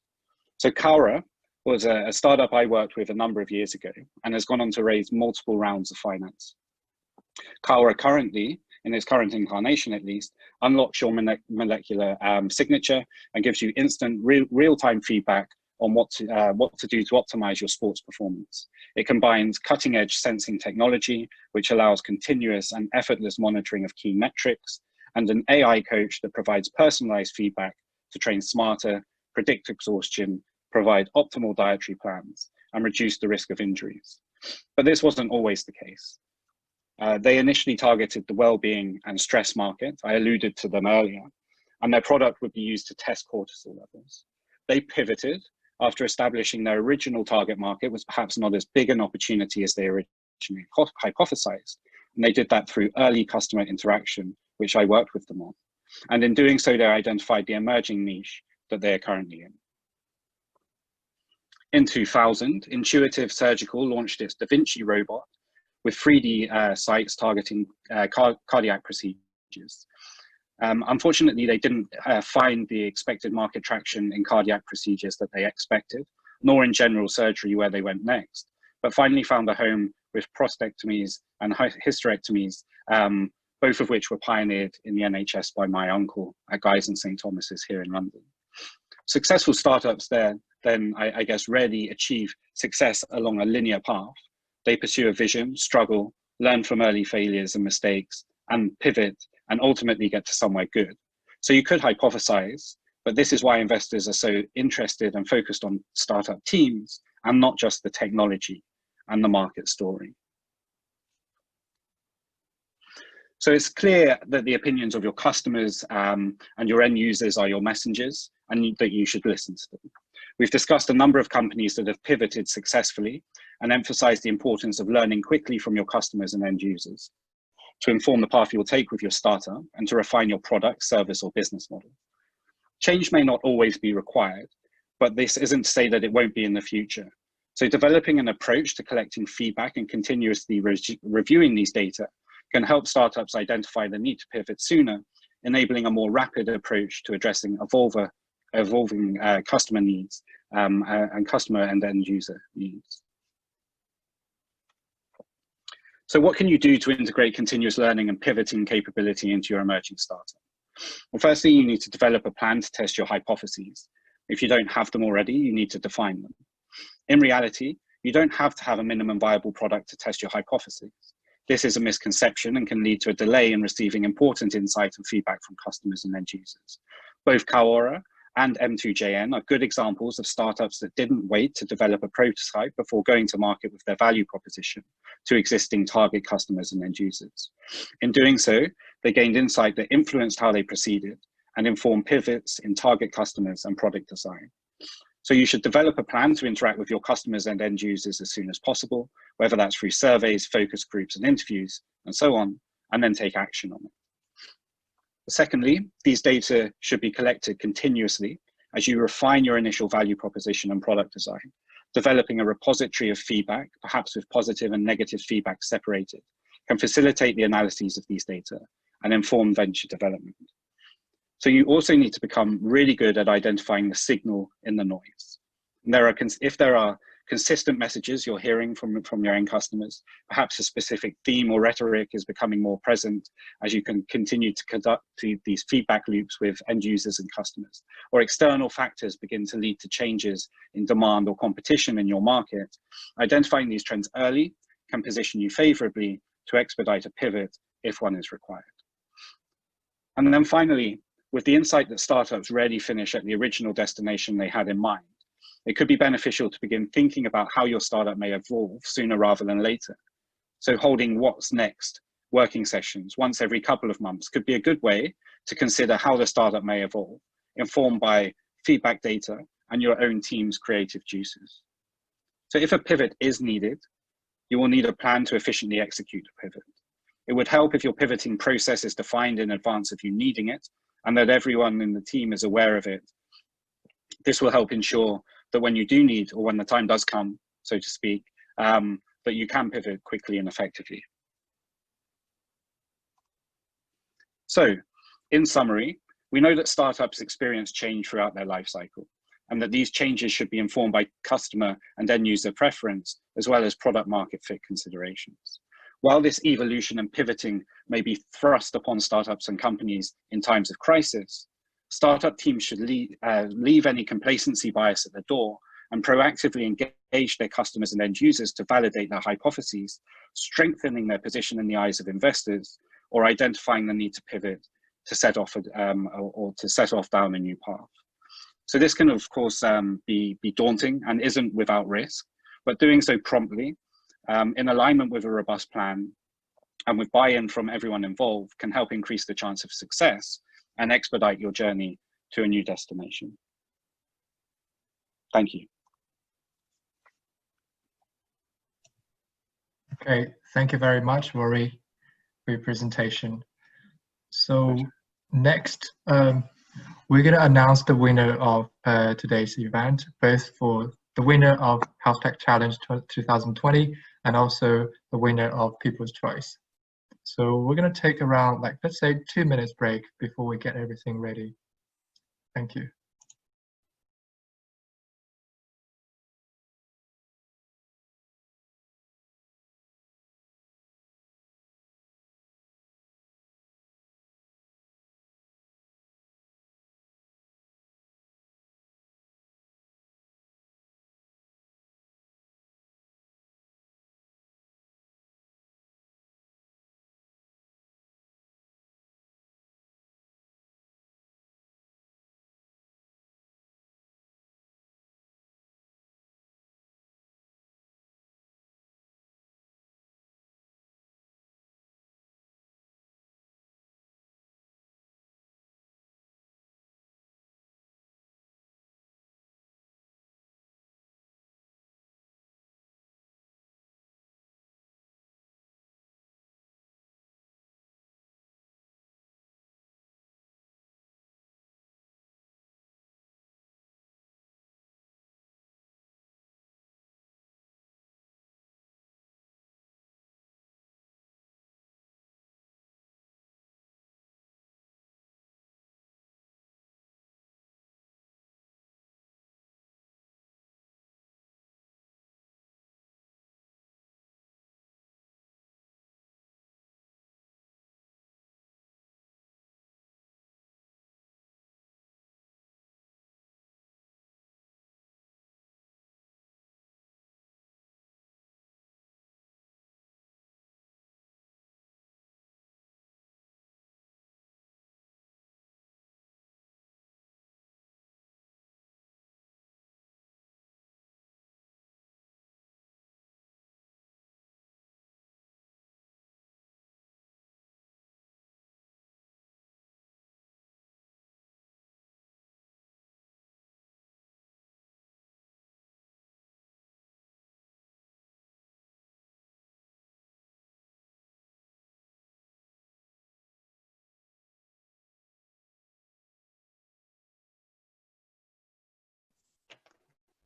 So Cora was a startup I worked with a number of years ago and has gone on to raise multiple rounds of finance. Cora currently, in its current incarnation at least, unlocks your molecular signature and gives you instant real-time feedback on what to do to optimize your sports performance. It combines cutting-edge sensing technology, which allows continuous and effortless monitoring of key metrics, and an AI coach that provides personalized feedback to train smarter, predict exhaustion, provide optimal dietary plans, and reduce the risk of injuries. But this wasn't always the case. They initially targeted the well-being and stress market. I alluded to them earlier, and their product would be used to test cortisol levels. They pivoted after establishing their original target market was perhaps not as big an opportunity as they originally hypothesized. And they did that through early customer interaction, which I worked with them on. And in doing so, they identified the emerging niche that they are currently in. In 2000, Intuitive Surgical launched its Da Vinci robot with 3D sites targeting cardiac procedures. Unfortunately, they didn't find the expected market traction in cardiac procedures that they expected, nor in general surgery where they went next, but finally found a home with prostatectomies and hysterectomies, both of which were pioneered in the NHS by my uncle at Guy's and St. Thomas's here in London. Successful startups there then, I guess, rarely achieve success along a linear path. They pursue a vision, struggle, learn from early failures and mistakes, and pivot, and ultimately get to somewhere good. So you could hypothesize, but this is why investors are so interested and focused on startup teams and not just the technology and the market story. So it's clear that the opinions of your customers and your end users are your messengers, and that you should listen to them. We've discussed a number of companies that have pivoted successfully and emphasized the importance of learning quickly from your customers and end users to inform the path you'll take with your startup and to refine your product, service, or business model. Change may not always be required, but this isn't to say that it won't be in the future. So developing an approach to collecting feedback and continuously reviewing these data can help startups identify the need to pivot sooner, enabling a more rapid approach to addressing evolving customer needs and customer and end user needs. So what can you do to integrate continuous learning and pivoting capability into your emerging startup? Well, firstly, you need to develop a plan to test your hypotheses. If you don't have them already, you need to define them. In reality, you don't have to have a minimum viable product to test your hypotheses. This is a misconception and can lead to a delay in receiving important insight and feedback from customers and end users. Both Cora and M2JN are good examples of startups that didn't wait to develop a prototype before going to market with their value proposition to existing target customers and end users. In doing so, they gained insight that influenced how they proceeded and informed pivots in target customers and product design. So you should develop a plan to interact with your customers and end users as soon as possible, whether that's through surveys, focus groups, and interviews, and so on, and then take action on it. Secondly, these data should be collected continuously as you refine your initial value proposition and product design. Developing a repository of feedback, perhaps with positive and negative feedback separated, can facilitate the analyses of these data and inform venture development. So you also need to become really good at identifying the signal in the noise. And if there are consistent messages you're hearing from your end customers. Perhaps a specific theme or rhetoric is becoming more present as you can continue to conduct these feedback loops with end users and customers. Or external factors begin to lead to changes in demand or competition in your market. Identifying these trends early can position you favorably to expedite a pivot if one is required. And then finally, with the insight that startups rarely finish at the original destination they had in mind, it could be beneficial to begin thinking about how your startup may evolve sooner rather than later. So holding what's next working sessions once every couple of months could be a good way to consider how the startup may evolve, informed by feedback data and your own team's creative juices. So if a pivot is needed, you will need a plan to efficiently execute a pivot. It would help if your pivoting process is defined in advance of you needing it and that everyone in the team is aware of it. This will help ensure that when you do need, or when the time does come, so to speak, that you can pivot quickly and effectively. So, in summary, we know that startups experience change throughout their life cycle, and that these changes should be informed by customer and end user preference, as well as product market fit considerations. While this evolution and pivoting may be thrust upon startups and companies in times of crisis, startup teams should leave any complacency bias at the door and proactively engage their customers and end users to validate their hypotheses, strengthening their position in the eyes of investors, or identifying the need to pivot to set off or to set off down a new path. So this can, of course, be daunting and isn't without risk, but doing so promptly, in alignment with a robust plan and with buy-in from everyone involved can help increase the chance of success and expedite your journey to a new destination. Thank you. Okay, thank you very much, Rory, for your presentation. So next, we're going to announce the winner of today's event, both for the winner of Health Tech Challenge 2020 and also the winner of People's Choice. So we're going to take around, like, let's say 2 minutes break before we get everything ready. Thank you.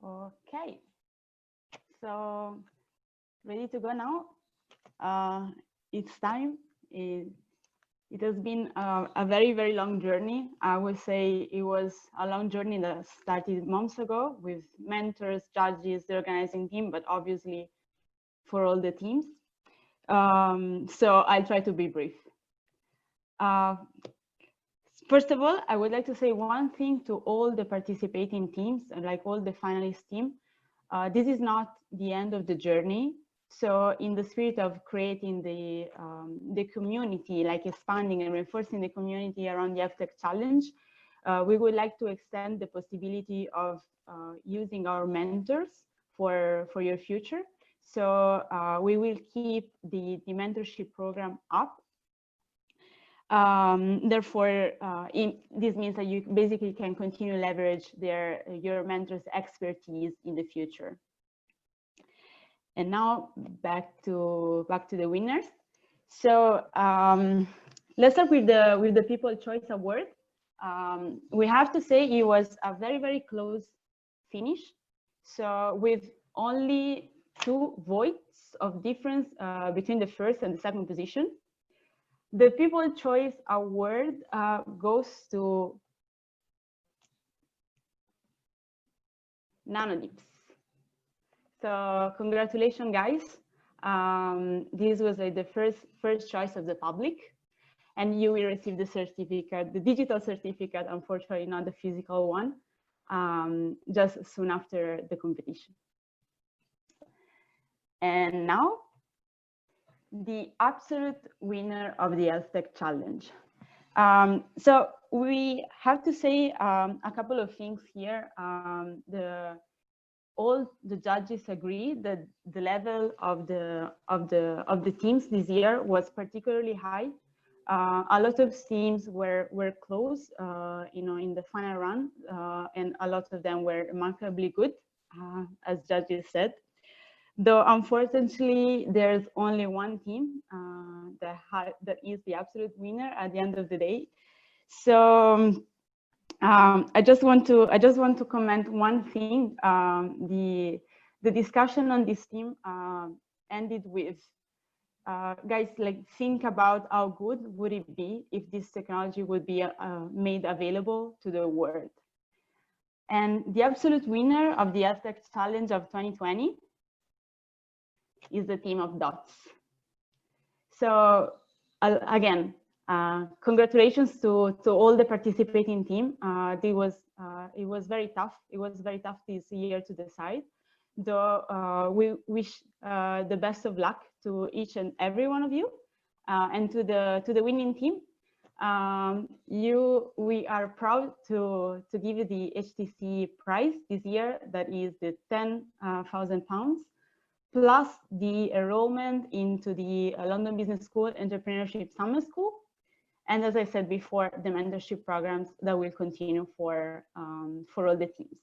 Okay, so ready to go now? It's time. It has been a very, very long journey. I would say it was a long journey that started months ago with mentors, judges, the organizing team, but obviously for all the teams. So I'll try to be brief. First of all, I would like to say one thing to all the participating teams, like all the finalist team. This is not the end of the journey. So in the spirit of creating the community, like expanding and reinforcing the community around the HealthTech Challenge, we would like to extend the possibility of using our mentors for your future. So we will keep the mentorship program up. Therefore, this means that you basically can continue to leverage your mentors' expertise in the future. And now back to the winners. So let's start with the People Choice Award. We have to say it was a very, very close finish. So with only 2 votes of difference between the first and the second position. The People Choice Award goes to NanoDips. So congratulations, guys. This was like the first choice of the public, and you will receive the certificate, the digital certificate, unfortunately not the physical one, just soon after the competition. And now, the absolute winner of the HealthTech Challenge. So we have to say a couple of things here. All the judges agree that the level of the teams this year was particularly high. A lot of teams were close, in the final run, and a lot of them were remarkably good, as judges said. Though unfortunately, there's only one team that is the absolute winner at the end of the day. So I just want to comment one thing. The discussion on this team ended with, guys, like, think about how good would it be if this technology would be made available to the world. And the absolute winner of the HealthTech Challenge of 2020 is the team of DOTS. So again, congratulations to all the participating team. It was very tough. It was very tough this year to decide. Though we wish the best of luck to each and every one of you, and to the winning team. We are proud to give you the HTC prize this year. That is the £10,000. Plus the enrollment into the London Business School Entrepreneurship Summer School. And as I said before, the mentorship programs that will continue for all the teams.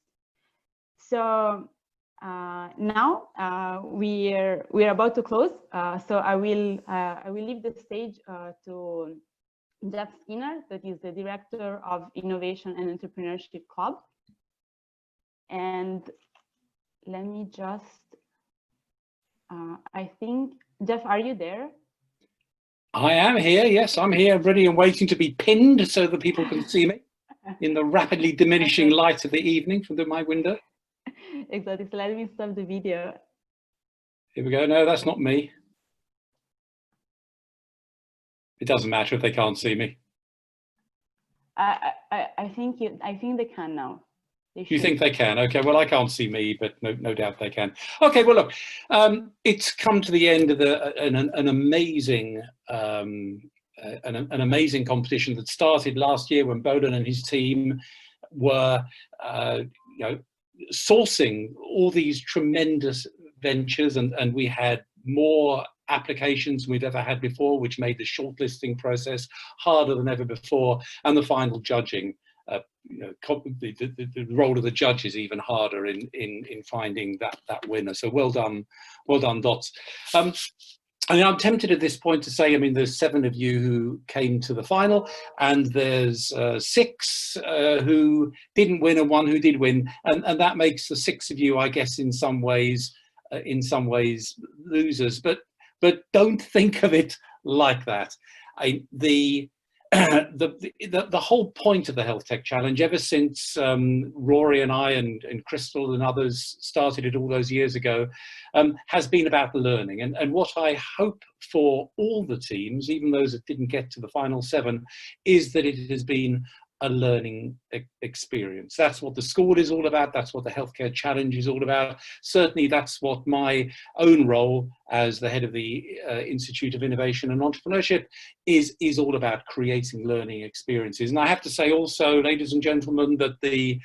So now we're about to close. So I will leave the stage to Jeff Skinner, that is the Director of Innovation and Entrepreneurship Club. And let me just, I think, Jeff, are you there? I am here, yes, I'm here, ready and waiting to be pinned so that people can see me in the rapidly diminishing light of the evening from my window. Exactly, so let me stop the video. Here we go, no, that's not me. It doesn't matter if they can't see me. I think they can now. You think they can? Okay, well, I can't see me, but no doubt they can. Okay, well, look, it's come to the end of an amazing competition that started last year when Bolan and his team were, sourcing all these tremendous ventures, and we had more applications than we've ever had before, which made the shortlisting process harder than ever before, and the final judging. The role of the judge is even harder in finding that winner. So well done, Dots. I mean, I'm tempted at this point to say, I mean, there's 7 of you who came to the final, and there's 6 who didn't win and 1 who did win, and that makes the 6 of you, I guess, in some ways losers. But don't think of it like that. The the whole point of the Health Tech Challenge, ever since Rory and I and Crystal and others started it all those years ago, has been about learning. And what I hope for all the teams, even those that didn't get to the final 7, is that it has been a learning experience. That's what the school is all about. That's what the Healthcare Challenge is all about. Certainly that's what my own role as the head of the Institute of Innovation and Entrepreneurship is all about, creating learning experiences. And I have to say also, ladies and gentlemen, that the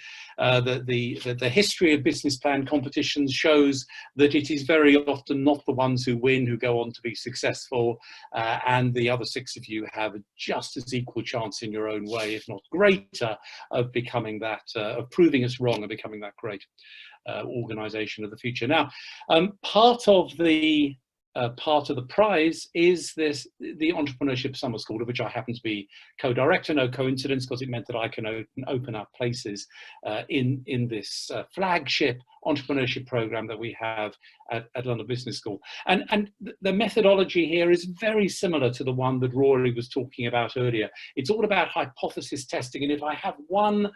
history of business plan competitions shows that it is very often not the ones who win who go on to be successful, and the other 6 of you have just as equal chance in your own way, if not greater, of becoming that, of proving us wrong and becoming that great organization of the future. Now, part of the prize is the Entrepreneurship Summer School, of which I happen to be co-director. No coincidence, because it meant that I can open up places in this flagship entrepreneurship program that we have at London Business School. And the methodology here is very similar to the one that Rory was talking about earlier. It's all about hypothesis testing. And if I have one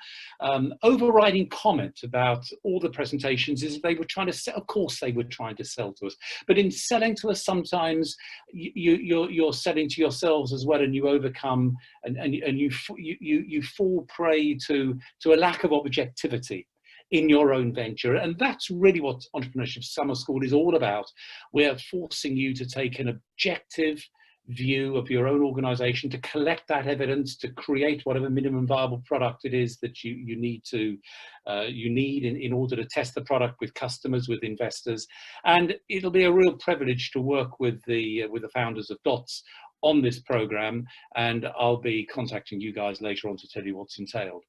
overriding comment about all the presentations, is they were trying to sell, of course they were trying to sell to us, but in selling to us, sometimes you're selling to yourselves as well, and you overcome and you fall prey to a lack of objectivity in your own venture. And that's really what Entrepreneurship Summer School is all about. We're forcing you to take an objective view of your own organization, to collect that evidence, to create whatever minimum viable product it is that you need in order to test the product with customers, with investors. And it'll be a real privilege to work with the founders of DOTS on this program, and I'll be contacting you guys later on to tell you what's entailed.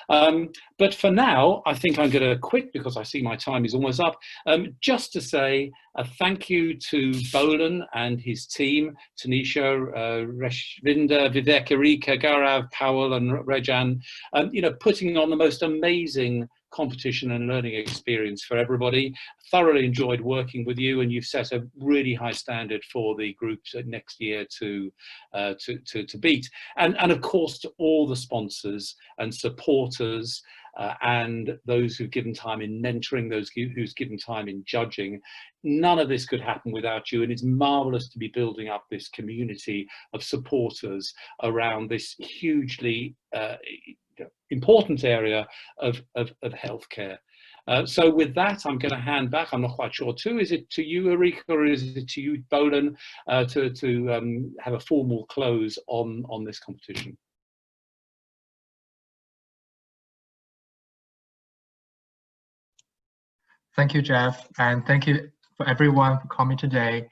But for now, I think I'm going to quit because I see my time is almost up. Just to say a thank you to Bolan and his team, Tanisha, Reshvinda, Vivek, Erika, Gaurav, Powell and Rejan, putting on the most amazing competition and learning experience for everybody. Thoroughly enjoyed working with you, and you've set a really high standard for the groups next year to beat. And of course to all the sponsors and supporters and those who've given time in mentoring, those who's given time in judging. None of this could happen without you, and it's marvelous to be building up this community of supporters around this hugely important area of healthcare. So with that, I'm going to hand back. I'm not quite sure is it to you, Erika, or is it to you, Bolan, to have a formal close on this competition? Thank you, Jeff, and thank you for everyone for coming today,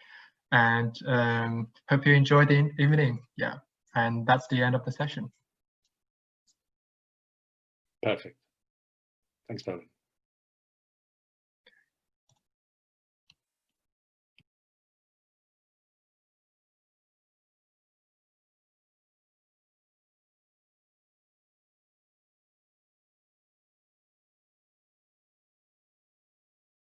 and hope you enjoyed the evening. Yeah, and that's the end of the session. Perfect. Thanks, Bolan.